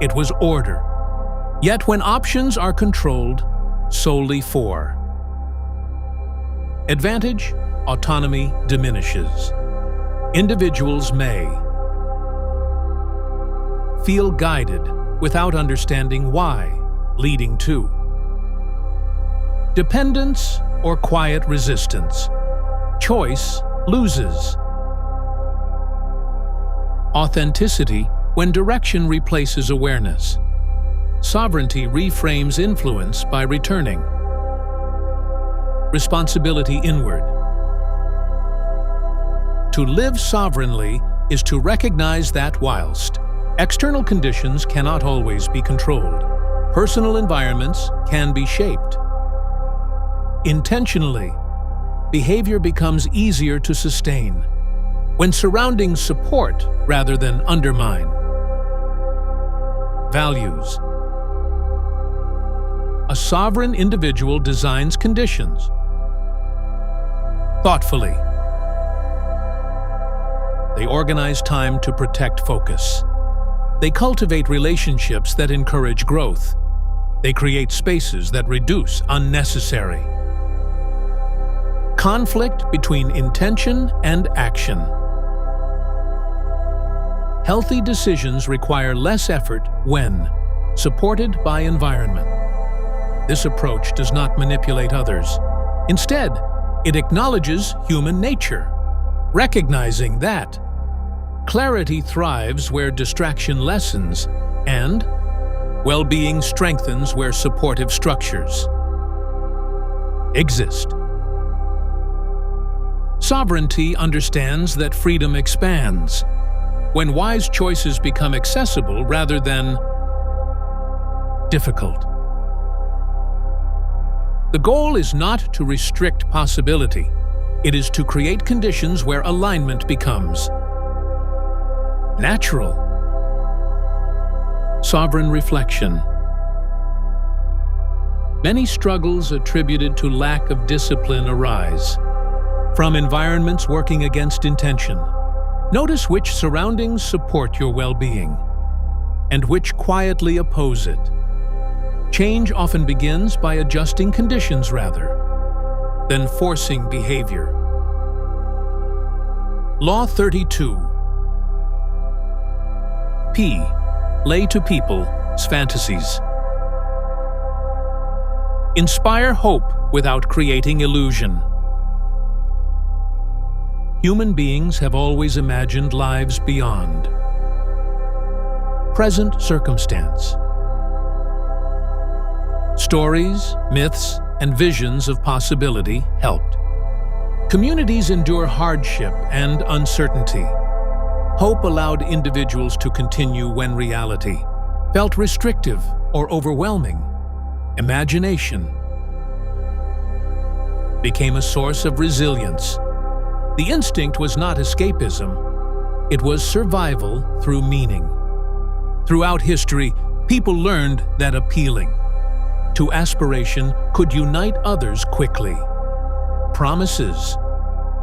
It was order. Yet when options are controlled solely for advantage, autonomy diminishes. Individuals may feel guided without understanding why, leading to dependence or quiet resistance. Choice loses authenticity when direction replaces awareness. Sovereignty reframes influence by returning responsibility inward. To live sovereignly is to recognize that whilst external conditions cannot always be controlled, personal environments can be shaped. Intentionally, behavior becomes easier to sustain. when surroundings support rather than undermine. Values. A sovereign individual designs conditions thoughtfully. They organize time to protect focus. They cultivate relationships that encourage growth. They create spaces that reduce unnecessary conflict between intention and action. Healthy decisions require less effort when supported by environment. This approach does not manipulate others. Instead, it acknowledges human nature, recognizing that clarity thrives where distraction lessens and well-being strengthens where supportive structures exist. Sovereignty understands that freedom expands when wise choices become accessible rather than difficult. The goal is not to restrict possibility. It is to create conditions where alignment becomes natural. Sovereign reflection. Many struggles attributed to lack of discipline arise from environments working against intention. Notice which surroundings support your well-being and which quietly oppose it. Change often begins by adjusting conditions rather than forcing behavior. Law 32. P. Lay to people's fantasies. Inspire hope without creating illusion. Human beings have always imagined lives beyond present circumstance. Stories, myths, and visions of possibility helped. Communities endure hardship and uncertainty. Hope allowed individuals to continue when reality felt restrictive or overwhelming. Imagination became a source of resilience. The instinct was not escapism, it was survival through meaning. Throughout history, people learned that appealing to aspiration could unite others quickly. Promises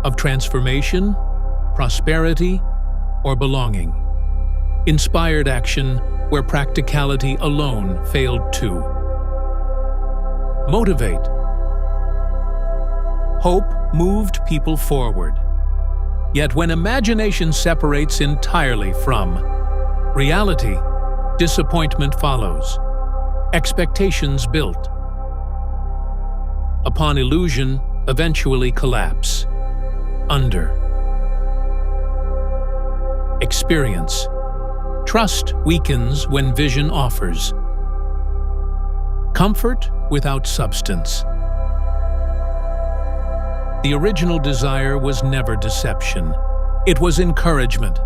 of transformation, prosperity, or belonging inspired action where practicality alone failed to motivate. Hope moved people forward. Yet when imagination separates entirely from reality, disappointment follows. Expectations built upon illusion eventually collapse under experience. Trust weakens when vision offers comfort without substance. The original desire was never deception. It was encouragement.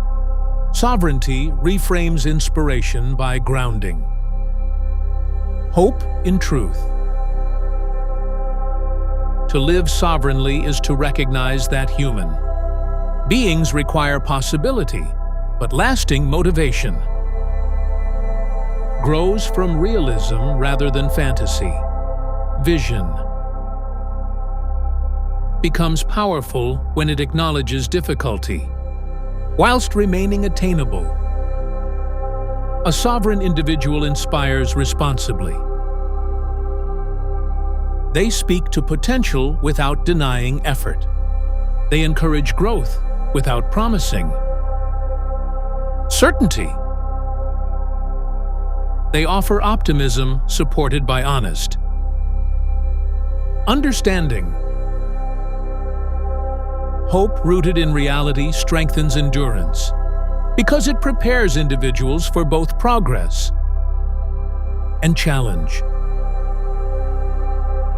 Sovereignty reframes inspiration by grounding hope in truth. To live sovereignly is to recognize that human beings require possibility, but lasting motivation grows from realism rather than fantasy. Vision becomes powerful when it acknowledges difficulty, whilst remaining attainable. A sovereign individual inspires responsibly. They speak to potential without denying effort. They encourage growth without promising certainty. They offer optimism supported by honest understanding. Hope rooted in reality strengthens endurance because it prepares individuals for both progress and challenge.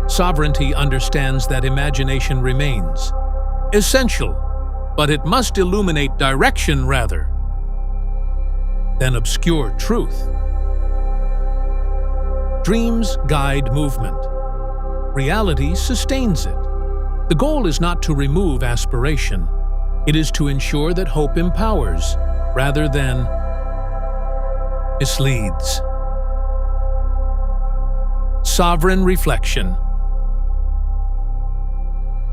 Sovereignty understands that imagination remains essential, but it must illuminate direction rather than obscure truth. Dreams guide movement. Reality sustains it. The goal is not to remove aspiration, It is to ensure that hope empowers, rather than misleads. Sovereign reflection.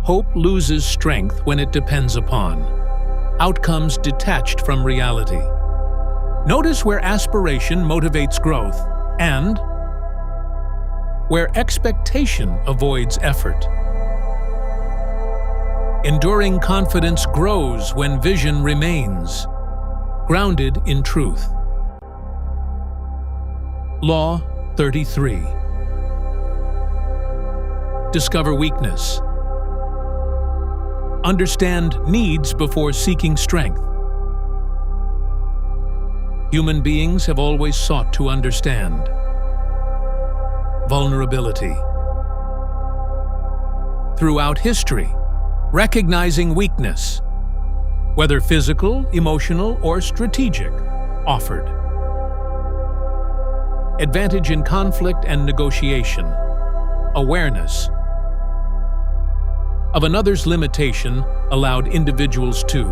Hope loses strength when it depends upon outcomes detached from reality. Notice where aspiration motivates growth and where expectation avoids effort. Enduring confidence grows when vision remains grounded in truth. Law 33. Discover weakness. Understand needs before seeking strength. Human beings have always sought to understand vulnerability. Throughout history, recognizing weakness, whether physical, emotional, or strategic, offered advantage in conflict and negotiation. Awareness of another's limitation allowed individuals to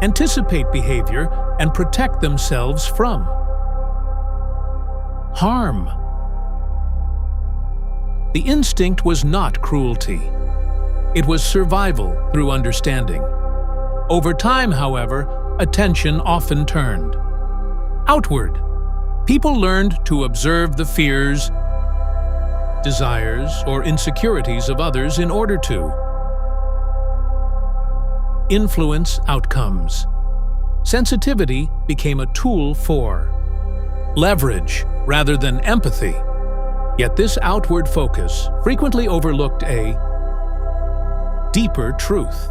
anticipate behavior and protect themselves from harm. The instinct was not cruelty. It was survival through understanding. Over time, however, attention often turned outward. People learned to observe the fears, desires, or insecurities of others in order to influence outcomes. Sensitivity became a tool for leverage rather than empathy. Yet this outward focus frequently overlooked a deeper truth.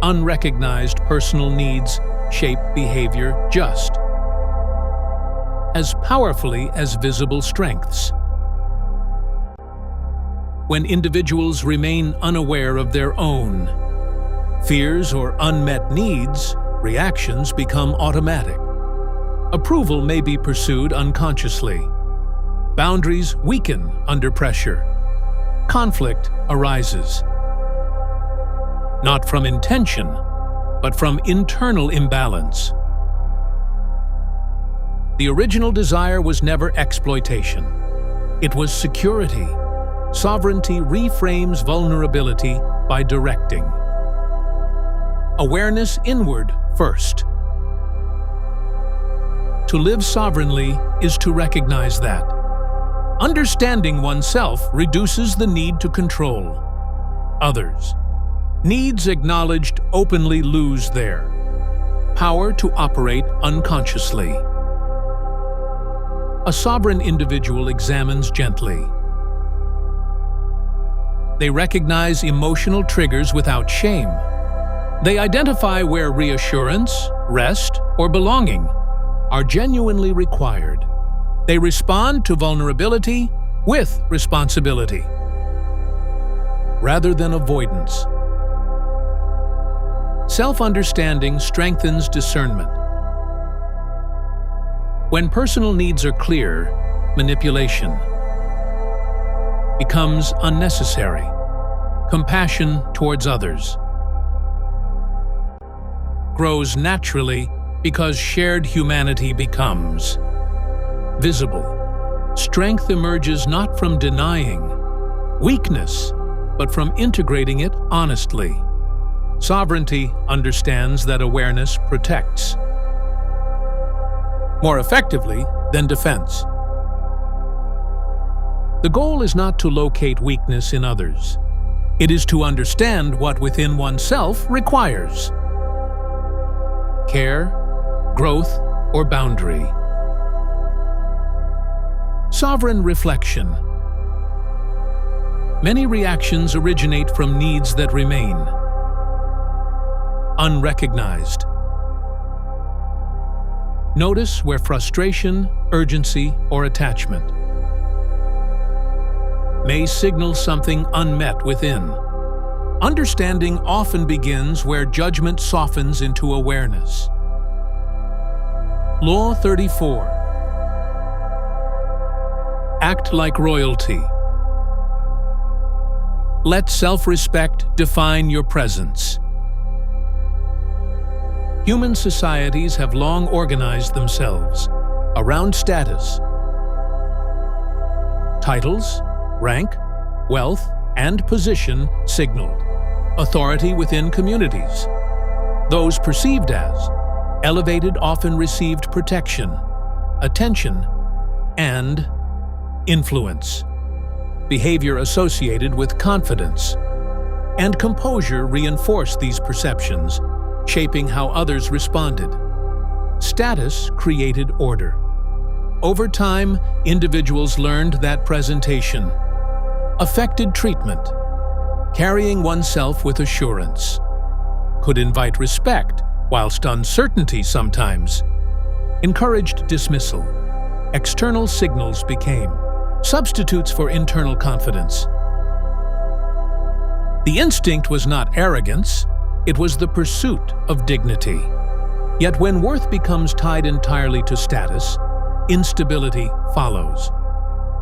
Unrecognized personal needs shape behavior just as powerfully as visible strengths. When individuals remain unaware of their own fears or unmet needs, reactions become automatic. Approval may be pursued unconsciously. Boundaries weaken under pressure. Conflict arises, not from intention, but from internal imbalance. The original desire was never exploitation. It was security. Sovereignty reframes vulnerability by directing awareness inward first. To live sovereignly is to recognize that understanding oneself reduces the need to control others. Needs acknowledged openly lose their power to operate unconsciously. A sovereign individual examines gently. They recognize emotional triggers without shame. They identify where reassurance, rest, or belonging are genuinely required. They respond to vulnerability with responsibility, rather than avoidance. Self-understanding strengthens discernment. When personal needs are clear, manipulation becomes unnecessary. Compassion towards others grows naturally because shared humanity becomes visible. Strength emerges not from denying weakness, but from integrating it honestly. Sovereignty understands that awareness protects more effectively than defense. The goal is not to locate weakness in others. It is to understand what within oneself requires care, growth, or boundary. Sovereign reflection. Many reactions originate from needs that remain unrecognized. Notice where frustration, urgency, or attachment may signal something unmet within. Understanding often begins where judgment softens into awareness. Law 34. Act like royalty. Let self-respect define your presence. Human societies have long organized themselves around status. Titles, rank, wealth, and position signaled authority within communities. Those perceived as elevated often received protection, attention, and influence. Behavior associated with confidence and composure reinforced these perceptions, shaping how others responded. Status created order. Over time, individuals learned that presentation affected treatment. Carrying oneself with assurance could invite respect, whilst uncertainty sometimes encouraged dismissal. External signals became substitutes for internal confidence. The instinct was not arrogance, it was the pursuit of dignity. Yet when worth becomes tied entirely to status, instability follows.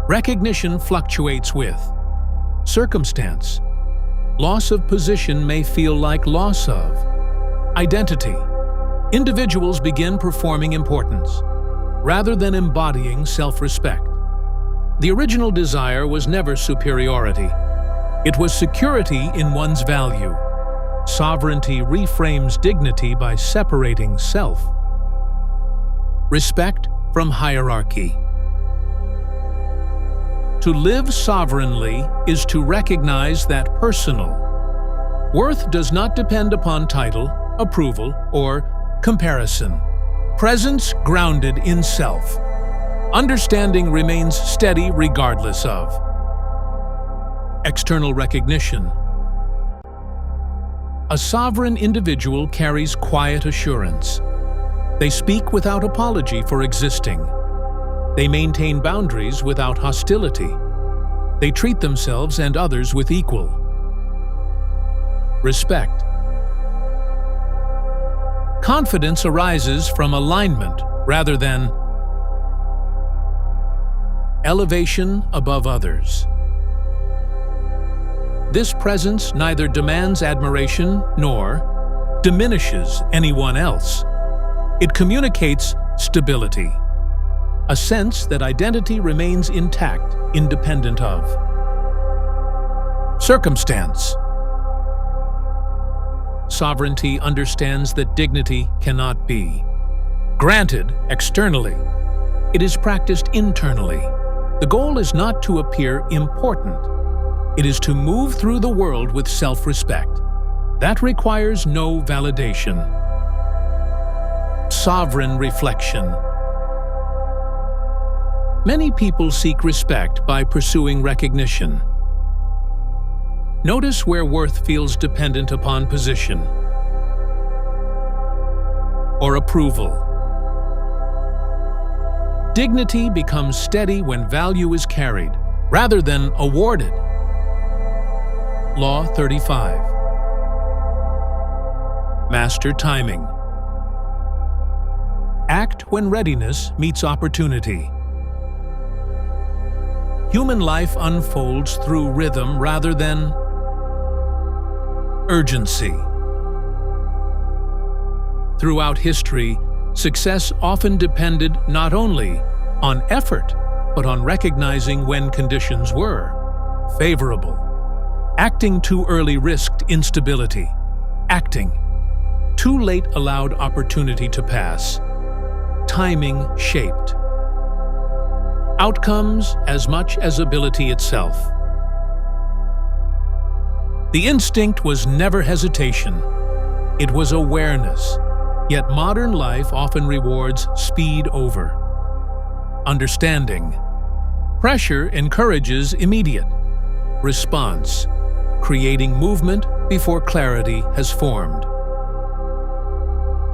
Recognition fluctuates with circumstance. Loss of position may feel like loss of identity. Individuals begin performing importance, rather than embodying self-respect. The original desire was never superiority. It was security in one's value. Sovereignty reframes dignity by separating self. Respect from hierarchy. To live sovereignly is to recognize that personal worth does not depend upon title, approval, or comparison. Presence grounded in self. Understanding remains steady regardless of external recognition. A sovereign individual carries quiet assurance. They speak without apology for existing. They maintain boundaries without hostility. They treat themselves and others with equal respect. Confidence arises from alignment rather than elevation above others. This presence neither demands admiration nor diminishes anyone else. It communicates stability, a sense that identity remains intact, independent of circumstance. Sovereignty understands that dignity cannot be granted externally. It is practiced internally. The goal is not to appear important. It is to move through the world with self-respect. That requires no validation. Sovereign reflection. Many people seek respect by pursuing recognition. Notice where worth feels dependent upon position or approval. Dignity becomes steady when value is carried, rather than awarded. Law 35. Master timing. Act when readiness meets opportunity. Human life unfolds through rhythm rather than urgency. Throughout history, success often depended not only on effort, but on recognizing when conditions were favorable. Acting too early risked instability. Acting too late allowed opportunity to pass. Timing shaped outcomes as much as ability itself. The instinct was never hesitation. It was awareness. Yet modern life often rewards speed over understanding. Pressure encourages immediate response, creating movement before clarity has formed.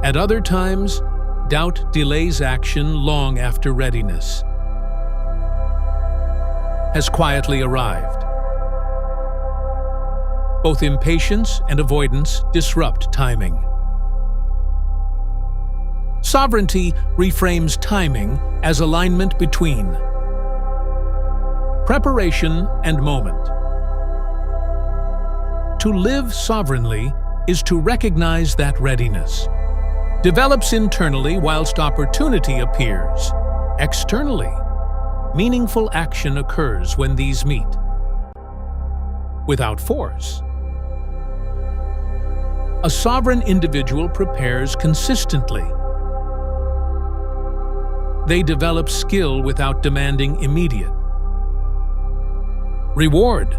At other times, doubt delays action long after readiness has quietly arrived. Both impatience and avoidance disrupt timing. Sovereignty reframes timing as alignment between preparation and moment. To live sovereignly is to recognize that readiness. Develops internally whilst opportunity appears. Externally, meaningful action occurs when these meet. Without force. A sovereign individual prepares consistently. They develop skill without demanding immediate reward.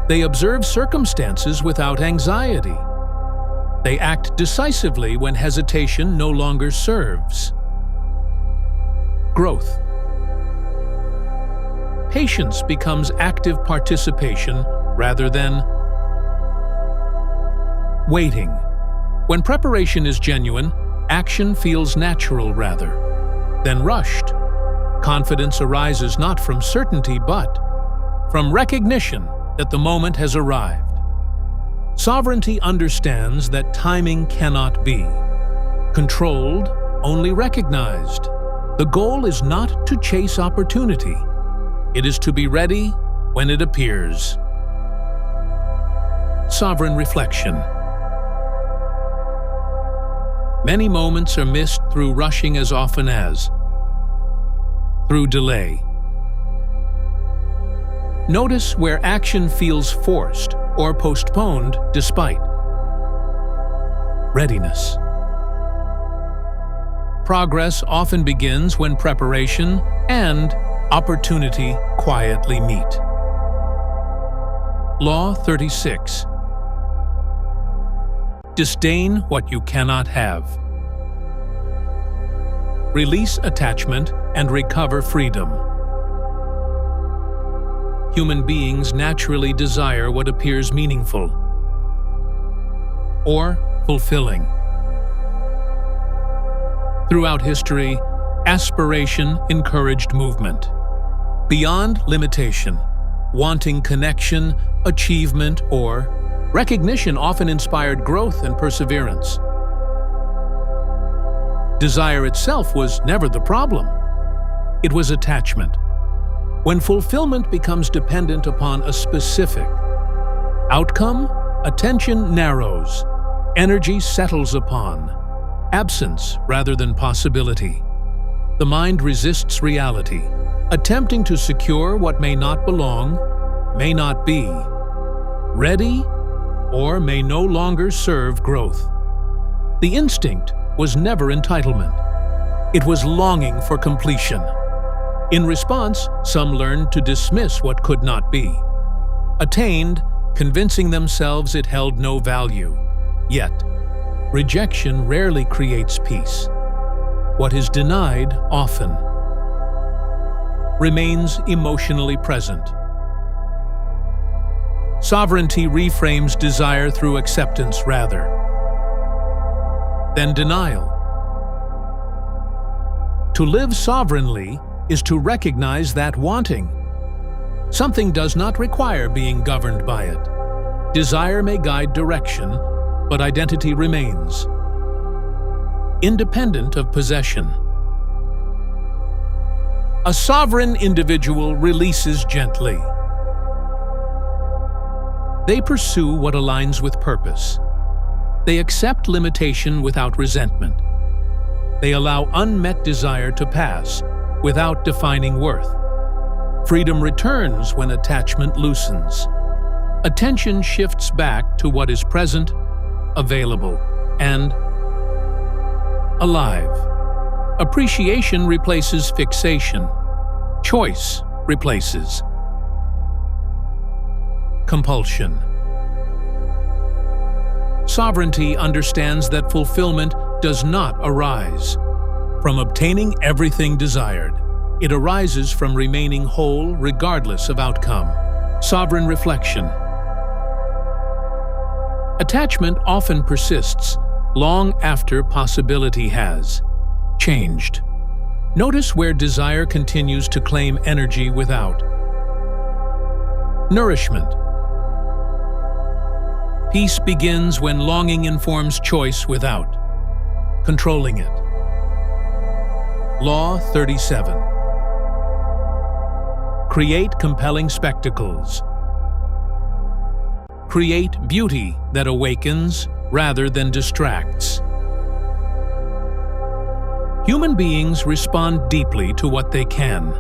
They observe circumstances without anxiety. They act decisively when hesitation no longer serves. Growth. Patience becomes active participation rather than waiting. When preparation is genuine, action feels natural rather than rushed. Confidence arises not from certainty but from recognition that the moment has arrived. Sovereignty understands that timing cannot be controlled, only recognized. The goal is not to chase opportunity. It is to be ready when it appears. Sovereign reflection. Many moments are missed through rushing as often as through delay. Notice where action feels forced or postponed despite readiness. Progress often begins when preparation and opportunity quietly meet. Law 36. Disdain what you cannot have. Release attachment and recover freedom. Human beings naturally desire what appears meaningful or fulfilling. Throughout history, aspiration encouraged movement. Beyond limitation, wanting connection, achievement, or recognition often inspired growth and perseverance. Desire itself was never the problem. It was attachment. When fulfillment becomes dependent upon a specific outcome, attention narrows, energy settles upon absence rather than possibility. The mind resists reality, attempting to secure what may not belong, may not be ready, or may no longer serve growth. The instinct was never entitlement. It was longing for completion. In response, some learned to dismiss what could not be. Attained, convincing themselves it held no value. Yet, rejection rarely creates peace. What is denied often remains emotionally present. Sovereignty reframes desire through acceptance rather than denial. To live sovereignly is to recognize that wanting something does not require being governed by it. Desire may guide direction, but identity remains independent of possession. A sovereign individual releases gently. They pursue what aligns with purpose. They accept limitation without resentment. They allow unmet desire to pass without defining worth. Freedom returns when attachment loosens. Attention shifts back to what is present, available, and alive. Appreciation replaces fixation. Choice replaces compulsion. Sovereignty understands that fulfillment does not arise from obtaining everything desired. It arises from remaining whole regardless of outcome. Sovereign reflection. Attachment often persists long after possibility has changed. Notice where desire continues to claim energy without nourishment. Peace begins when longing informs choice without controlling it. Law 37. Create compelling spectacles. create beauty that awakens rather than distracts. Human beings respond deeply to what they can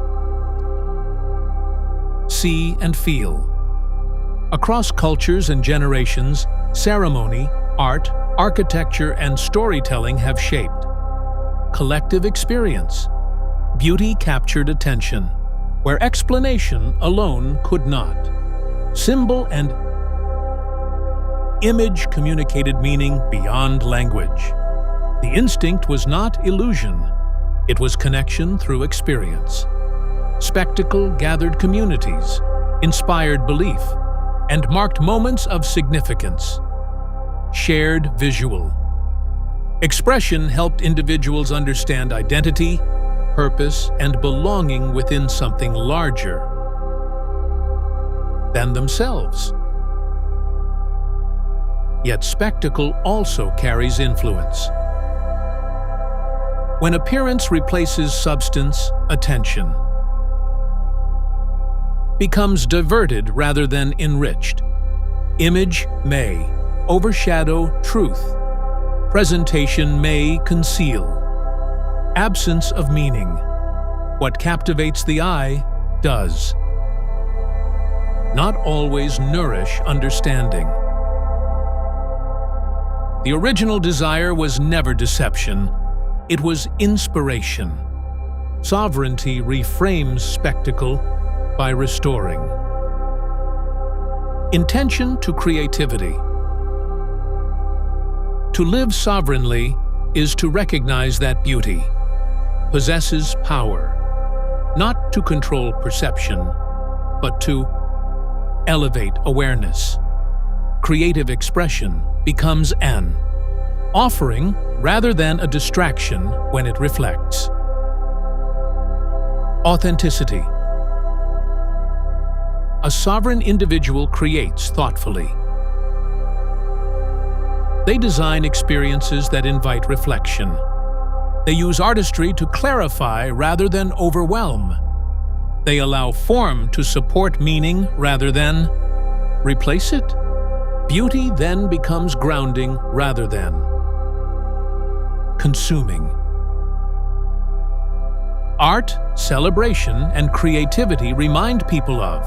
see and feel. Across cultures and generations, ceremony, art, architecture, and storytelling have shaped collective experience. Beauty captured attention, where explanation alone could not. Symbol and image communicated meaning beyond language. The instinct was not illusion, it was connection through experience. Spectacle gathered communities, inspired belief, and marked moments of significance. Shared visual. Expression helped individuals understand identity, purpose, and belonging within something larger than themselves. Yet spectacle also carries influence. When appearance replaces substance, attention becomes diverted rather than enriched. Image may overshadow truth. Presentation may conceal. Absence of meaning. What captivates the eye does not always nourish understanding. The original desire was never deception, it was inspiration. Sovereignty reframes spectacle by restoring intention to creativity. To live sovereignly is to recognize that beauty possesses power, not to control perception, but to elevate awareness. Creative expression becomes an offering rather than a distraction when it reflects. Authenticity. A sovereign individual creates thoughtfully. They design experiences that invite reflection. They use artistry to clarify rather than overwhelm. They allow form to support meaning rather than replace it. Beauty then becomes grounding rather than consuming. Art, celebration, and creativity remind people of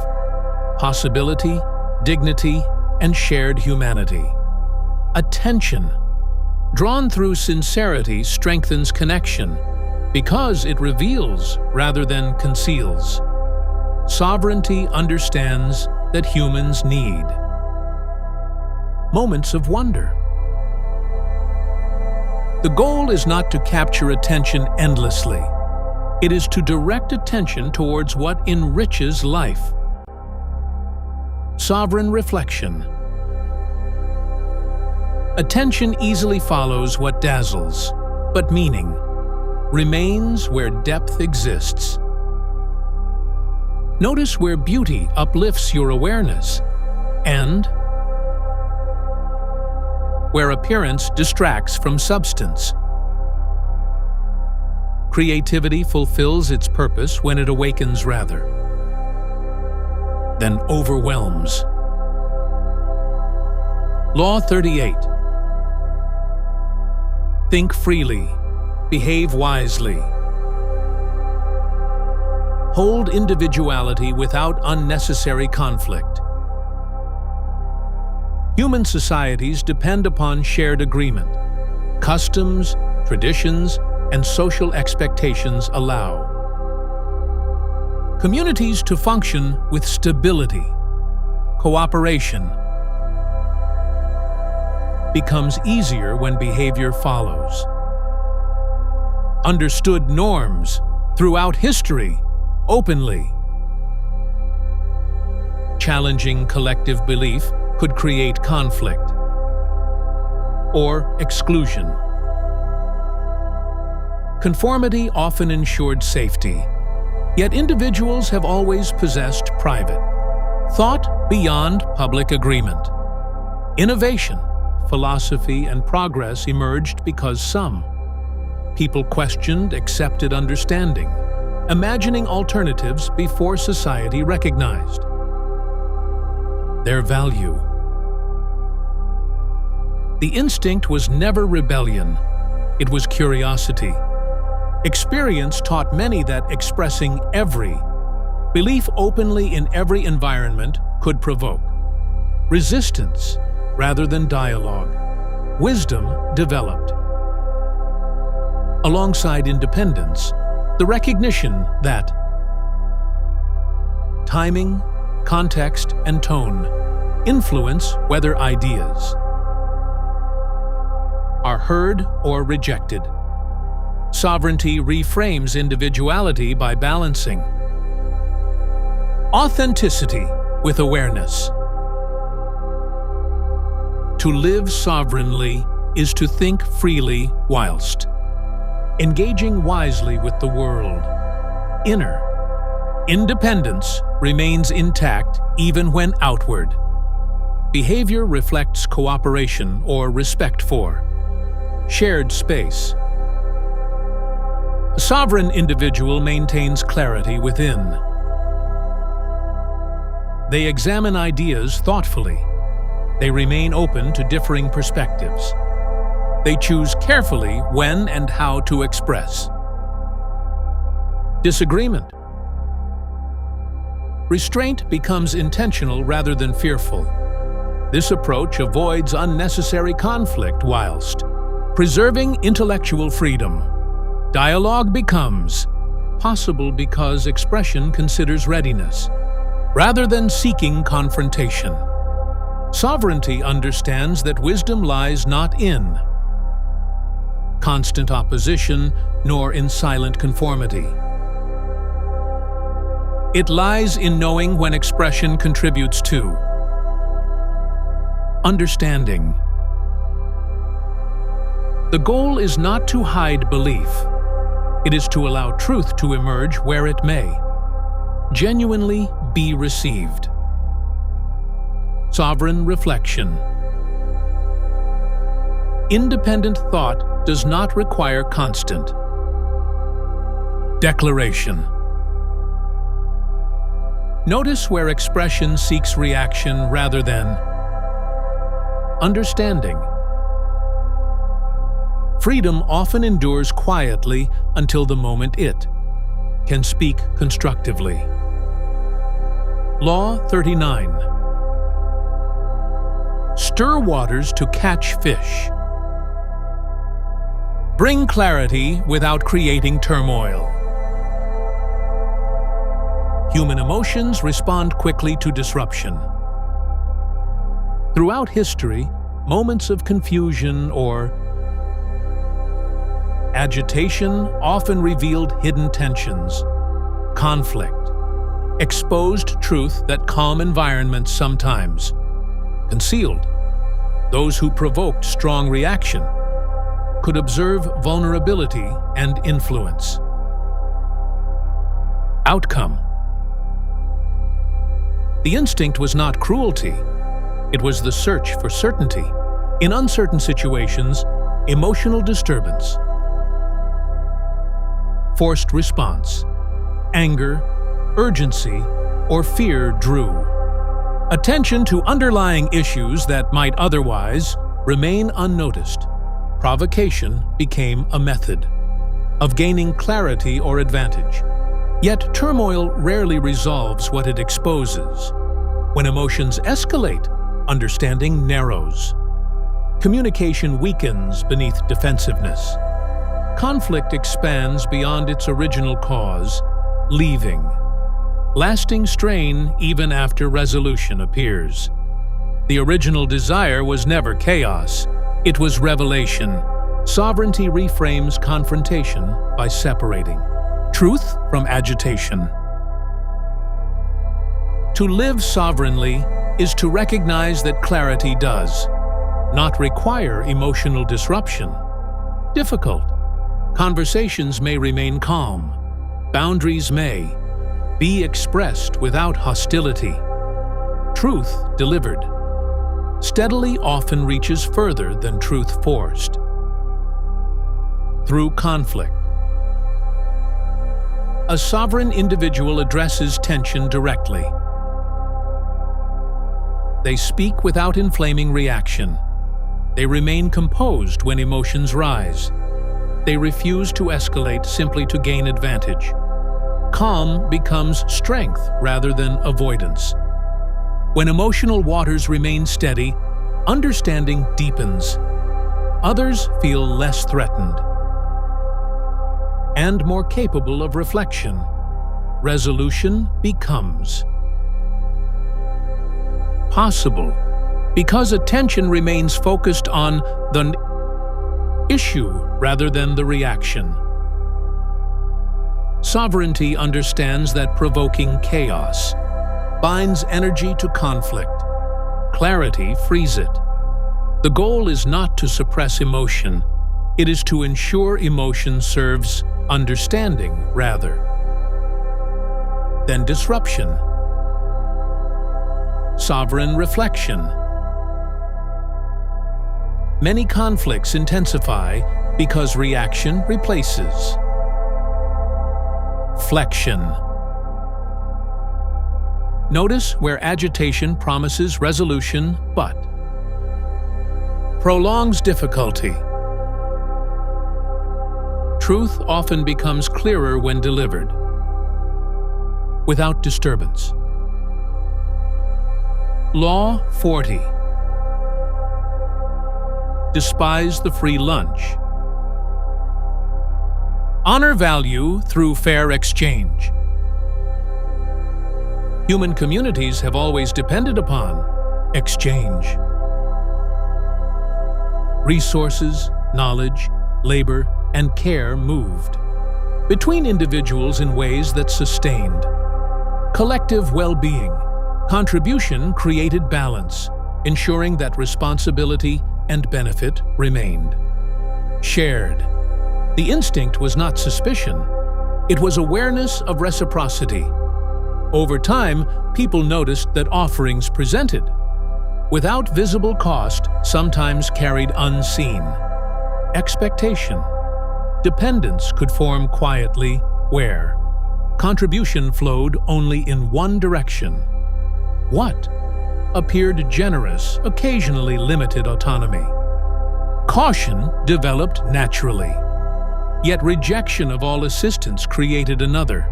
possibility, dignity, and shared humanity. Attention, drawn through sincerity, strengthens connection because it reveals rather than conceals. Sovereignty understands that humans need moments of wonder. The goal is not to capture attention endlessly. It is to direct attention towards what enriches life. Sovereign reflection. Attention easily follows what dazzles, but meaning remains where depth exists. Notice where beauty uplifts your awareness and where appearance distracts from substance. Creativity fulfills its purpose when it awakens rather than overwhelms. Law 38. Think freely, behave wisely. Hold individuality without unnecessary conflict. Human societies depend upon shared agreement. Customs, traditions, and social expectations allow communities to function with stability. Cooperation becomes easier when behavior follows understood norms throughout history openly. Challenging collective belief could create conflict or exclusion. Conformity often ensured safety, yet individuals have always possessed private thought beyond public agreement. Innovation, philosophy, and progress emerged because some people questioned accepted understanding, imagining alternatives before society recognized their value. The instinct was never rebellion. It was curiosity. Experience taught many that expressing belief openly in every environment could provoke resistance rather than dialogue. Wisdom developed. Alongside independence, the recognition that timing, context, and tone influence whether ideas are heard or rejected. Sovereignty reframes individuality by balancing authenticity with awareness. To live sovereignly is to think freely whilst engaging wisely with the world. Inner independence remains intact even when outward behavior reflects cooperation or respect for shared space. A sovereign individual maintains clarity within. They examine ideas thoughtfully. They remain open to differing perspectives. They choose carefully when and how to express disagreement. Restraint becomes intentional rather than fearful. This approach avoids unnecessary conflict whilst preserving intellectual freedom. Dialogue becomes possible because expression considers readiness, rather than seeking confrontation. Sovereignty understands that wisdom lies not in constant opposition nor in silent conformity. It lies in knowing when expression contributes to understanding. The goal is not to hide belief. It is to allow truth to emerge where it may genuinely be received. Sovereign reflection. Independent thought does not require constant declaration. Notice where expression seeks reaction rather than understanding. Freedom often endures quietly until the moment it can speak constructively. Law 39. Stir waters to catch fish. Bring clarity without creating turmoil. Human emotions respond quickly to disruption. Throughout history, moments of confusion or agitation often revealed hidden tensions, conflict, exposed truth that calm environments sometimes concealed. Those who provoked strong reaction could observe vulnerability and influence. Outcome. The instinct was not cruelty, it was the search for certainty. In uncertain situations, emotional disturbance, forced response, anger, urgency, or fear drew attention to underlying issues that might otherwise remain unnoticed. Provocation became a method of gaining clarity or advantage. Yet turmoil rarely resolves what it exposes. When emotions escalate, understanding narrows. Communication weakens beneath defensiveness. Conflict expands beyond its original cause, leaving lasting strain even after resolution appears. The original desire was never chaos, it was revelation. Sovereignty reframes confrontation by separating truth from agitation. To live sovereignly is to recognize that clarity does not require emotional disruption. Difficult conversations may remain calm. Boundaries may be expressed without hostility. Truth delivered steadily often reaches further than truth forced. Through conflict, a sovereign individual addresses tension directly. They speak without inflaming reaction. They remain composed when emotions rise. They refuse to escalate simply to gain advantage. Calm becomes strength rather than avoidance. When emotional waters remain steady, understanding deepens. Others feel less threatened and more capable of reflection. Resolution becomes possible because attention remains focused on the issue rather than the reaction. Sovereignty understands that provoking chaos binds energy to conflict. Clarity frees it. The goal is not to suppress emotion, it is to ensure emotion serves understanding rather than disruption. Sovereign reflection. Many conflicts intensify because reaction replaces flexion. Notice where agitation promises resolution but prolongs difficulty. Truth often becomes clearer when delivered, without disturbance. Law 40. Despise the free lunch. Honor value through fair exchange. Human communities have always depended upon exchange. Resources, knowledge, labor, and care moved between individuals in ways that sustained collective well-being. Contribution created balance, ensuring that responsibility and benefit remained shared. The instinct was not suspicion, it was awareness of reciprocity. Over time, people noticed that offerings presented without visible cost sometimes carried unseen expectation. Dependence could form quietly where contribution flowed only in one direction. What appeared generous occasionally limited autonomy. Caution developed naturally, yet rejection of all assistance created another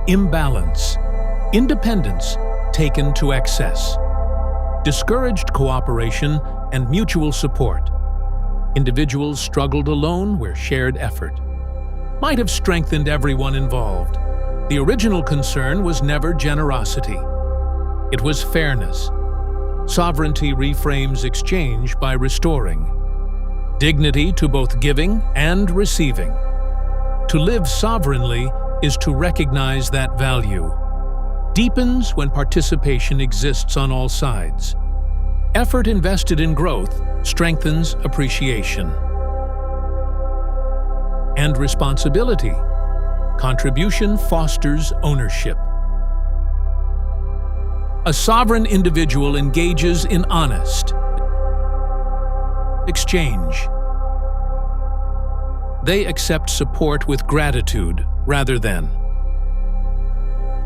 imbalance. Independence taken to excess discouraged cooperation and mutual support. Individuals struggled alone where shared effort might have strengthened everyone involved. The original concern was never generosity. It was fairness. Sovereignty reframes exchange by restoring dignity to both giving and receiving. To live sovereignly is to recognize that value deepens when participation exists on all sides. Effort invested in growth strengthens appreciation. And responsibility. Contribution fosters ownership. A sovereign individual engages in honest exchange. They accept support with gratitude rather than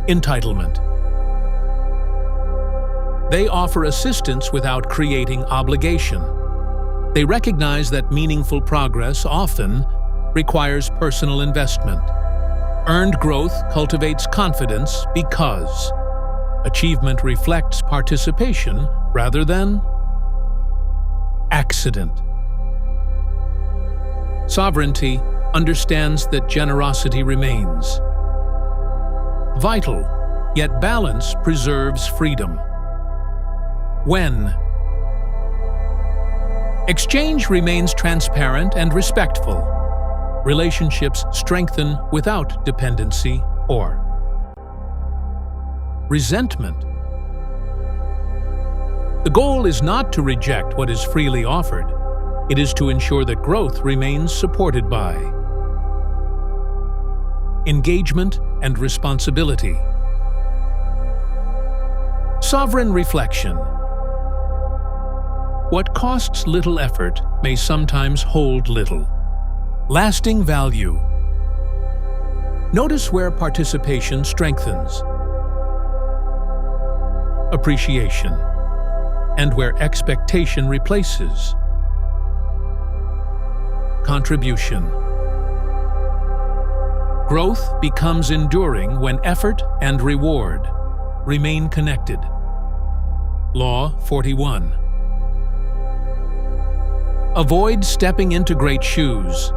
entitlement. They offer assistance without creating obligation. They recognize that meaningful progress often requires personal investment. Earned growth cultivates confidence because achievement reflects participation rather than accident. Sovereignty understands that generosity remains vital, yet balance preserves freedom. When exchange remains transparent and respectful, relationships strengthen without dependency or resentment. The goal is not to reject what is freely offered. It is to ensure that growth remains supported by engagement and responsibility. Sovereign reflection. What costs little effort may sometimes hold little lasting value. Notice where participation strengthens appreciation and where expectation replaces contribution. Growth becomes enduring when effort and reward remain connected. Law 41. Avoid stepping into great shoes.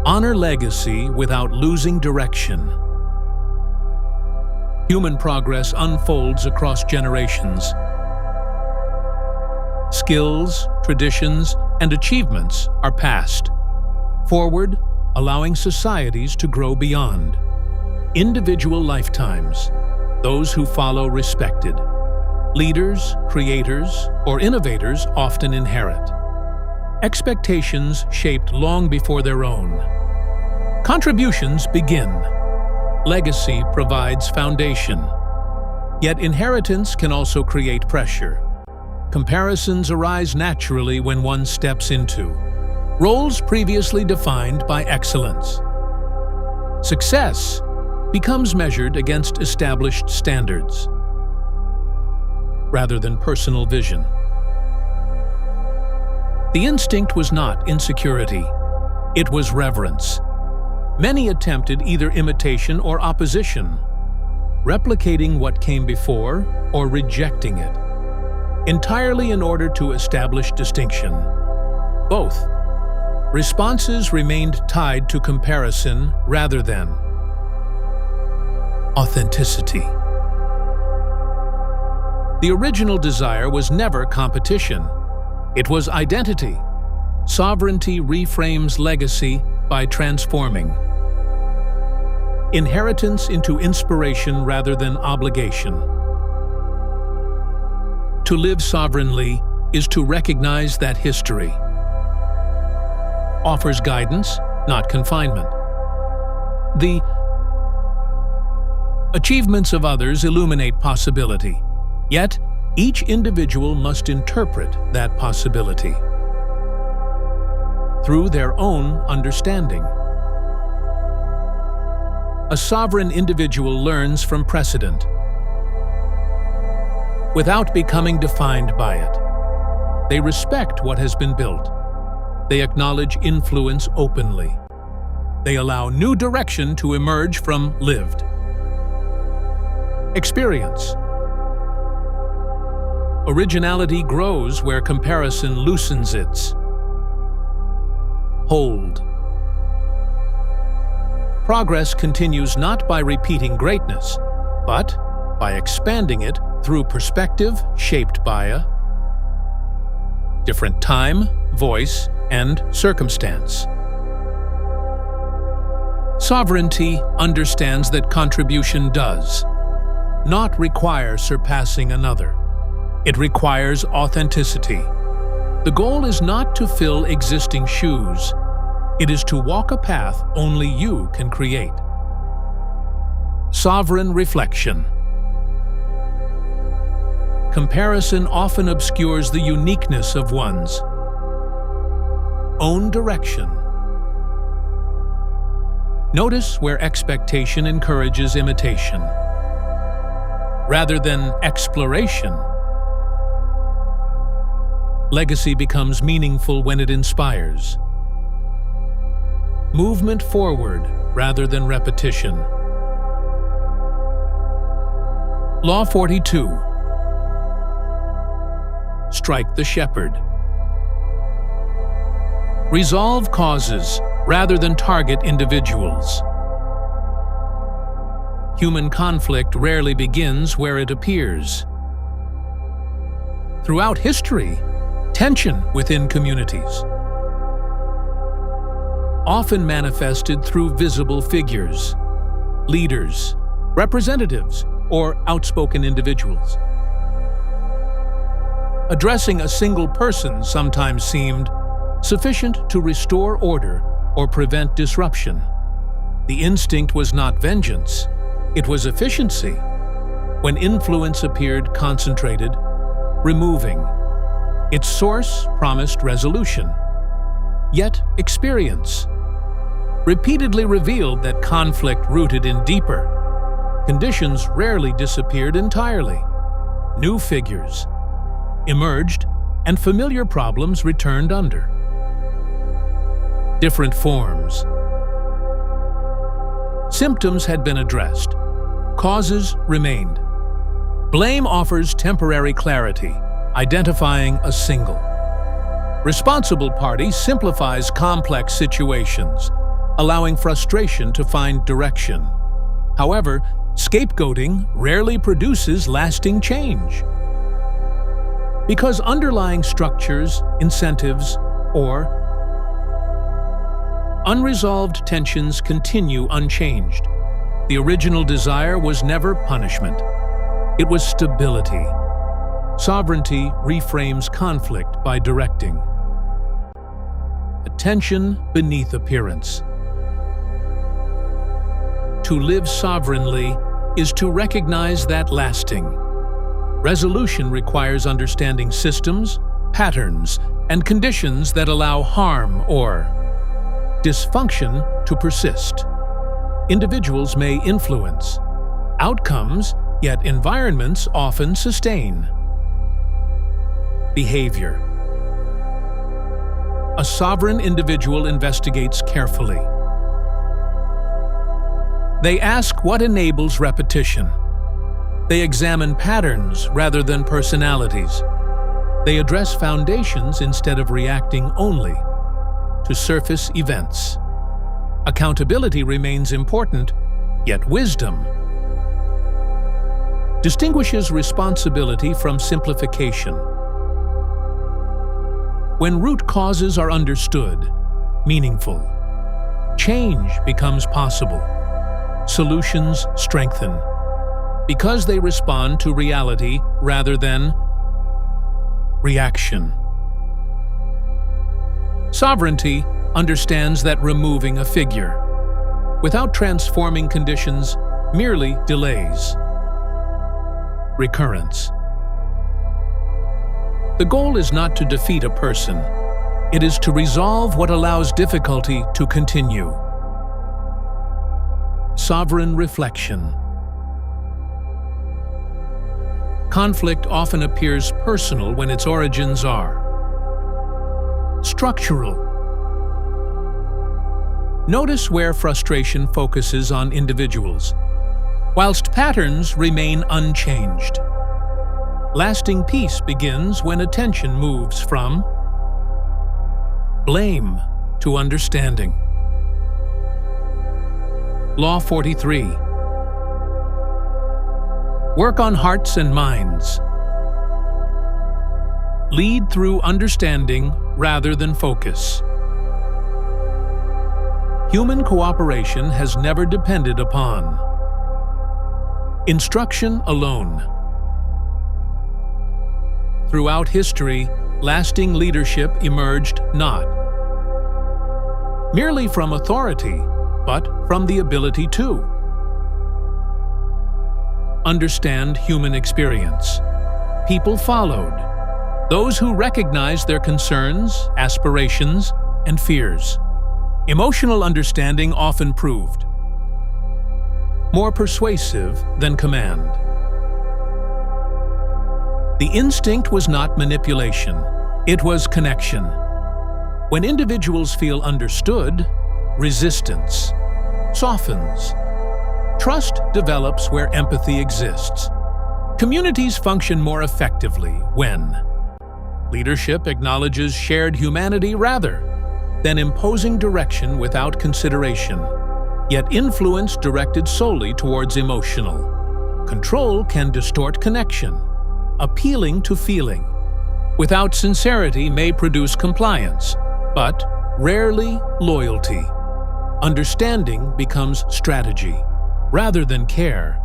Honor legacy without losing direction. Human progress unfolds across generations. Skills, traditions, and achievements are passed forward, allowing societies to grow beyond individual lifetimes. Those who follow respected. Leaders, creators, or innovators often inherit expectations shaped long before their own. Contributions begin. Legacy provides foundation. Yet inheritance can also create pressure. Comparisons arise naturally when one steps into roles previously defined by excellence. Success becomes measured against established standards rather than personal vision. The instinct was not insecurity, it was reverence. Many attempted either imitation or opposition, replicating what came before or rejecting it, entirely in order to establish distinction. Both responses remained tied to comparison rather than authenticity. The original desire was never competition. It was identity. Sovereignty reframes legacy by transforming inheritance into inspiration rather than obligation. To live sovereignly is to recognize that history offers guidance, not confinement. The achievements of others illuminate possibility, yet each individual must interpret that possibility through their own understanding. A sovereign individual learns from precedent without becoming defined by it. They respect what has been built. They acknowledge influence openly. They allow new direction to emerge from lived experience. Originality grows where comparison loosens its hold. Progress continues not by repeating greatness, but by expanding it through perspective shaped by a different time, voice, and circumstance. Sovereignty understands that contribution does not require surpassing another. It requires authenticity. The goal is not to fill existing shoes. It is to walk a path only you can create. Sovereign reflection. Comparison often obscures the uniqueness of one's own direction. Notice where expectation encourages imitation rather than exploration. Legacy becomes meaningful when it inspires movement forward rather than repetition. Law 42. Strike the shepherd. Resolve causes rather than target individuals. Human conflict rarely begins where it appears. Throughout history, tension within communities often manifested through visible figures, leaders, representatives, or outspoken individuals. Addressing a single person sometimes seemed sufficient to restore order or prevent disruption. The instinct was not vengeance, it was efficiency. When influence appeared concentrated, removing its source promised resolution. Yet experience repeatedly revealed that conflict rooted in deeper conditions rarely disappeared entirely. New figures emerged and familiar problems returned under different forms. Symptoms had been addressed. Causes remained. Blame offers temporary clarity, identifying a single. Responsible party simplifies complex situations, allowing frustration to find direction. However, scapegoating rarely produces lasting change. Because underlying structures, incentives, or unresolved tensions continue unchanged. The original desire was never punishment. It was stability. Sovereignty reframes conflict by directing. Attention beneath appearance. To live sovereignly is to recognize that lasting. Resolution requires understanding systems, patterns, and conditions that allow harm or dysfunction to persist. Individuals may influence outcomes, yet environments often sustain. Behavior. A sovereign individual investigates carefully. They ask what enables repetition. They examine patterns rather than personalities. They address foundations instead of reacting only to surface events. Accountability remains important, yet wisdom distinguishes responsibility from simplification. When root causes are understood, meaningful, change becomes possible. Solutions strengthen because they respond to reality rather than reaction. Sovereignty understands that removing a figure without transforming conditions merely delays recurrence. The goal is not to defeat a person. It is to resolve what allows difficulty to continue. Sovereign reflection. Conflict often appears personal when its origins are structural. Notice where frustration focuses on individuals, whilst patterns remain unchanged. Lasting peace begins when attention moves from blame to understanding. Law 43. Work on hearts and minds. Lead through understanding rather than focus. Human cooperation has never depended upon instruction alone. Throughout history, lasting leadership emerged not merely from authority, but from the ability to understand human experience. People followed those who recognized their concerns, aspirations, and fears. Emotional understanding often proved more persuasive than command. The instinct was not manipulation, it was connection. When individuals feel understood, resistance softens. Trust develops where empathy exists. Communities function more effectively when leadership acknowledges shared humanity rather than imposing direction without consideration, yet influence directed solely towards emotional control can distort connection, appealing to feeling. Without sincerity may produce compliance, but rarely loyalty. Understanding becomes strategy rather than care.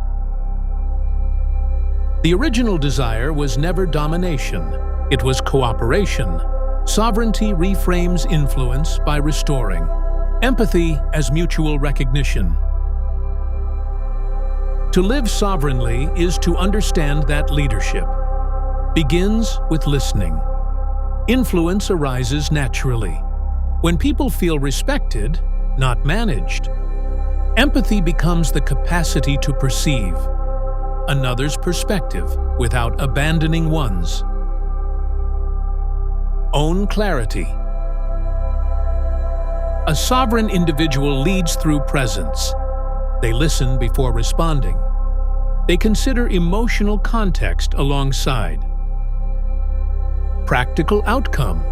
The original desire was never domination, it was cooperation. Sovereignty reframes influence by restoring empathy as mutual recognition. To live sovereignly is to understand that leadership begins with listening. Influence arises naturally when people feel respected, not managed. Empathy becomes the capacity to perceive another's perspective without abandoning one's own clarity. A sovereign individual leads through presence. They listen before responding. They consider emotional context alongside. Practical outcome.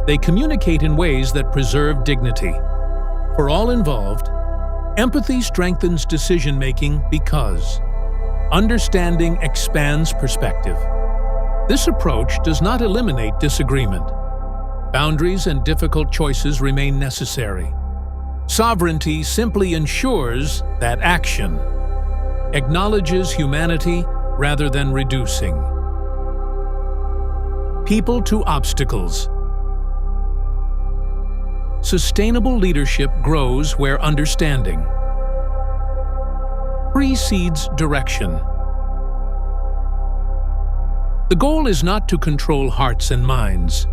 They communicate in ways that preserve dignity. For all involved, empathy strengthens decision-making because understanding expands perspective. This approach does not eliminate disagreement. Boundaries and difficult choices remain necessary. Sovereignty simply ensures that action acknowledges humanity rather than reducing. People to obstacles. Sustainable leadership grows where understanding precedes direction. The goal is not to control hearts and minds.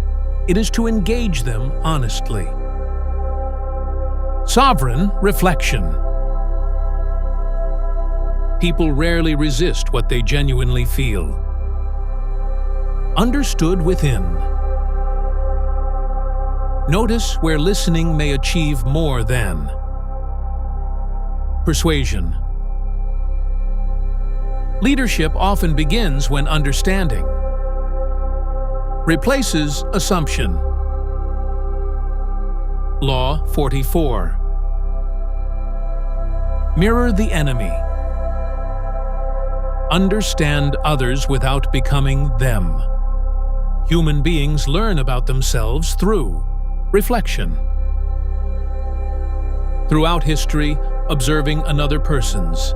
It is to engage them honestly. Sovereign reflection. People rarely resist what they genuinely feel. Understood within. Notice where listening may achieve more than. Persuasion. Leadership often begins when understanding replaces assumption. Law 44. Mirror the enemy. Understand others without becoming them. Human beings learn about themselves through reflection. Throughout history, observing another person's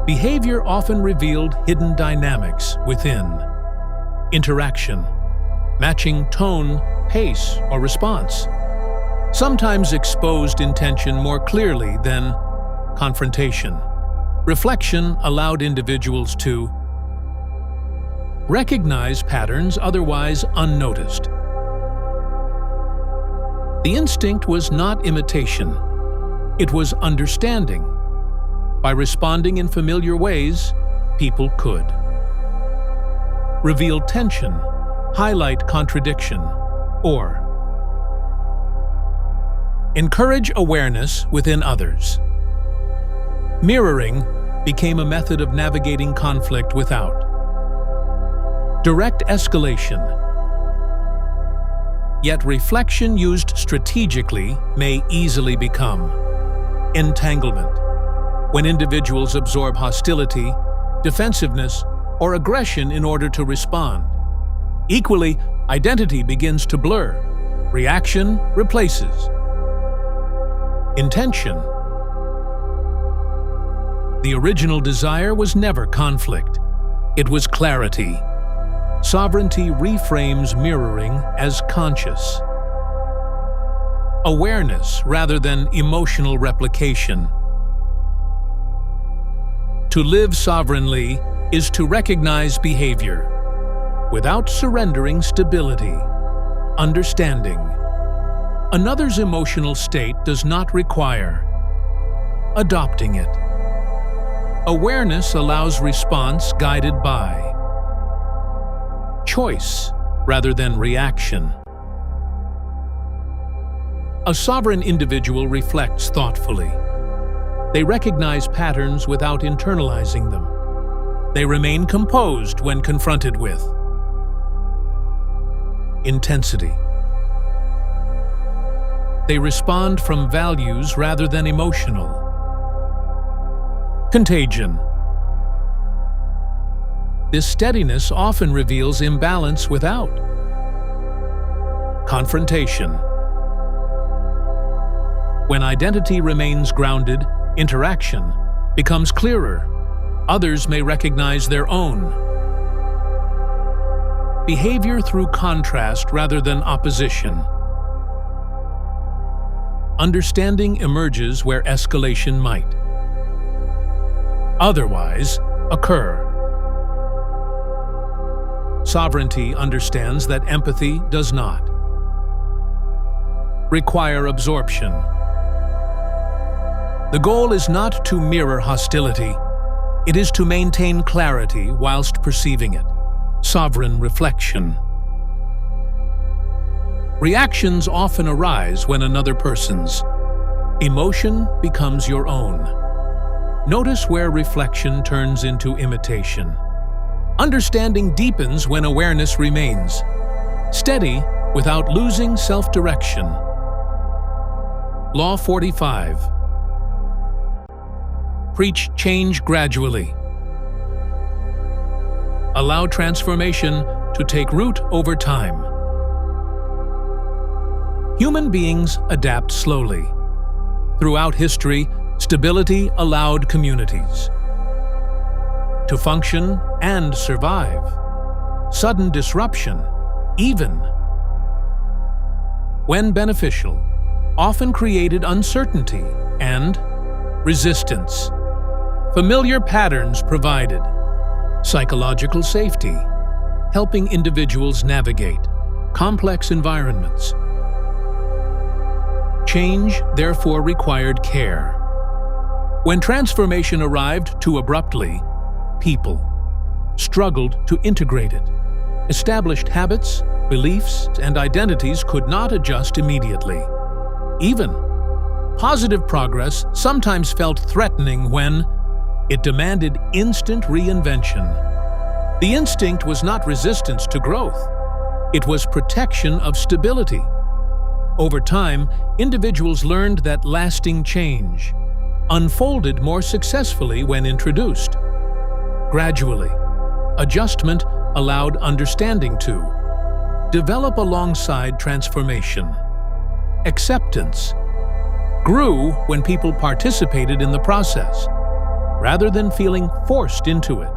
behavior often revealed hidden dynamics within. Interaction, matching tone, pace, or response, sometimes exposed intention more clearly than confrontation. Reflection allowed individuals to recognize patterns otherwise unnoticed. The instinct was not imitation, it was understanding. By responding in familiar ways, people could reveal tension, highlight contradiction, or encourage awareness within others. Mirroring became a method of navigating conflict without direct escalation. Yet reflection used strategically may easily become entanglement. When individuals absorb hostility, defensiveness, or aggression in order to respond. Equally, identity begins to blur. Reaction replaces intention. The original desire was never conflict. It was clarity. Sovereignty reframes mirroring as conscious awareness rather than emotional replication. To live sovereignly is to recognize behavior without surrendering stability, understanding. Another's emotional state does not require adopting it. Awareness allows response guided by choice rather than reaction. A sovereign individual reflects thoughtfully. They recognize patterns without internalizing them. They remain composed when confronted with intensity. They respond from values rather than emotional. Contagion. This steadiness often reveals imbalance without confrontation. When identity remains grounded, interaction becomes clearer. Others may recognize their own behavior through contrast rather than opposition. Understanding emerges where escalation might otherwise occur. Sovereignty understands that empathy does not require absorption. The goal is not to mirror hostility. It is to maintain clarity whilst perceiving it. Sovereign reflection Reactions often arise when another person's emotion becomes your own. Notice where reflection turns into imitation. Understanding deepens when awareness remains steady without losing self-direction. Law 45. Preach change gradually. Allow transformation to take root over time. Human beings adapt slowly. Throughout history, stability allowed communities to function and survive. Sudden disruption, even when beneficial, often created uncertainty and resistance. Familiar patterns provided psychological safety, helping individuals navigate complex environments. Change, therefore, required care. When transformation arrived too abruptly, people struggled to integrate it. Established habits, beliefs, and identities could not adjust immediately. Even positive progress sometimes felt threatening when it demanded instant reinvention. The instinct was not resistance to growth. It was protection of stability. Over time, individuals learned that lasting change unfolded more successfully when introduced. Gradually, adjustment allowed understanding to develop alongside transformation. Acceptance grew when people participated in the process, rather than feeling forced into it.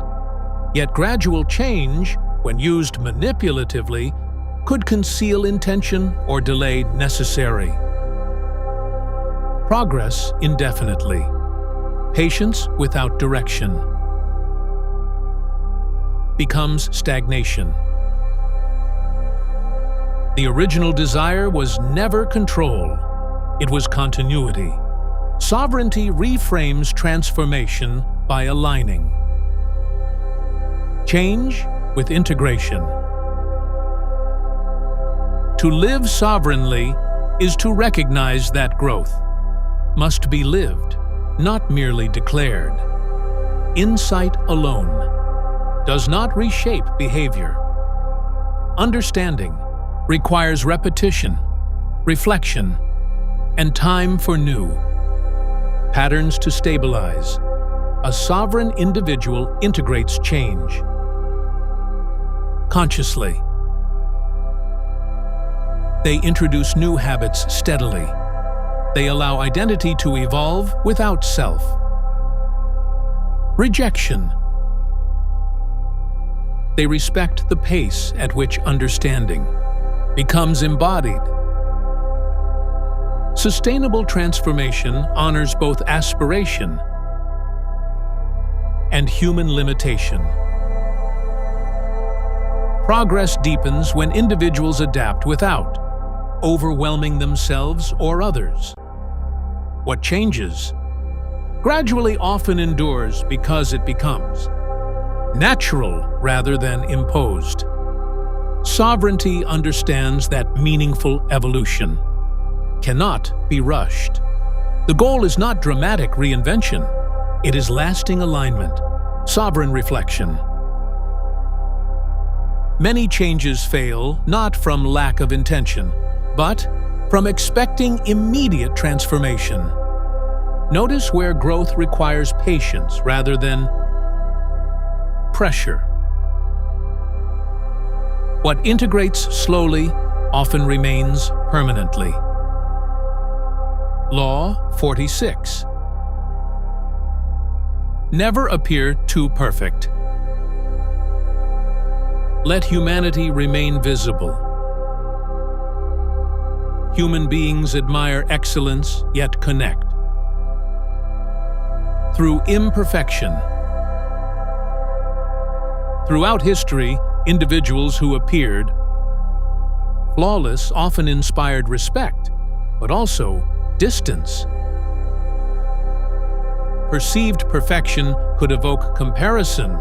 Yet gradual change, when used manipulatively, could conceal intention or delay necessary progress indefinitely. Patience without direction becomes stagnation. The original desire was never control, it was continuity. Sovereignty reframes transformation by aligning change with integration. To live sovereignly is to recognize that growth must be lived, not merely declared. Insight alone does not reshape behavior. Understanding requires repetition, reflection, and time for new patterns to stabilize. A sovereign individual integrates change consciously. They introduce new habits steadily. They allow identity to evolve without self rejection. They respect the pace at which understanding becomes embodied. Sustainable transformation honors both aspiration and human limitation. Progress deepens when individuals adapt without overwhelming themselves or others. What changes gradually often endures because it becomes natural rather than imposed. Sovereignty understands that meaningful evolution cannot be rushed. The goal is not dramatic reinvention, it is lasting alignment, sovereign reflection. Many changes fail not from lack of intention, but from expecting immediate transformation. Notice where growth requires patience rather than pressure. What integrates slowly often remains permanently. Law 46. Never appear too perfect. Let humanity remain visible. Human beings admire excellence, yet connect through imperfection. Throughout history, individuals who appeared flawless often inspired respect, but also distance. Perceived perfection could evoke comparison,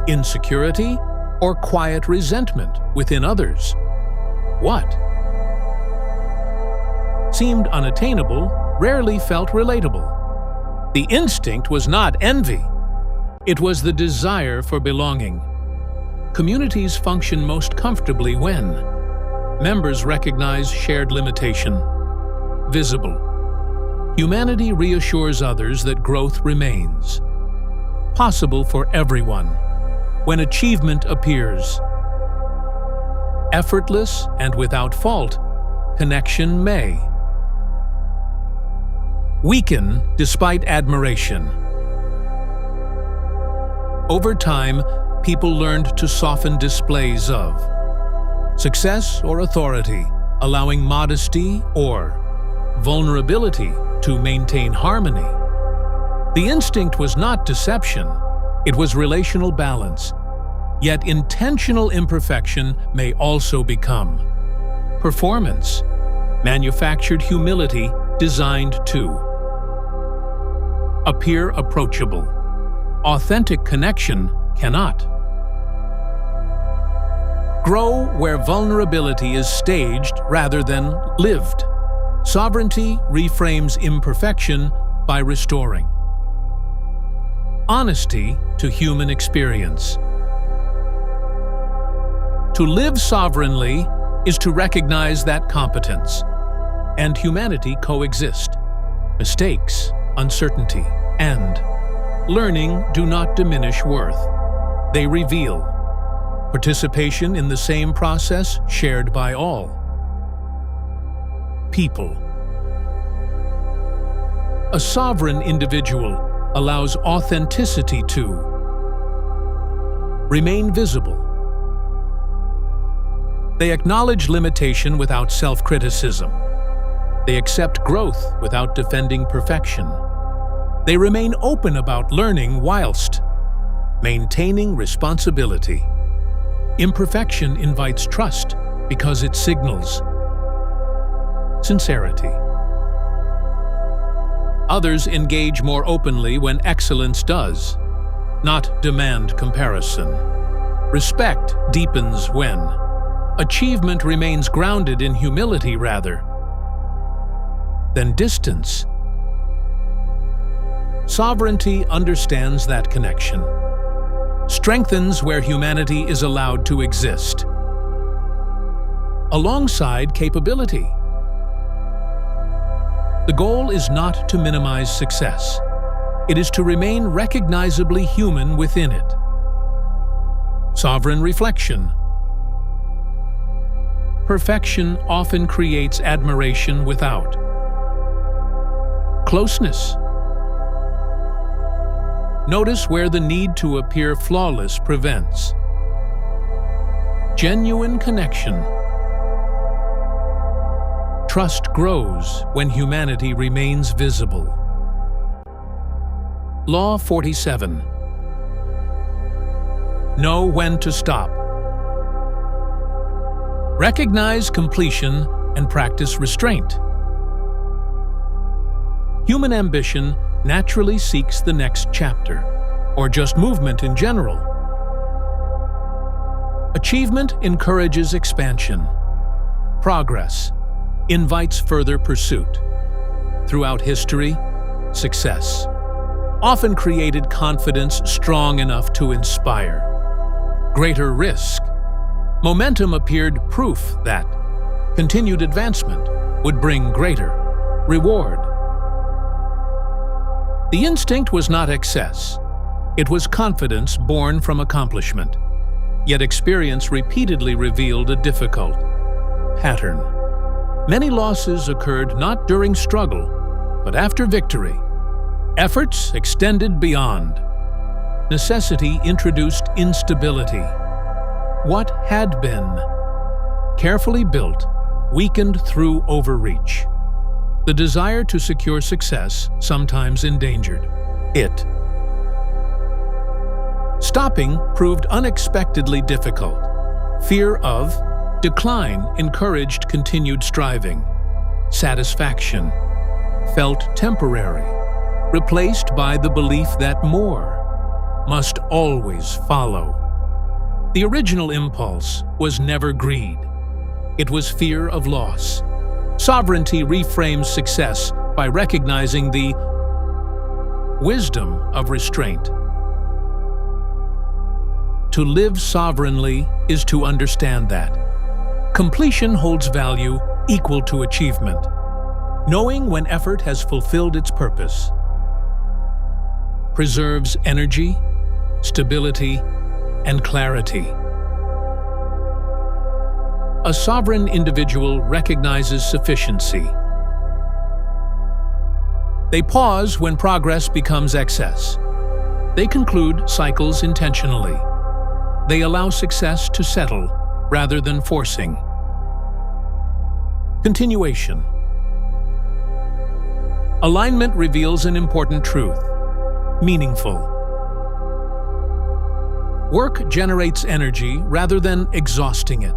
insecurity, or quiet resentment within others. what seemed unattainable rarely felt relatable. The instinct was not envy. It was the desire for belonging. Communities function most comfortably when members recognize shared limitation. Visible. Humanity reassures others that growth remains possible for everyone. When achievement appears effortless and without fault, connection may weaken despite admiration. Over time, people learned to soften displays of success or authority, allowing modesty or vulnerability to maintain harmony. The instinct was not deception, it was relational balance. Yet intentional imperfection may also become performance, manufactured humility designed to appear approachable. Authentic connection cannot grow where vulnerability is staged rather than lived. Sovereignty reframes imperfection by restoring honesty to human experience. To live sovereignly is to recognize that competence and humanity coexist. Mistakes, uncertainty, and learning do not diminish worth. They reveal participation in the same process shared by all. People. A sovereign individual allows authenticity to remain visible. They acknowledge limitation without self-criticism. They accept growth without defending perfection. They remain open about learning whilst maintaining responsibility. Imperfection invites trust because it signals sincerity. Others engage more openly when excellence does not demand comparison. Respect deepens when achievement remains grounded in humility rather than distance. Sovereignty understands that connection, strengthens where humanity is allowed to exist, alongside capability. The goal is not to minimize success. It is to remain recognizably human within it. Sovereign reflection. Perfection often creates admiration without closeness. Notice where the need to appear flawless prevents genuine connection. Trust grows when humanity remains visible. Law 47. Know when to stop. Recognize completion and practice restraint. Human ambition naturally seeks the next chapter, or just movement in general. Achievement encourages expansion. Progress invites further pursuit. Throughout history, success often created confidence strong enough to inspire greater risk. Momentum appeared proof that continued advancement would bring greater reward. The instinct was not excess. It was confidence born from accomplishment. Yet experience repeatedly revealed a difficult pattern. Many losses occurred not during struggle, but after victory. Efforts extended beyond. Necessity introduced instability. What had been carefully built weakened through overreach. The desire to secure success sometimes endangered it. Stopping proved unexpectedly difficult. Fear of decline encouraged continued striving. Satisfaction felt temporary, replaced by the belief that more must always follow. The original impulse was never greed. it was fear of loss. Sovereignty reframes success by recognizing the wisdom of restraint. To live sovereignly is to understand that completion holds value equal to achievement, knowing when effort has fulfilled its purpose preserves energy, stability, and clarity. A sovereign individual recognizes sufficiency. They pause when progress becomes excess. They conclude cycles intentionally. They allow success to settle rather than forcing. Continuation. Alignment reveals an important truth. Meaningful. Work generates energy rather than exhausting it.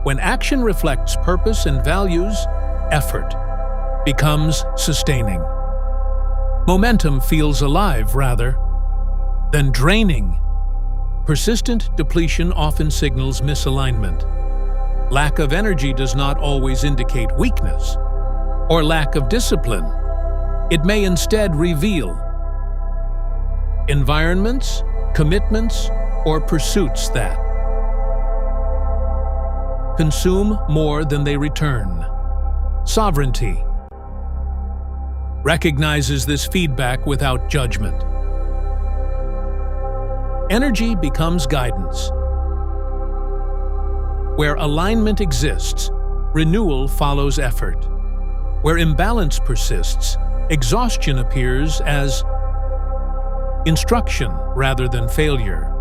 When action reflects purpose and values, effort becomes sustaining. Momentum feels alive rather than draining. Persistent depletion often signals misalignment. Lack of energy does not always indicate weakness or lack of discipline. It may instead reveal environments, commitments, or pursuits that consume more than they return. Sovereignty recognizes this feedback without judgment. Energy becomes guidance. Where alignment exists, renewal follows effort. Where imbalance persists, exhaustion appears as instruction rather than failure.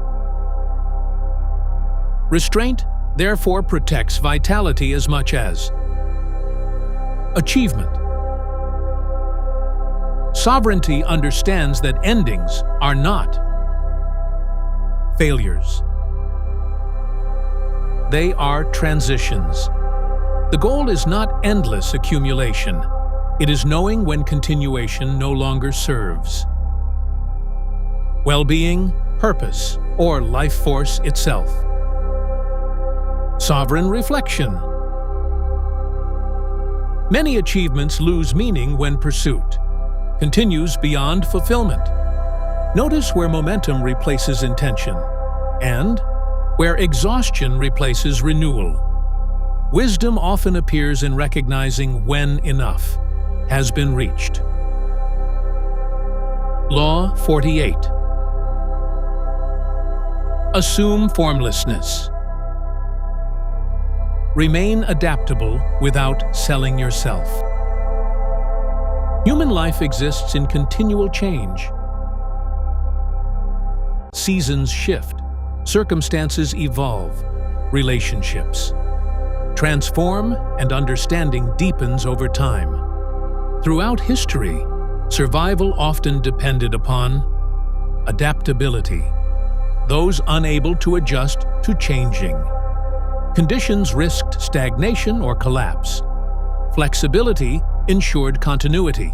Restraint, therefore, protects vitality as much as achievement. Sovereignty understands that endings are not failures. They are transitions. The goal is not endless accumulation. It is knowing when continuation no longer serves. Well-being, purpose, or life force itself. Sovereign reflection. Many achievements lose meaning when pursuit continues beyond fulfillment. Notice where momentum replaces intention and where exhaustion replaces renewal. Wisdom often appears in recognizing when enough has been reached. Law 48. Assume formlessness. Remain adaptable without selling yourself. Human life exists in continual change. Seasons shift, circumstances evolve, relationships transform, and understanding deepens over time. Throughout history, survival often depended upon adaptability. Those unable to adjust to changing conditions risked stagnation or collapse. Flexibility ensured continuity.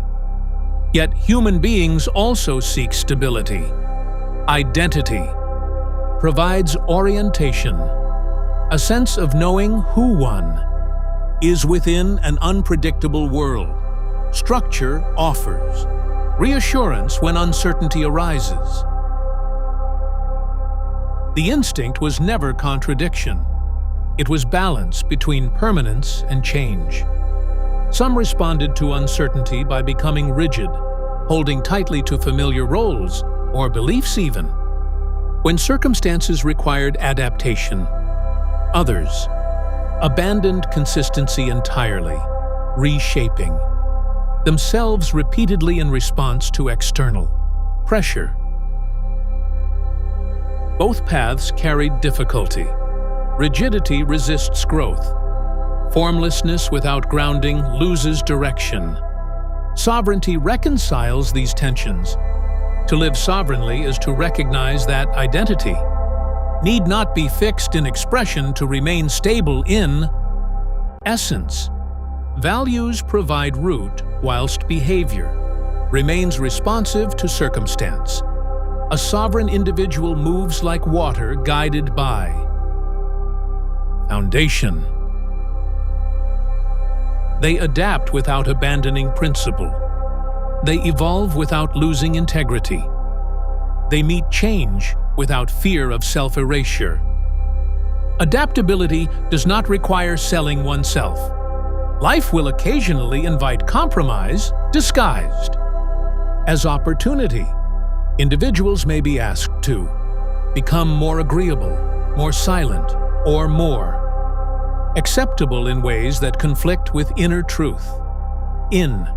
Yet human beings also seek stability. Identity provides orientation, a sense of knowing who one is within an unpredictable world. Structure offers reassurance when uncertainty arises. The instinct was never contradiction. It was balance between permanence and change. Some responded to uncertainty by becoming rigid, holding tightly to familiar roles or beliefs even. When circumstances required adaptation, others abandoned consistency entirely, reshaping themselves repeatedly in response to external pressure. Both paths carried difficulty. Rigidity resists growth. Formlessness without grounding loses direction. Sovereignty reconciles these tensions. To live sovereignly is to recognize that identity need not be fixed in expression to remain stable in essence. Values provide root whilst behavior remains responsive to circumstance. A sovereign individual moves like water guided by foundation. They adapt without abandoning principle. They evolve without losing integrity. They meet change without fear of self-erasure. Adaptability does not require selling oneself. Life will occasionally invite compromise, disguised as opportunity. Individuals may be asked to become more agreeable, more silent, or more acceptable in ways that conflict with inner truth. In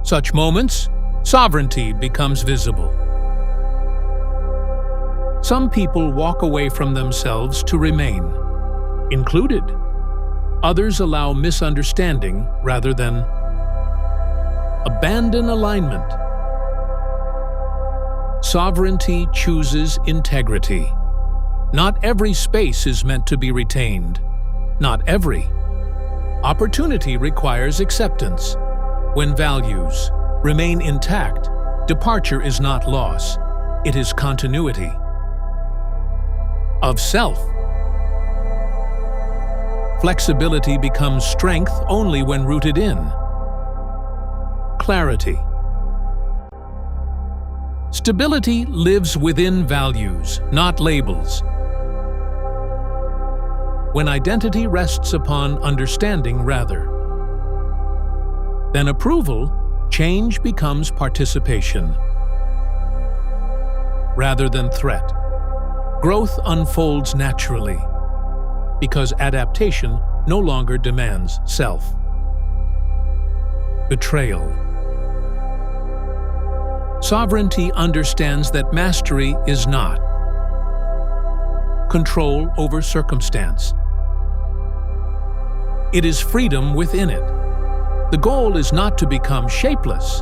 such moments, sovereignty becomes visible. Some people walk away from themselves to remain included. Others allow misunderstanding rather than abandon alignment. Sovereignty chooses integrity. Not every space is meant to be retained. Not every opportunity requires acceptance. When values remain intact, departure is not loss. It is continuity of self. Flexibility becomes strength only when rooted in clarity. Stability lives within values, not labels. When identity rests upon understanding rather than approval, change becomes participation rather than threat. Growth unfolds naturally because adaptation no longer demands self-betrayal. Sovereignty understands that mastery is not control over circumstance. It is freedom within it. The goal is not to become shapeless.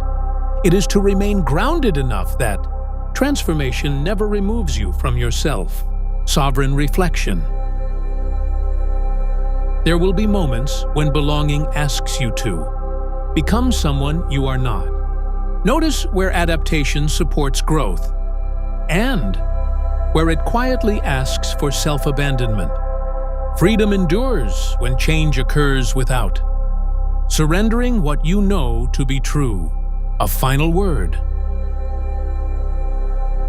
It is to remain grounded enough that transformation never removes you from yourself. Sovereign reflection. There will be moments when belonging asks you to become someone you are not. Notice where adaptation supports growth and where it quietly asks for self-abandonment. Freedom endures when change occurs without surrendering what you know to be true. A final word.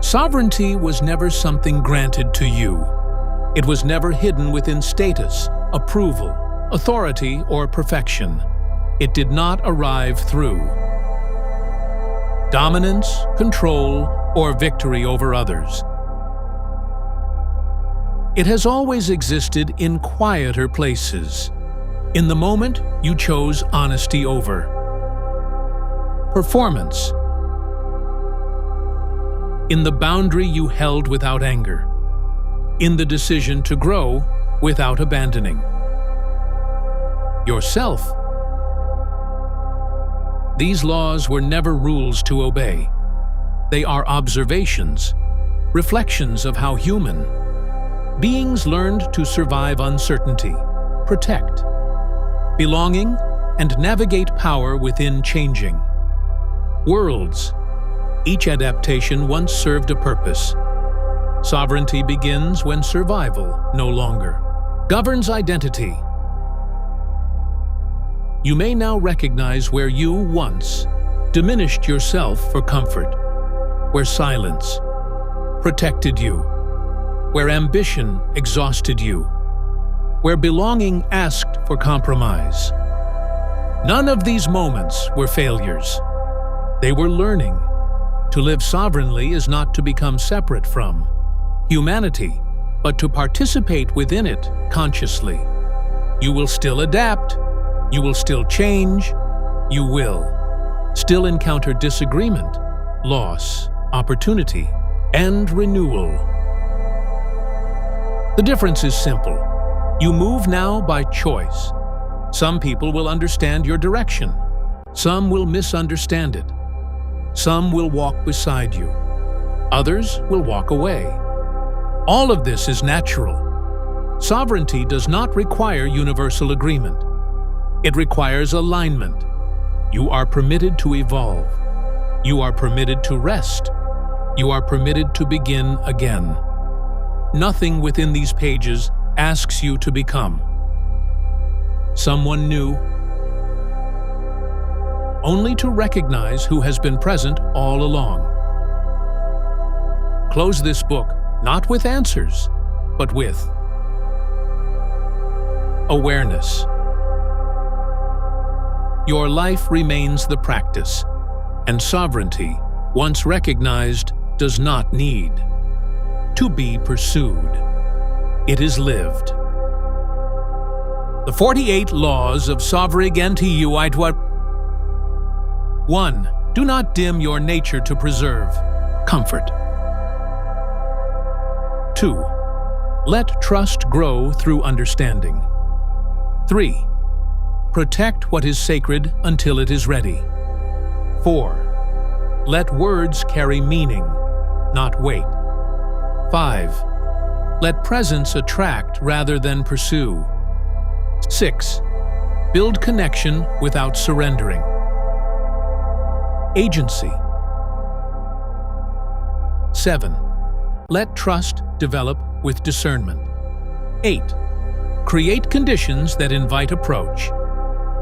Sovereignty was never something granted to you. It was never hidden within status, approval, authority, or perfection. It did not arrive through dominance, control, or victory over others. It has always existed in quieter places. In the moment you chose honesty over performance. In the boundary you held without anger. In the decision to grow without abandoning yourself. These laws were never rules to obey. They are observations, reflections of how human beings learned to survive uncertainty, protect belonging, and navigate power within changing worlds. Each adaptation once served a purpose. Sovereignty begins when survival no longer governs identity. You may now recognize where you once diminished yourself for comfort, where silence protected you, where ambition exhausted you, where belonging asked for compromise. None of these moments were failures. They were learning. To live sovereignly is not to become separate from humanity, but to participate within it consciously. You will still adapt. You will still change. You will still encounter disagreement, loss, opportunity, and renewal. The difference is simple. You move now by choice. Some people will understand your direction. Some will misunderstand it. Some will walk beside you. Others will walk away. All of this is natural. Sovereignty does not require universal agreement. It requires alignment. You are permitted to evolve. You are permitted to rest. You are permitted to begin again. Nothing within these pages asks you to become someone new only to recognize who has been present all along. Close this book not with answers, but with awareness. Your life remains the practice, and sovereignty, once recognized, does not need to be pursued. It is lived. The 48 Laws of Sovereign AUDIOBOOK. 1. Do not dim your nature to preserve comfort. 2. Let trust grow through understanding. 3. Protect what is sacred until it is ready. 4. Let words carry meaning, not weight. 5. Let presence attract rather than pursue. 6. Build connection without surrendering. Agency. 7. Let trust develop with discernment. 8. Create conditions that invite approach.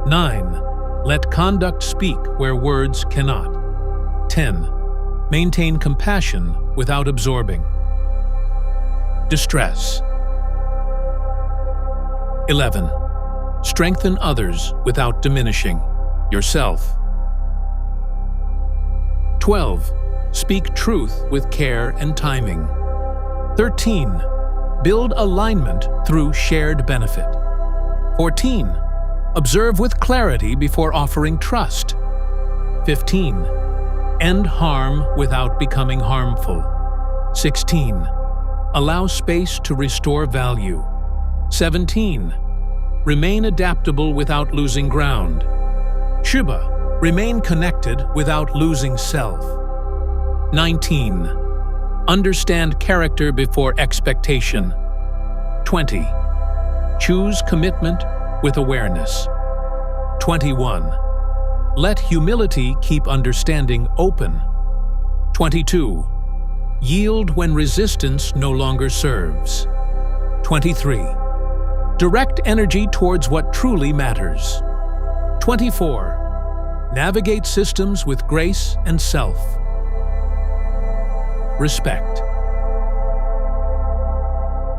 9. Let conduct speak where words cannot. 10. Maintain compassion without absorbing distress. 11. Strengthen others without diminishing yourself. 12. Speak truth with care and timing. 13. Build alignment through shared benefit. 14. Observe with clarity before offering trust. 15. End harm without becoming harmful. 16. Allow space to restore value. 17. Remain adaptable without losing ground. Shiba. Remain connected without losing self. 19. Understand character before expectation. 20. Choose commitment with awareness. 21. Let humility keep understanding open. 22. Yield when resistance no longer serves. 23. Direct energy towards what truly matters. 24. Navigate systems with grace and self. Respect.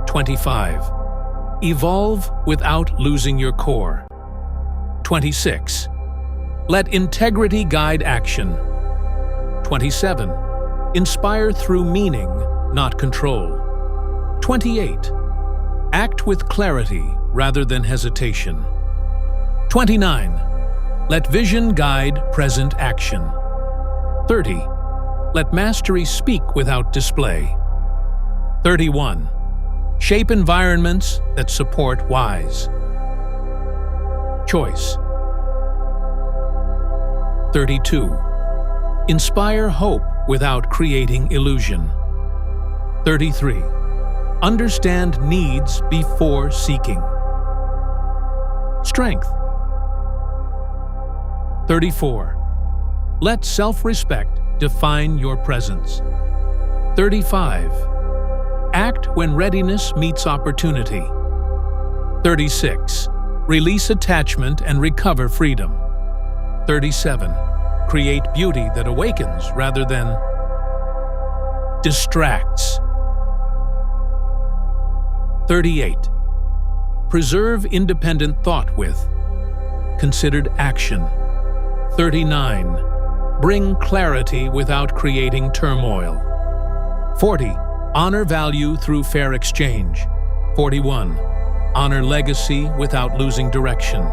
25. Evolve without losing your core. 26. Let integrity guide action. 27. Inspire through meaning, not control. 28. Act with clarity rather than hesitation. 29. Let vision guide present action. 30. Let mastery speak without display. 31. Shape environments that support wise choice. 32. Inspire hope without creating illusion. 33. Understand needs before seeking strength. 34. Let self-respect define your presence. 35. Act when readiness meets opportunity. 36. Release attachment and recover freedom. 37. Create beauty that awakens rather than distracts. 38. Preserve independent thought with considered action. 39. Bring clarity without creating turmoil. 40. Honor value through fair exchange. 41. Honor legacy without losing direction.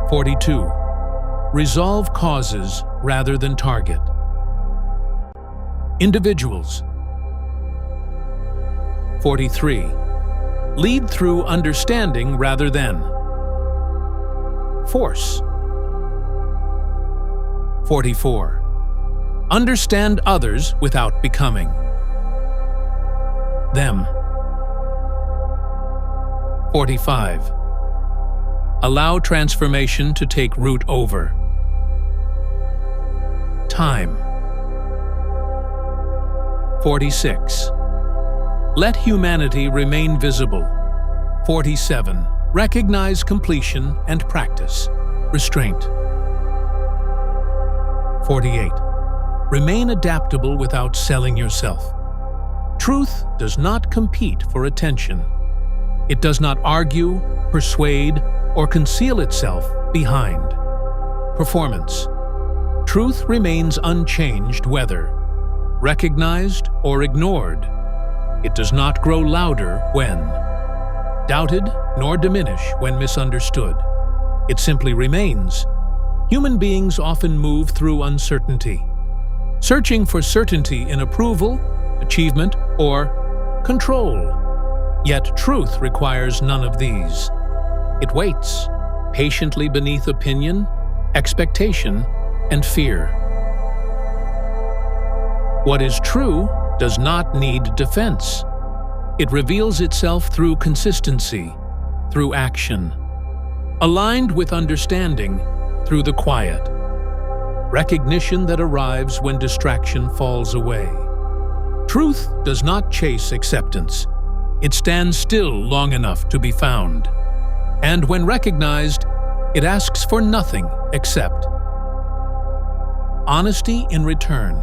42. Resolve causes rather than target individuals. 43. Lead through understanding rather than force. 44. Understand others without becoming them. 45. Allow transformation to take root over time. 46. Let humanity remain visible. 47. Recognize completion and practice restraint. 48. Remain adaptable without selling yourself. Truth does not compete for attention. It does not argue, persuade, or conceal itself behind performance. Truth remains unchanged whether recognized or ignored. It does not grow louder when doubted nor diminish when misunderstood. It simply remains. Human beings often move through uncertainty, searching for certainty in approval, achievement, or control. Yet truth requires none of these. It waits patiently beneath opinion, expectation, and fear. What is true does not need defense. It reveals itself through consistency, through action, aligned with understanding through the quiet, recognition that arrives when distraction falls away. Truth does not chase acceptance. It stands still long enough to be found. And when recognized, it asks for nothing except honesty in return.